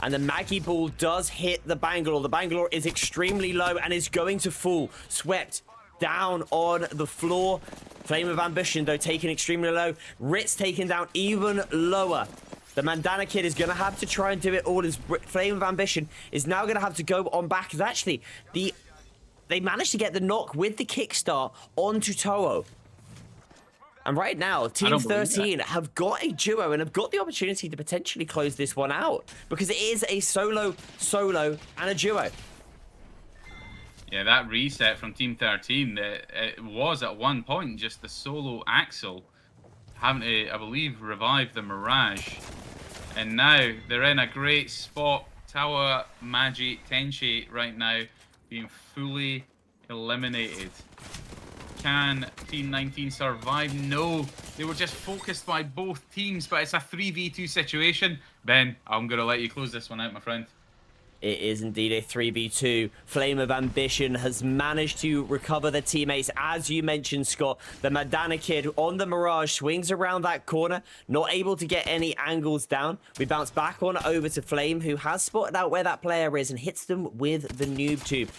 And the Maggie Ball does hit the Bangalore. The Bangalore is extremely low and is going to fall. Swept down on the floor. Flame of Ambition, though, taken extremely low. Ritz taken down even lower. The Mandana Kid is going to have to try and do it all. His Flame of Ambition is now going to have to go on back. It's actually, they managed to get the knock with the kickstart onto Toho. And right now, Team 13 have got a duo and have got the opportunity to potentially close this one out. Because it is a solo, and a duo.
Yeah, that reset from Team 13, it was at one point just the solo Axel having to, I believe, revive the Mirage. And now they're in a great spot. Tawa, Magi, Tenchi right now being fully eliminated. Can Team 19 survive? No, they were just focused by both teams, but it's a 3v2 situation. Ben, I'm going to let you close this one out, my friend.
It is indeed a 3v2. Flame of Ambition has managed to recover their teammates. As you mentioned, Scott, the Madana Kid on the Mirage swings around that corner, not able to get any angles down. We bounce back on over to Flame, who has spotted out where that player is and hits them with the noob tube.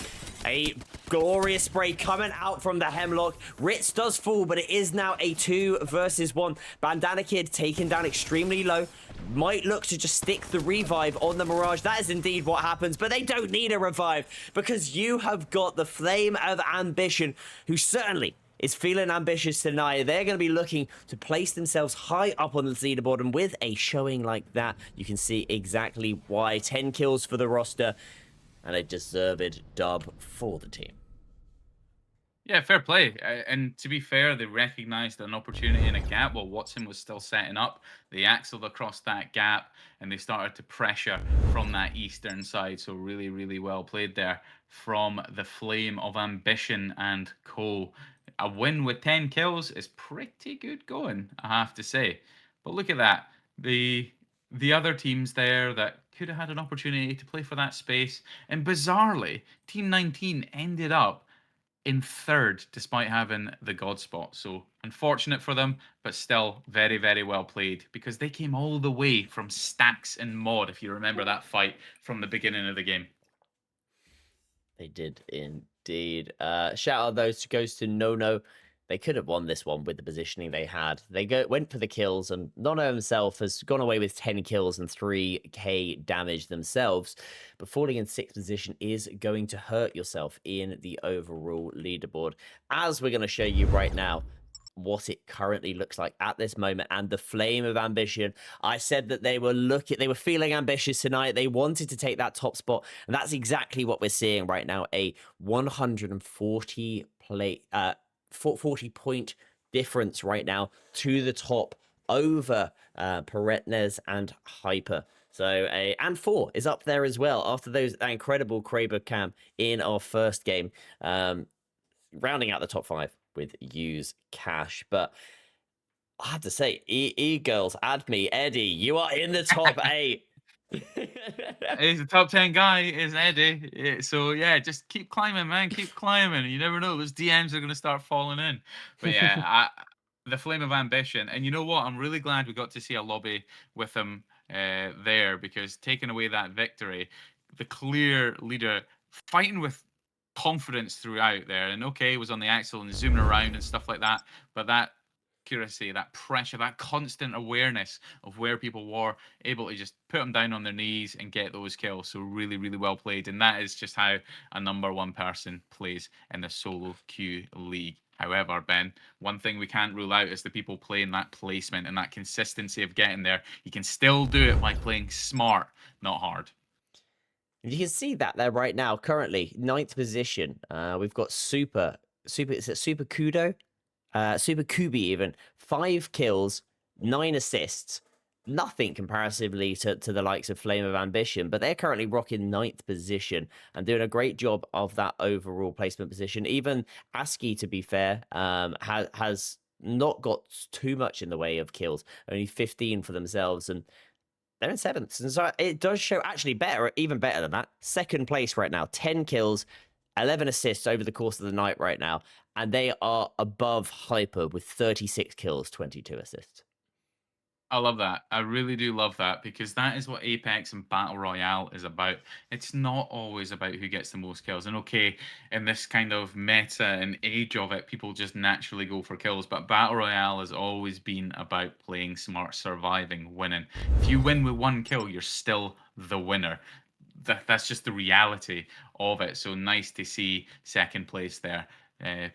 A glorious spray coming out from the Hemlock. Ritz does fall, but it is now a 2 versus 1. Bandana Kid taken down extremely low. Might look to just stick the revive on the Mirage. That is indeed what happens, but they don't need a revive because you have got the Flame of Ambition, who certainly is feeling ambitious tonight. They're going to be looking to place themselves high up on the leaderboard, and with a showing like that, you can see exactly why. 10 kills for the roster, and a deserved dub for the team.
Yeah, fair play. And to be fair, they recognized an opportunity in a gap while Watson was still setting up. They axled across that gap and they started to pressure from that eastern side. So really, really well played there from the Flame of Ambition and co. A win with 10 kills is pretty good going, I have to say. But look at that. The other teams there that could have had an opportunity to play for that space. And bizarrely, Team 19 ended up in third despite having the God spot. So unfortunate for them, but still very, very well played because they came all the way from Stacks and Mod, if you remember that fight from the beginning of the game.
They did indeed. Shout out those goes to No. They could have won this one with the positioning they had. They went for the kills, and Nono himself has gone away with 10 kills and 3k damage themselves. But falling in 6th position is going to hurt yourself in the overall leaderboard, as we're going to show you right now what it currently looks like at this moment. And the flame of ambition, I said that they were feeling ambitious tonight. They wanted to take that top spot, and that's exactly what we're seeing right now. A 140 40 point difference right now to the top over Peretnes and Hyper. So and 4 is up there as well after that incredible Kraber cam in our first game, rounding out the top 5 with Use Cash. But I have to say, E-Girls, add me, Eddie, you are in the top 8.
He's the top 10 guy, is Eddie. So yeah, just keep climbing, man. Keep climbing. You never know, those DMs are going to start falling in. But yeah, the flame of ambition. And you know what? I'm really glad we got to see a lobby with him there, because taking away that victory, the clear leader fighting with confidence throughout there. And okay, was on the axle and zooming around and stuff like that. But that accuracy, that pressure, that constant awareness of where people were, able to just put them down on their knees and get those kills. So really, really well played. And that is just how a #1 person plays in the solo queue league. However, Ben, one thing we can't rule out is the people playing that placement and that consistency of getting there. You can still do it by playing smart, not hard.
You can see that there right now, currently 9th position. We've got is it Super Kudo? Super Kubi even. 5 kills, 9 assists. Nothing comparatively to the likes of Flame of Ambition, but they're currently rocking 9th position and doing a great job of that overall placement position. Even ASCII, to be fair, has not got too much in the way of kills, only 15 for themselves, and they're in 7th. And so it does show actually even better than that. 2nd place right now, 10 kills, 11 assists over the course of the night right now, and they are above Hyper with 36 kills, 22 assists.
I love that. I really do love that, because that is what Apex and Battle Royale is about. It's not always about who gets the most kills. And okay, in this kind of meta and age of it, people just naturally go for kills. But Battle Royale has always been about playing smart, surviving, winning. If you win with 1 kill, you're still the winner. That's just the reality of it. So nice to see 2nd place there,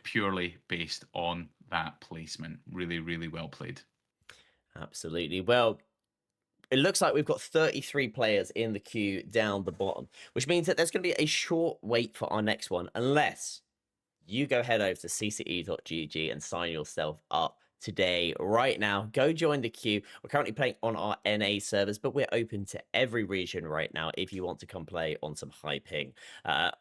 purely based on that placement. Really, really well played.
Absolutely. Well, it looks like we've got 33 players in the queue down the bottom, which means that there's going to be a short wait for our next one, unless you go head over to cce.gg and sign yourself up today, right now. Go join the queue. We're currently playing on our NA servers, but we're open to every region right now if you want to come play on some high ping.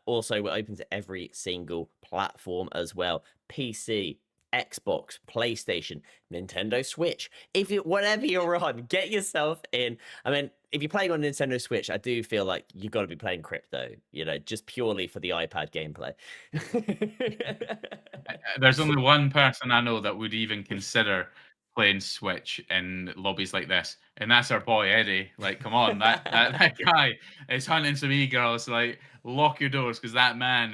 Also, we're open to every single platform as well. PC, Xbox, PlayStation, Nintendo Switch. Whatever you're on, get yourself in. I mean, if you're playing on Nintendo Switch, I do feel like you've got to be playing crypto, just purely for the iPad gameplay.
There's only one person I know that would even consider playing Switch in lobbies like this, and that's our boy Eddie. Like, come on, that guy is hunting some e-girls. Like, lock your doors, because that man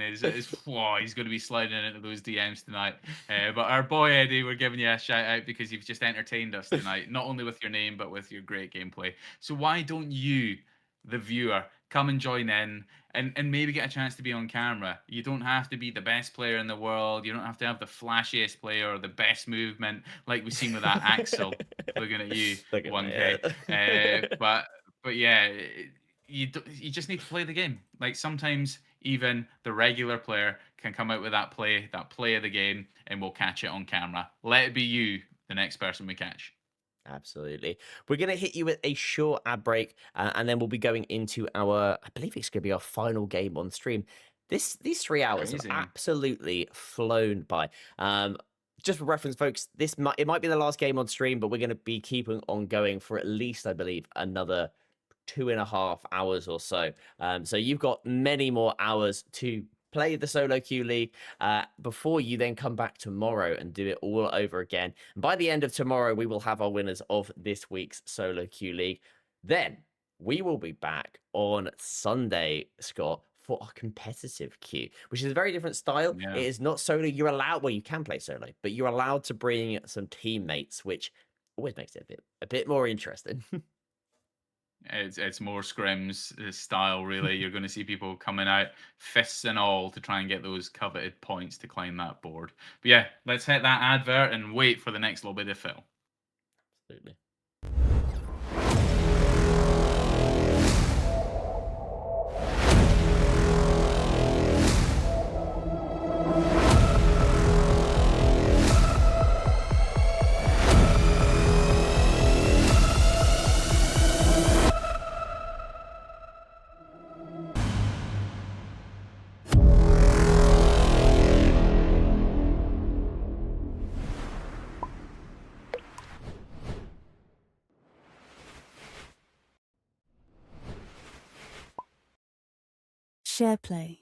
whoa, he's going to be sliding into those DMs tonight. But our boy Eddie, we're giving you a shout out because you've just entertained us tonight, not only with your name but with your great gameplay. So why don't you, the viewer, come and join in and maybe get a chance to be on camera? You don't have to be the best player in the world. You don't have to have the flashiest player or the best movement like we've seen with that Axel looking at you, 1K. But yeah, you just need to play the game. Like, sometimes even the regular player can come out with that play of the game, and we'll catch it on camera. Let it be you, the next person we catch.
Absolutely. We're going to hit you with a short ad break, and then we'll be going into I believe it's going to be our final game on stream. These 3 hours have absolutely flown by. Just for reference, folks, it might be the last game on stream, but we're going to be keeping on going for at least, I believe, another 2.5 hours or so. So you've got many more hours to play the solo queue league before you then come back tomorrow and do it all over again. And by the end of tomorrow, we will have our winners of this week's solo queue league. Then we will be back on Sunday, Scott, for our competitive queue, which is a very different style.
Yeah.
It is not solo. You're allowed, well, you can play solo, but you're allowed to bring some teammates, which always makes it a bit more interesting.
It's more scrims style, really. You're going to see people coming out fists and all to try and get those coveted points to climb that board. But yeah, let's hit that advert and wait for the next little bit of fill.
Absolutely.
Shareplay.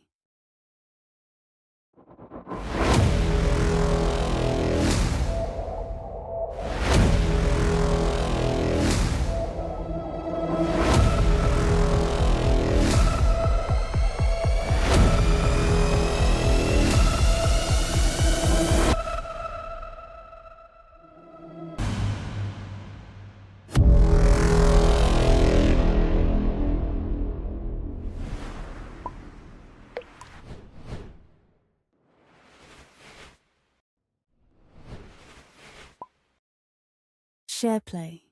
Shareplay.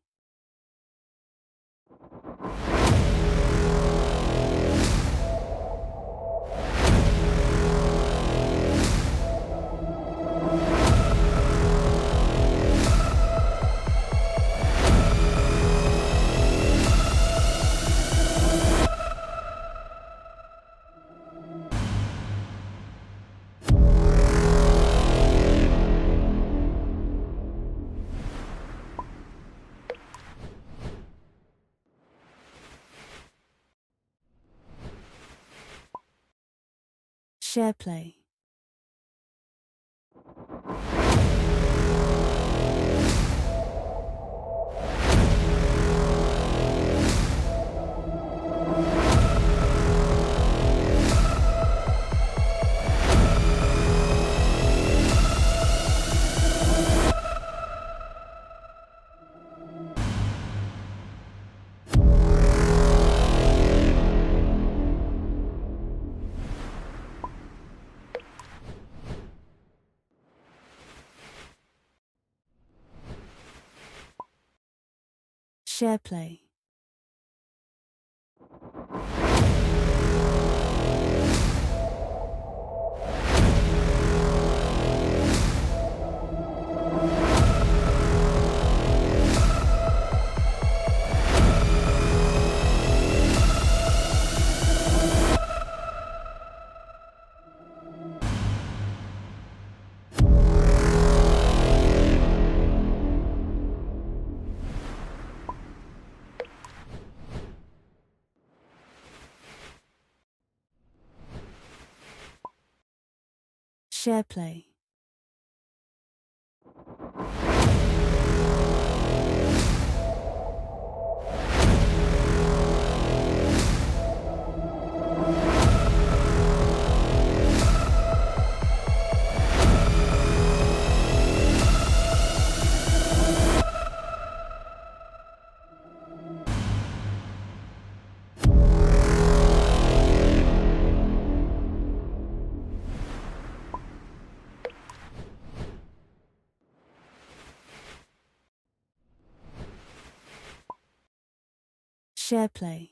Shareplay. Shareplay. Shareplay. Shareplay.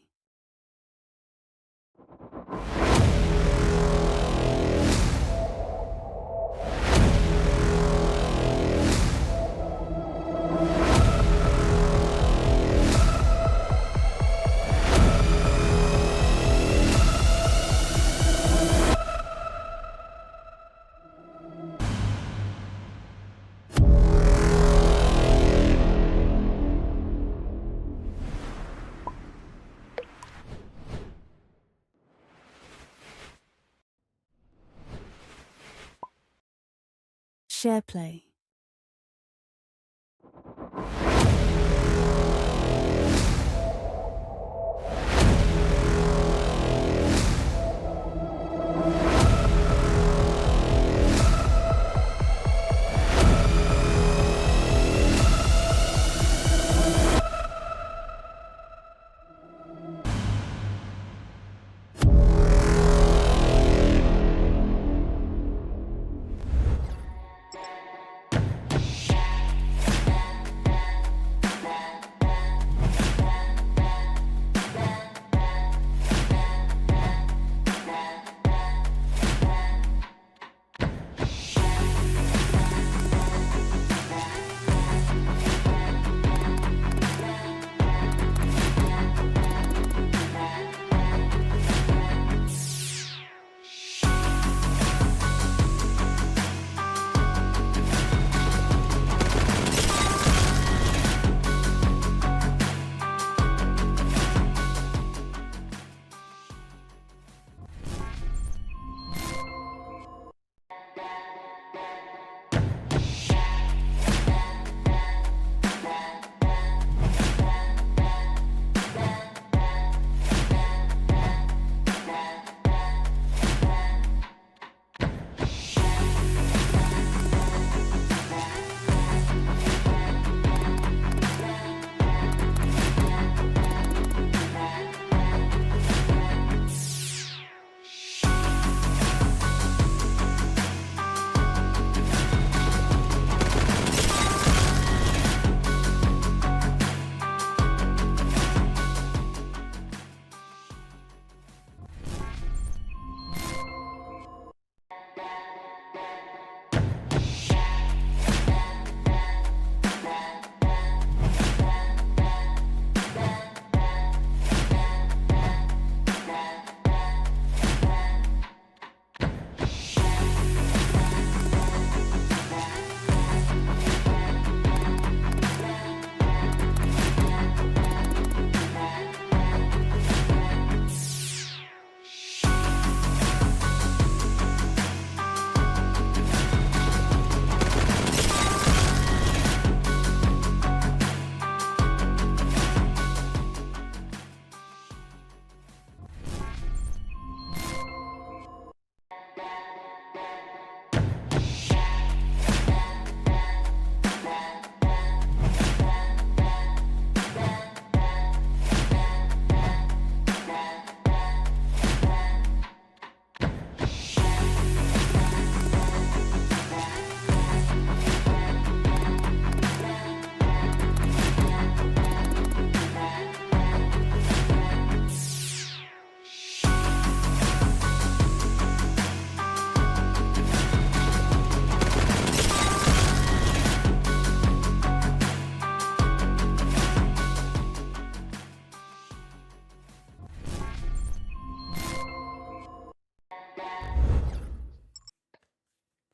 Shareplay.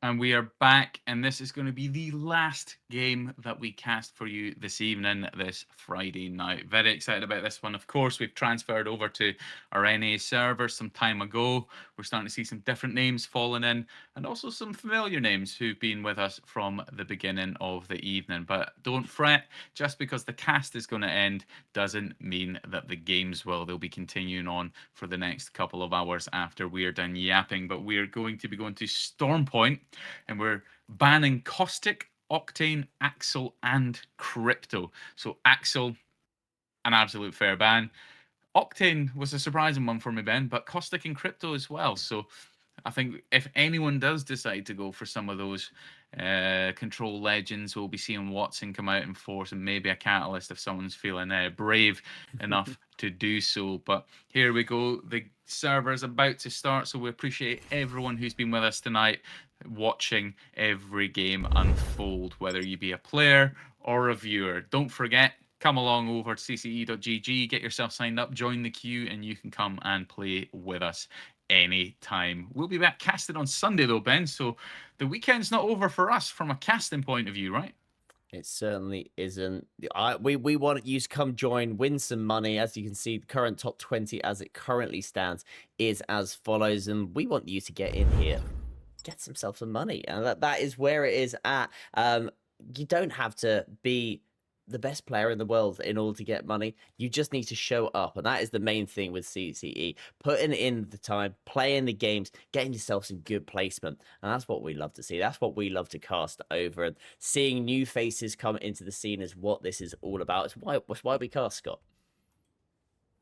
And we are back, and this is going to be the last game that we cast for you this evening, this Friday night. Very excited about this one. Of course, we've transferred over to our NA server some time ago. We're starting to see some different names falling in, and also some familiar names who've been with us from the beginning of the evening. But don't fret, just because the cast is going to end doesn't mean that the games will. They'll be continuing on for the next couple of hours after we're done yapping. But we're going to be going to Stormpoint, and we're banning Caustic, Octane, Axel, and Crypto. So Axel, an absolute fair ban. Octane was a surprising one for me, Ben, but Caustic and Crypto as well. So I think if anyone does decide to go for some of those control legends, we'll be seeing Watson come out in force, and maybe a Catalyst if someone's feeling brave enough to do so. But here we go. The server is about to start, so we appreciate everyone who's been with us tonight, watching every game unfold, whether you be a player or a viewer. Don't forget, come along over to cce.gg, get yourself signed up, join the queue, and you can come and play with us anytime. We'll be back casting on Sunday though, Ben, so the weekend's not over for us from a casting point of view, right?
It certainly isn't. We want you to come join, win some money. As you can see, the current top 20 as it currently stands is as follows, and we want you to get in here. gets himself some money, and that is where it is at. You don't have to be the best player in the world in order to get money. You just need to show up, and that is the main thing with CCE. Putting in the time, playing the games, getting yourself some good placement, and that's what we love to see. That's what we love to cast over, and seeing new faces come into the scene is what this is all about. It's why we cast, Scott.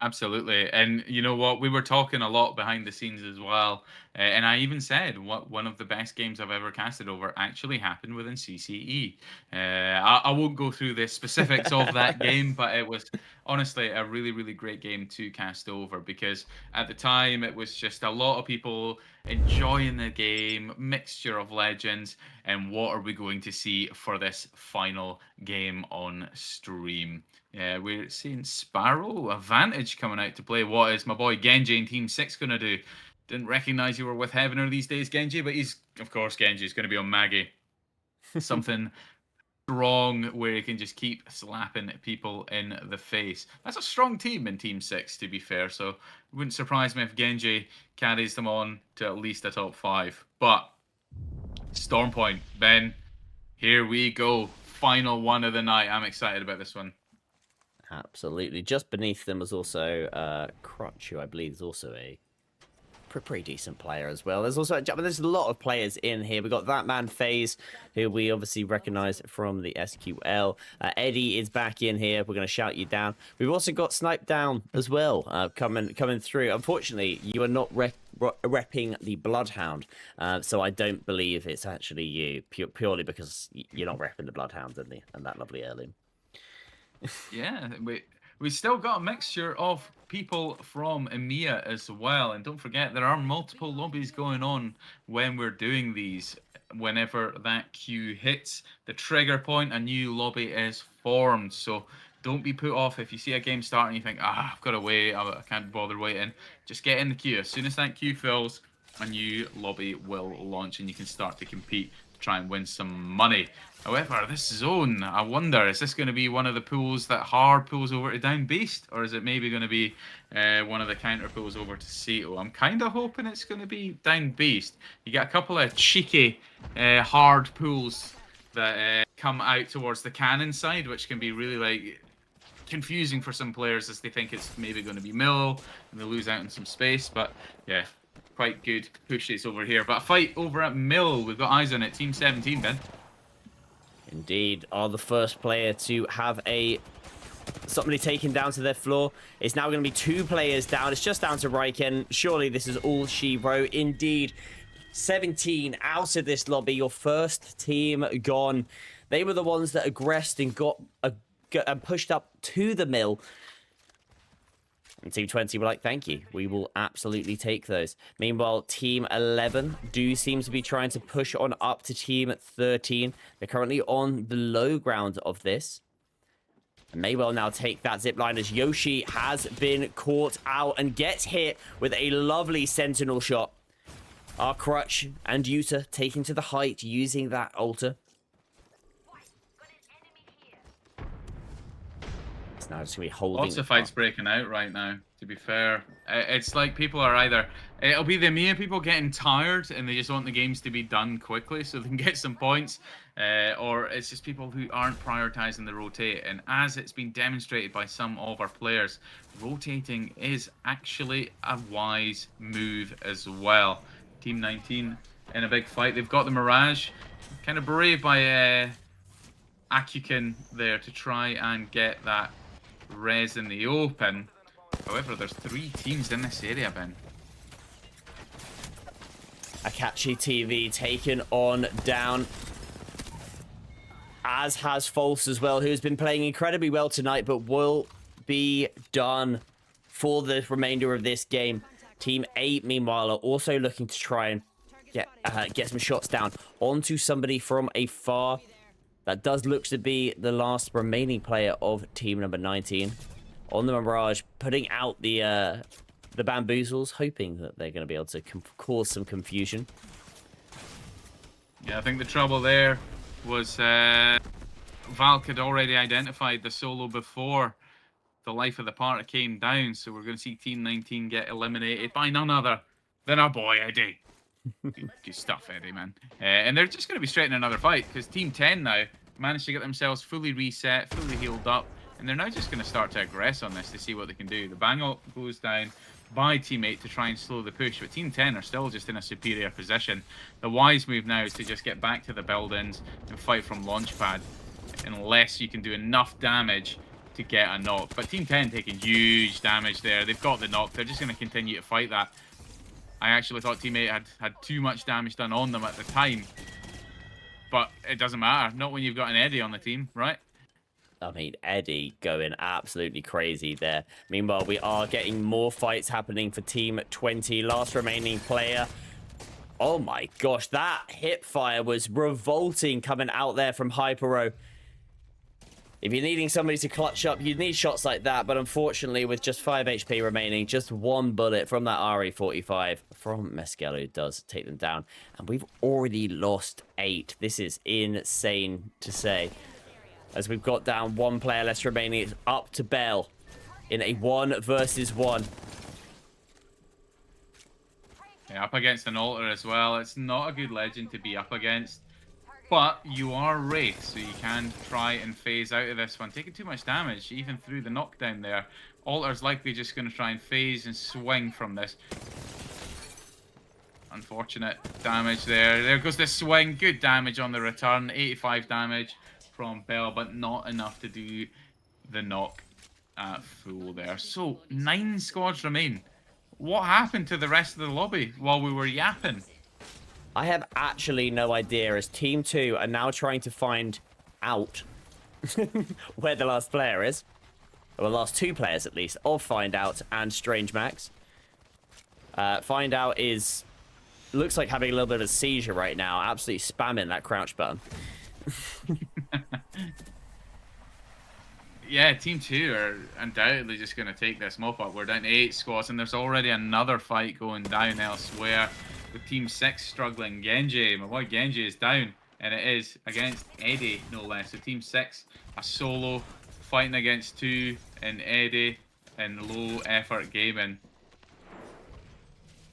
Absolutely. And you know what? We were talking a lot behind the scenes as well. And I even said one of the best games I've ever casted over actually happened within CCE. I won't go through the specifics of that game, but it was honestly a really, really great game to cast over because at the time it was just a lot of people enjoying the game, mixture of legends, and what are we going to see for this final game on stream? Yeah, we're seeing Sparrow, Advantage coming out to play. What is my boy Genji in Team 6 going to do? Didn't recognize you were with Heavener these days, Genji, but of course, Genji's going to be on Maggie. Something strong where he can just keep slapping people in the face. That's a strong team in Team 6, to be fair, so it wouldn't surprise me if Genji carries them on to at least a top 5. But Stormpoint, Ben, here we go. Final one of the night. I'm excited about this one.
Absolutely. Just beneath them was also Crutch, who I believe is also a pretty decent player as well. There's also there's a lot of players in here. We've got that man FaZe, who we obviously recognize from the SQL. Eddie is back in here. We're going to shout you down. We've also got Snipe Down as well coming through. Unfortunately, you are not repping the Bloodhound, so I don't believe it's actually you, purely because you're not repping the Bloodhound and that lovely heirloom.
Yeah, we still got a mixture of people from EMEA as well, and don't forget there are multiple lobbies going on when we're doing these. Whenever that queue hits the trigger point, a new lobby is formed. So don't be put off if you see a game start and you think, I've got to wait, I can't bother waiting. Just get in the queue. As soon as that queue fills, a new lobby will launch and you can start to compete to try and win some money. However, this zone, I wonder, is this going to be one of the pools that hard pulls over to Down Beast? Or is it maybe going to be one of the counter pulls over to Seto? I'm kind of hoping it's going to be Down Beast. You get a couple of cheeky hard pulls that come out towards the cannon side, which can be really like confusing for some players as they think it's maybe going to be Mill and they lose out on some space. But yeah, quite good pushes over here. But a fight over at Mill, we've got eyes on it. Team 17, Ben.
Indeed, are the first player to have somebody taken down to their floor. It's now going to be 2 players down. It's just down to Ryken. Surely this is all she wrote. Indeed, 17 out of this lobby. Your first team gone. They were the ones that aggressed and got pushed up to the Mill. And Team 20 were like, thank you. We will absolutely take those. Meanwhile, Team 11 do seem to be trying to push on up to Team 13. They're currently on the low ground of this. And may well now take that zipline as Yoshi has been caught out and gets hit with a lovely sentinel shot. Our Crutch and Yuta taking to the height using that altar. Now just gonna be holding.
Lots of fights breaking out right now, to be fair. It's like people are either... It'll be the EMEA people getting tired and they just want the games to be done quickly so they can get some points. Or it's just people who aren't prioritizing the rotate. And as it's been demonstrated by some of our players, rotating is actually a wise move as well. Team 19 in a big fight. They've got the Mirage. Kind of brave by Akukin there to try and get that res in the open. However, there's 3 teams in this area, Ben.
Akachi TV taken on down. As has False as well, who's been playing incredibly well tonight, but will be done for the remainder of this game. Team 8, meanwhile, are also looking to try and get some shots down onto somebody from afar. That does look to be the last remaining player of team number 19 on the Mirage, putting out the bamboozles, hoping that they're going to be able to cause some confusion.
Yeah, I think the trouble there was Valk had already identified the solo before the life of the party came down, so we're going to see Team 19 get eliminated by none other than our boy Eddie. Good stuff, Eddie, man. And they're just going to be straight in another fight because Team 10 now managed to get themselves fully reset, fully healed up, and they're now just going to start to aggress on this to see what they can do. The bang ult goes down by Team 8 to try and slow the push, but Team 10 are still just in a superior position. The wise move now is to just get back to the buildings and fight from launchpad, unless you can do enough damage to get a knock. But Team 10 taking huge damage there. They've got the knock. They're just going to continue to fight that. I actually thought Team 8 had too much damage done on them at the time. But it doesn't matter. Not when you've got an Eddie on the team, right?
I mean, Eddie going absolutely crazy there. Meanwhile, we are getting more fights happening for Team 20. Last remaining player. Oh my gosh, that hip fire was revolting coming out there from Hypero. If you're needing somebody to clutch up, you'd need shots like that. But unfortunately, with just 5 HP remaining, just one bullet from that RE45 from Mescalo does take them down. And we've already lost 8. This is insane to say. As we've got down 1 player less remaining, it's up to Bell in a 1 versus 1.
Yeah, up against an altar as well. It's not a good legend to be up against. But you are Wraith, so you can try and phase out of this one. Taking too much damage, even through the knockdown there. Altar's likely just going to try and phase and swing from this. Unfortunate damage there. There goes the swing. Good damage on the return. 85 damage from Bell, but not enough to do the knock at full there. So, 9 squads remain. What happened to the rest of the lobby while we were yapping?
I have actually no idea, as Team 2 are now trying to find out where the last player is. Or the last 2 players, at least, of Find Out and Strange Max. Find Out is... looks like having a little bit of a seizure right now. Absolutely spamming that crouch button.
Yeah, Team 2 are undoubtedly just going to take this mop up. We're down to 8 squads, and there's already another fight going down elsewhere. With Team 6 struggling. Genji, my boy Genji is down, and it is against Eddie, no less. So Team 6, a solo, fighting against 2 and Eddie in low effort gaming.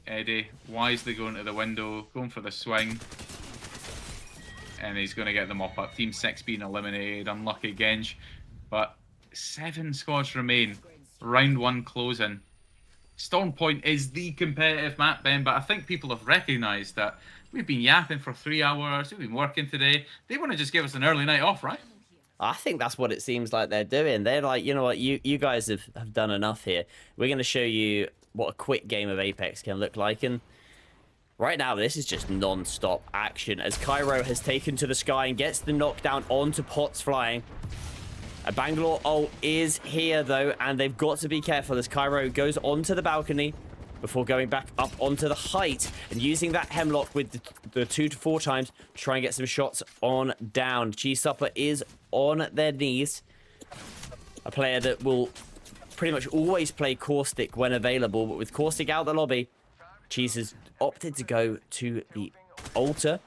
Eddie wisely going to the window, going for the swing, and he's going to get the mop up. Team 6 being eliminated, unlucky Genji. But 7 squads remain, round 1 closing. Storm Point is the competitive map, Ben, but I think people have recognised that we've been yapping for 3 hours, we've been working today. They want to just give us an early night off, right?
I think that's what it seems like they're doing. They're like, you know what, you guys have done enough here. We're going to show you what a quick game of Apex can look like. And right now, this is just non-stop action as Cairo has taken to the sky and gets the knockdown onto Pots flying. A Bangalore ult is here, though, and they've got to be careful as Cairo goes onto the balcony before going back up onto the height and using that hemlock with the 2 to 4 times to try and get some shots on down. Cheese Supper is on their knees. A player that will pretty much always play Caustic when available, but with Caustic out the lobby, Cheese has opted to go to the altar.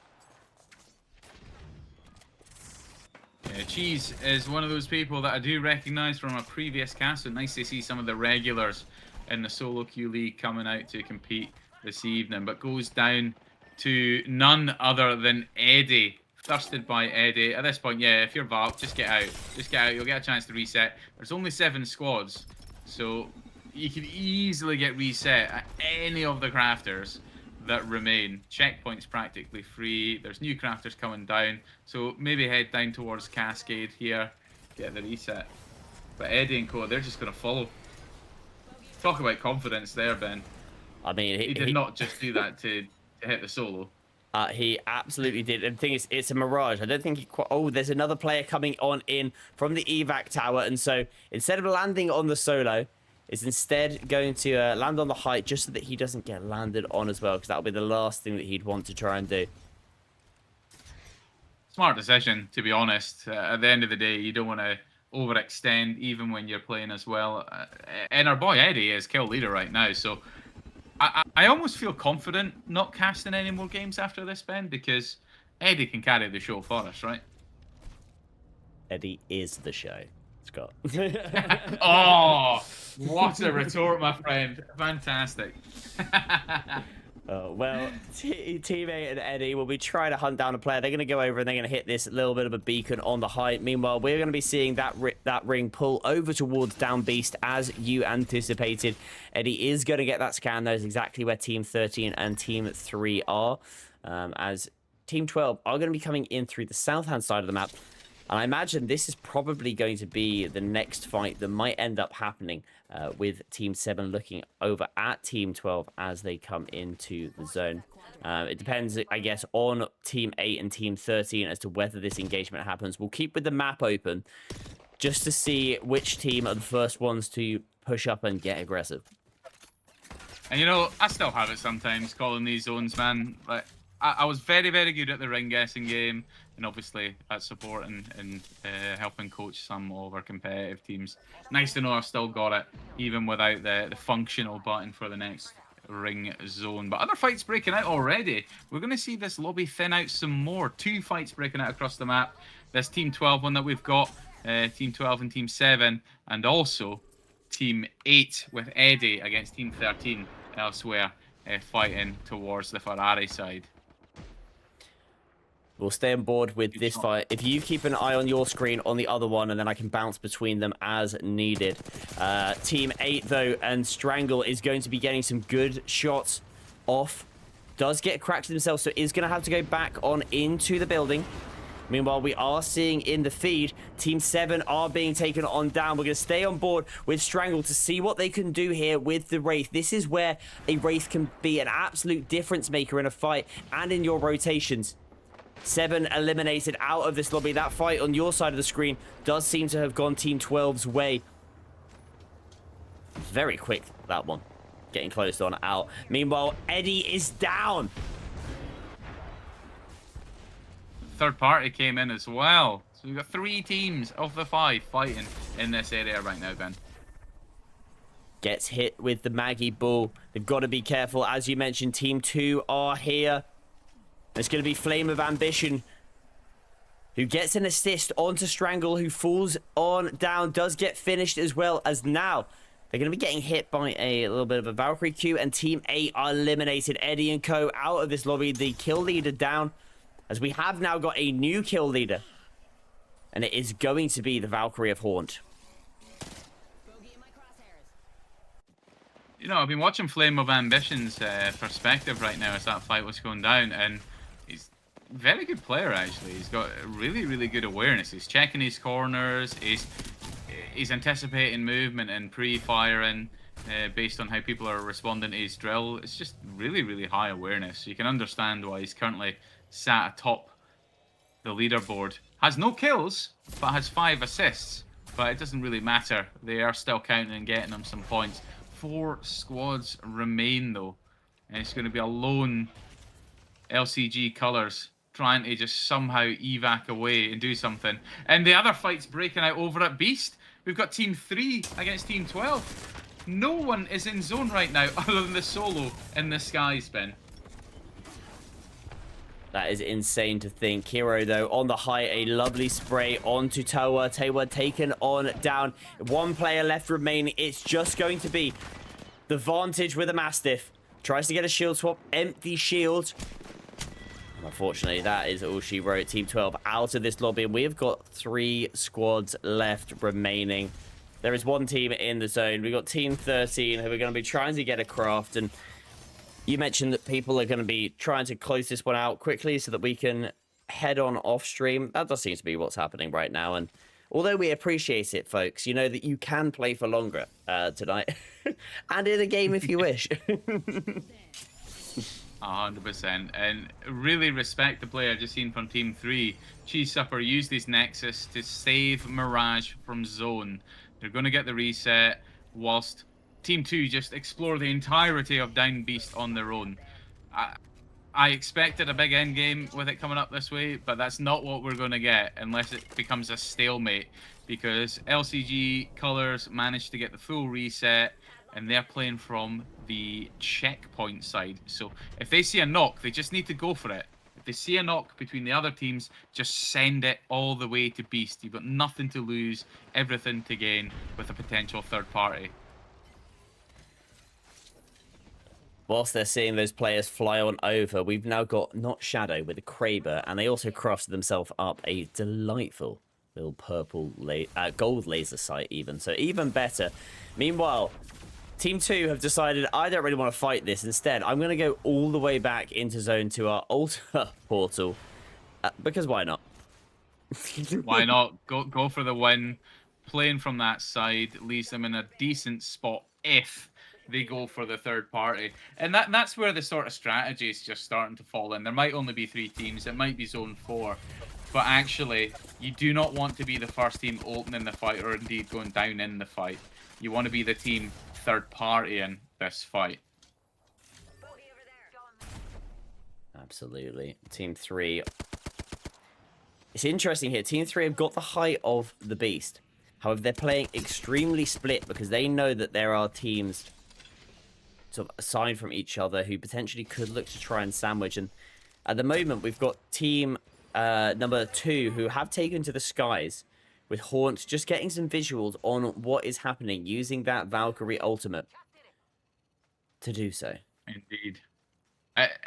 Yeah, Cheese is one of those people that I do recognise from a previous cast, so nice to see some of the regulars in the solo queue league coming out to compete this evening, but goes down to none other than Eddie. Thirsted by Eddie. At this point, yeah, if you're Valk, just get out. Just get out. You'll get a chance to reset. There's only 7 squads, so you can easily get reset at any of the crafters that remain. Checkpoints practically free. There's new crafters coming down, so maybe head down towards Cascade here, get the reset. But Eddie and Co, they're just going to follow. Talk about confidence there, Ben.
I mean,
he did not just do that to hit the solo.
He absolutely did. And the thing is, it's a mirage. I don't think he quite... Oh, there's another player coming on in from the evac tower, and so instead of landing on the solo, is instead going to land on the height just so that he doesn't get landed on as well, because that'll be the last thing that he'd want to try and do.
Smart decision, to be honest. At the end of the day, you don't want to overextend even when you're playing as well. And our boy Eddie is kill leader right now, so I almost feel confident not casting any more games after this, Ben, because Eddie can carry the show for us, right?
Eddie is the show, Scott.
Oh, what a retort, my friend. Fantastic.
Well, teammate and Eddie will be trying to hunt down a player. They're going to go over and they're going to hit this little bit of a beacon on the height. Meanwhile, we're going to be seeing that ring pull over towards Down Beast as you anticipated. Eddie is going to get that scan. That is exactly where Team 13 and Team 3 are. As Team 12 are going to be coming in through the south-hand side of the map. And I imagine this is probably going to be the next fight that might end up happening with Team 7 looking over at Team 12 as they come into the zone. It depends, I guess, on Team 8 and Team 13 as to whether this engagement happens. We'll keep with the map open just to see which team are the first ones to push up and get aggressive.
And you know, I still have it sometimes calling these zones, man. Like, I was very, very good at the ring guessing game, and obviously at support and helping coach some of our competitive teams. Nice to know I've still got it, even without the functional button for the next ring zone. But other fights breaking out already. We're going to see this lobby thin out some more. 2 fights breaking out across the map. This Team 12 one that we've got, Team 12 and Team 7, and also Team 8 with Eddie against Team 13 elsewhere, fighting towards the Ferrari side.
We'll stay on board with this fight. If you keep an eye on your screen on the other one, and then I can bounce between them as needed. Team 8, though, and Strangle is going to be getting some good shots off. Does get cracked himself, so is going to have to go back on into the building. Meanwhile, we are seeing in the feed, Team 7 are being taken on down. We're going to stay on board with Strangle to see what they can do here with the Wraith. This is where a Wraith can be an absolute difference maker in a fight and in your rotations. 7 eliminated out of this lobby. That fight on your side of the screen does seem to have gone Team 12's way. Very quick, that one. Getting close on out. Meanwhile, Eddie is down.
Third party came in as well. So we've got 3 teams of the 5 fighting in this area right now, Ben.
Gets hit with the Maggie Bull. They've got to be careful. As you mentioned, Team 2 are here. It's going to be Flame of Ambition, who gets an assist onto Strangle, who falls on down, does get finished as well as now. They're going to be getting hit by a little bit of a Valkyrie Q, and Team 8 are eliminated. Eddie and Co. out of this lobby. The kill leader down, as we have now got a new kill leader. And it is going to be the Valkyrie of Haunt.
You know, I've been watching Flame of Ambition's perspective right now as that fight was going down, and he's a very good player, actually. He's got really, really good awareness. He's checking his corners, he's anticipating movement and pre-firing based on how people are responding to his drill. It's just really, really high awareness. You can understand why he's currently sat atop the leaderboard. Has no kills, but has 5 assists. But it doesn't really matter. They are still counting and getting him some points. 4 squads remain, though. And it's going to be a lone LCG Colours trying to just somehow evac away and do something. And the other fight's breaking out over at Beast. We've got Team 3 against Team 12. No one is in zone right now other than the solo in the skies, Ben.
That is insane to think. Hero, though, on the height, a lovely spray onto Towa. Towa taken on down. 1 player left remaining. It's just going to be the Vantage with a Mastiff. Tries to get a shield swap. Empty shield. Unfortunately, that is all she wrote. Team 12 out of this lobby. And we've got 3 squads left remaining. There is 1 team in the zone. We've got Team 13 who are going to be trying to get a craft. And you mentioned that people are going to be trying to close this one out quickly so that we can head on off stream. That does seem to be what's happening right now. And although we appreciate it, folks, you know that you can play for longer tonight. And in a game if you wish.
100%. And really respect the player just seen from Team 3. Cheese Supper used his Nexus to save Mirage from zone. They're going to get the reset whilst Team 2 just explore the entirety of Down Beast on their own. I expected a big end game with it coming up this way, but that's not what we're going to get unless it becomes a stalemate, because LCG Colours managed to get the full reset and they're playing from the checkpoint side. So if they see a knock, they just need to go for it. If they see a knock between the other teams, just send it all the way to Beast. You've got nothing to lose, everything to gain with a potential third party.
whilst they're seeing those players fly on over, we've now got not Shadow with the Kraber, and they also crafted themselves up a delightful little purple gold laser sight even. So even better. Meanwhile, Team 2 have decided I don't really want to fight this. Instead, I'm going to go all the way back into Zone to our altar portal. Because why not?
Why not? Go for the win. Playing from that side leaves them in a decent spot if they go for the third party. And that's where the sort of strategy is just starting to fall in. There might only be 3 teams. It might be Zone 4. But actually, you do not want to be the first team opening the fight or indeed going down in the fight. You want to be the team third party in this fight.
Absolutely. Team 3. It's interesting here. Team 3 have got the height of the Beast. However, they're playing extremely split because they know that there are teams sort of aside from each other who potentially could look to try and sandwich. And at the moment, we've got team number 2 who have taken to the skies with Haunt just getting some visuals on what is happening using that Valkyrie ultimate to do so.
Indeed.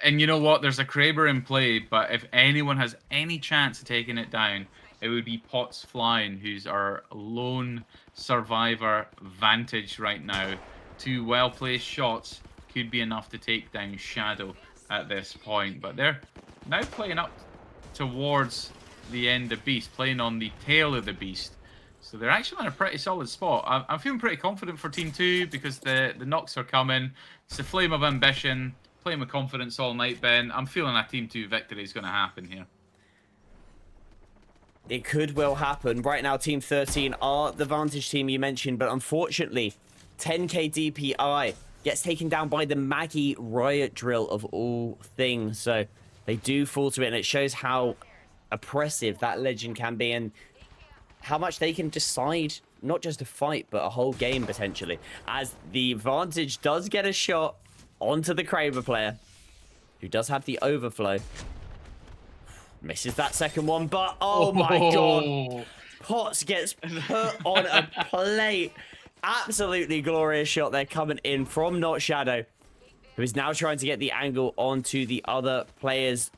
And you know what? There's a Kraber in play, but if anyone has any chance of taking it down, it would be Potts Flying, who's our lone survivor vantage right now. 2 well-placed shots could be enough to take down Shadow at this point. But they're now playing up towards the end of Beast, playing on the tail of the Beast. So they're actually in a pretty solid spot. I'm feeling pretty confident for Team 2 because the knocks are coming. It's a flame of ambition. Playing with confidence all night, Ben. I'm feeling a Team 2 victory is going to happen here.
It could well happen. Right now, Team 13 are the Vantage team you mentioned, but unfortunately, 10k DPI gets taken down by the Maggie Riot Drill of all things. So they do fall to it, and it shows how oppressive that legend can be and how much they can decide not just a fight, but a whole game potentially. As the Vantage does get a shot onto the Kraber player, who does have the overflow. Misses that second one, but oh my god. Potts gets put on a plate. Absolutely glorious shot there coming in from Not Shadow, who is now trying to get the angle onto the other players.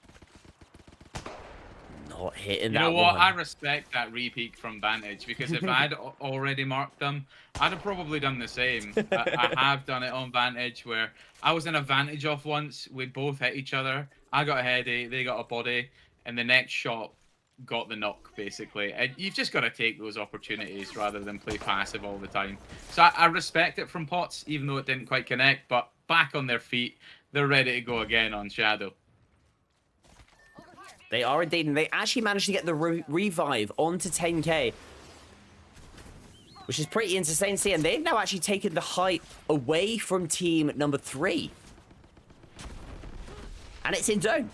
Not hitting that one.
You know what? I respect that repeat from Vantage, because if I'd already marked them, I'd have probably done the same. I have done it on Vantage where I was in a Vantage off once. We both hit each other. I got a headache, they got a body, and the next shot got the knock, basically. And you've just got to take those opportunities rather than play passive all the time. So I respect it from Potts, even though it didn't quite connect, but back on their feet, they're ready to go again on Shadow.
They are indeed, and they actually managed to get the revive onto 10k, which is pretty insane to see, and they've now actually taken the height away from team number 3. And it's in zone.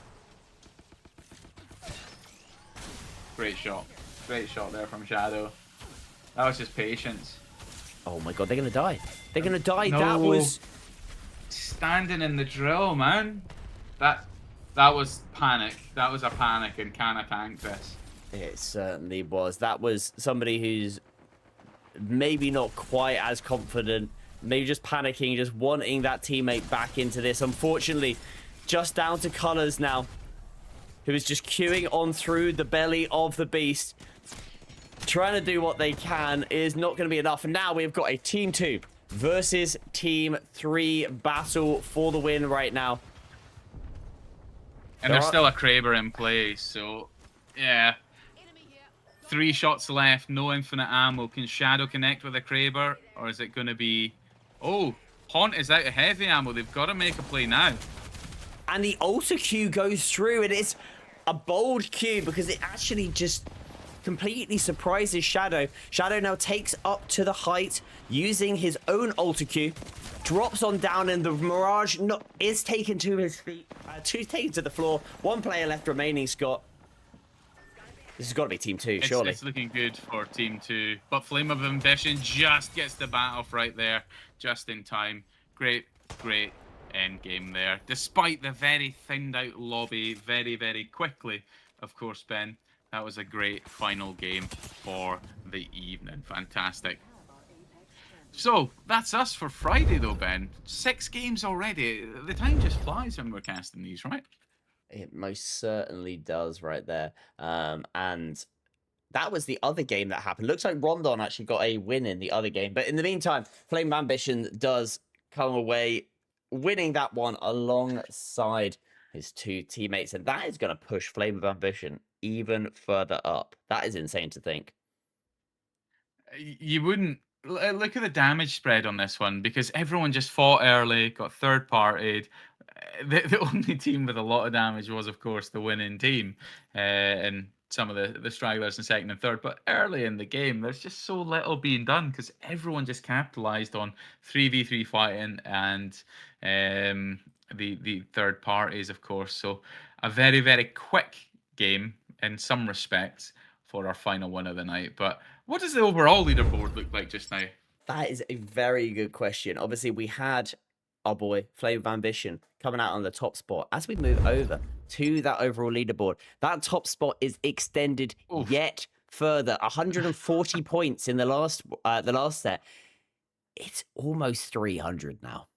Great shot. Great shot there from Shadow. That was just patience.
Oh my god, they're going to die. They're going to die.
No.
That was...
Standing in the drill, man. That was panic. That was a panic, and can I tank this?
It certainly was. That was somebody who's maybe not quite as confident, maybe just panicking, just wanting that teammate back into this. Unfortunately, just down to Colors now, who is just queuing on through the belly of the Beast. Trying to do what they can is not going to be enough. And now we've got a Team 2 versus Team 3 battle for the win right now.
And there's still a Kraber in play, so yeah. 3 shots left, no infinite ammo. Can Shadow connect with a Kraber, or is it going to be... Oh, Haunt is out of heavy ammo. They've got to make a play now.
And the Alter Q goes through. It is a bold Q because it actually just completely surprises Shadow. Shadow now takes up to the height using his own Alter Q. Drops on down, and the Mirage is taken to his feet. Taken to the floor. 1 player left remaining, Scott. This has got to be Team 2, surely.
It's looking good for Team 2. But Flame of Ambition just gets the bat off right there, just in time. Great, great end game there. Despite the very thinned out lobby very, very quickly, of course, Ben. That was a great final game for the evening. Fantastic. So that's us for Friday, though, Ben. 6 games already. The time just flies when we're casting these, right?
It most certainly does right there. And that was the other game that happened. Looks like Rondon actually got a win in the other game. But in the meantime, Flame of Ambition does come away winning that one alongside his two teammates. And that is going to push Flame of Ambition even further up. That is insane to think.
You wouldn't look at the damage spread on this one because everyone just fought early, got third partied. The only team with a lot of damage was, of course, the winning team, and some of the stragglers in second and third. But early in the game, there's just so little being done because everyone just capitalized on 3v3 fighting and the third parties, of course. So a very, very quick game in some respects for our final win of the night. But what does the overall leaderboard look like just now?
That is a very good question. Obviously, we had our boy Flame of Ambition coming out on the top spot. As we move over to that overall leaderboard, that top spot is extended yet further. 140 points in the last set. It's almost 300 now.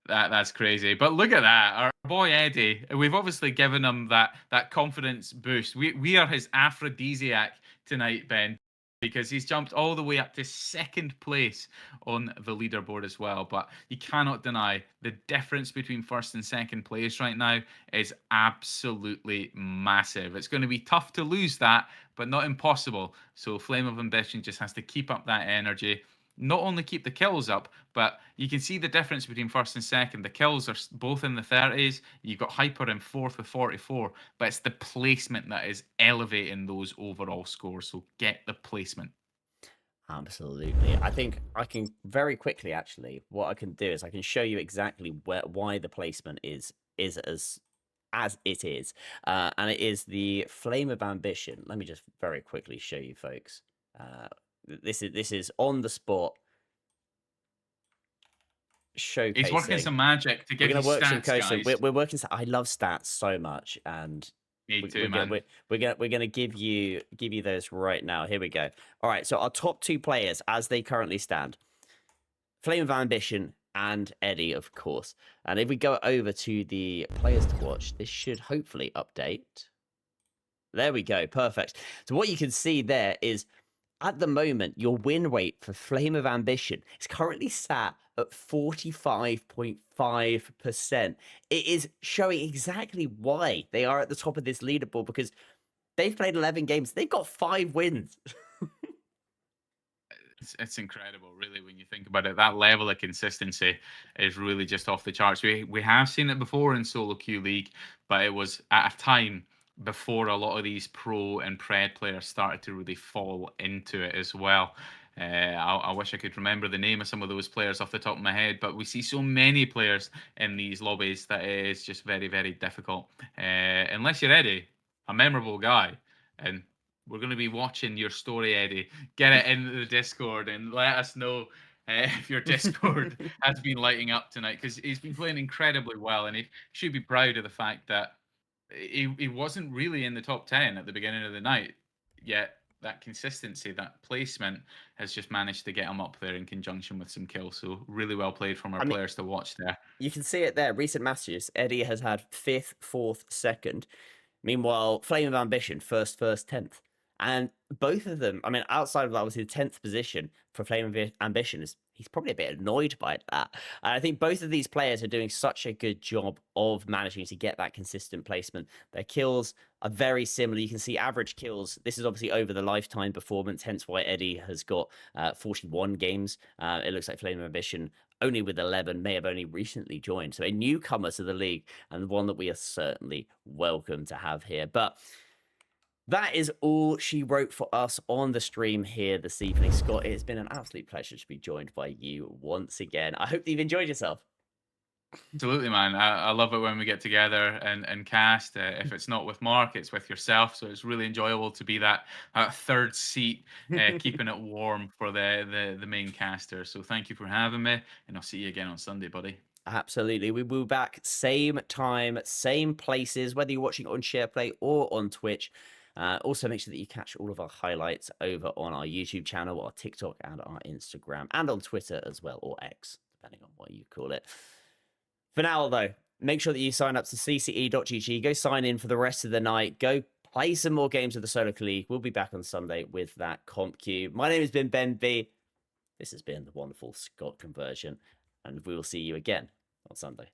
That's crazy. But look at that. Our boy Eddie, we've obviously given him that confidence boost. We are his aphrodisiac tonight, Ben, because he's jumped all the way up to second place on the leaderboard as well. But you cannot deny the difference between first and second place right now is absolutely massive. It's going to be tough to lose that, but not impossible. So Flame of Ambition just has to keep up that energy. Not only keep the kills up, but you can see the difference between first and second. The kills are both in the 30s. You've got Hyper in fourth with 44, but it's the placement that is elevating those overall scores. So get the placement.
Absolutely. I think I can very quickly, actually, what I can do is I can show you exactly why the placement is as it is. And it is the Flame of Ambition. Let me just very quickly show you, folks. This is on the spot showcasing.
He's working some magic to give you stats, guys.
We're working. I love stats so much, and
me too, man.
We're gonna give you those right now. Here we go. All right. So our top two players, as they currently stand, Flame of Ambition and Eddie, of course. And if we go over to the players to watch, this should hopefully update. There we go. Perfect. So what you can see there is, at the moment, your win rate for Flame of Ambition is currently sat at 45.5%. It is showing exactly why they are at the top of this leaderboard, because they've played 11 games. They've got 5 wins.
It's incredible, really, when you think about it. That level of consistency is really just off the charts. We have seen it before in Solo Queue League, but it was at a time before a lot of these pro and pred players started to really fall into it as well. I wish I could remember the name of some of those players off the top of my head, but we see so many players in these lobbies that it is just very, very difficult. Unless you're Eddie, a memorable guy, and we're going to be watching your story, Eddie. Get it into the Discord and let us know if your Discord has been lighting up tonight, because he's been playing incredibly well, and he should be proud of the fact that he wasn't really in the top 10 at the beginning of the night, yet that consistency, that placement has just managed to get him up there in conjunction with some kills. So really well played from our players to watch there.
You can see it there. Recent matches, Eddie has had 5th, 4th, 2nd. Meanwhile, Flame of Ambition, 1st, 10th. And both of them, I mean, outside of that, was his 10th position for Flame of Ambition. He's probably a bit annoyed by that. And I think both of these players are doing such a good job of managing to get that consistent placement. Their kills are very similar. You can see average kills. This is obviously over the lifetime performance, hence why Eddie has got 41 games. It looks like Flame of Ambition, only with 11, may have only recently joined. So a newcomer to the league, and one that we are certainly welcome to have here. But that is all she wrote for us on the stream here this evening. Scott, it has been an absolute pleasure to be joined by you once again. I hope that you've enjoyed yourself.
Absolutely, man. I love it when we get together and cast. If it's not with Mark, it's with yourself. So it's really enjoyable to be that third seat, keeping it warm for the main caster. So thank you for having me, and I'll see you again on Sunday, buddy.
Absolutely. We will be back same time, same places, whether you're watching on Shareplay or on Twitch. Also, make sure that you catch all of our highlights over on our YouTube channel, our TikTok, and our Instagram, and on Twitter as well, or X, depending on what you call it. For now, though, make sure that you sign up to cce.gg. Go sign in for the rest of the night. Go play some more games of the Solo League. We'll be back on Sunday with that comp queue. My name has been Ben B. This has been the wonderful Scott Conversion, and we will see you again on Sunday.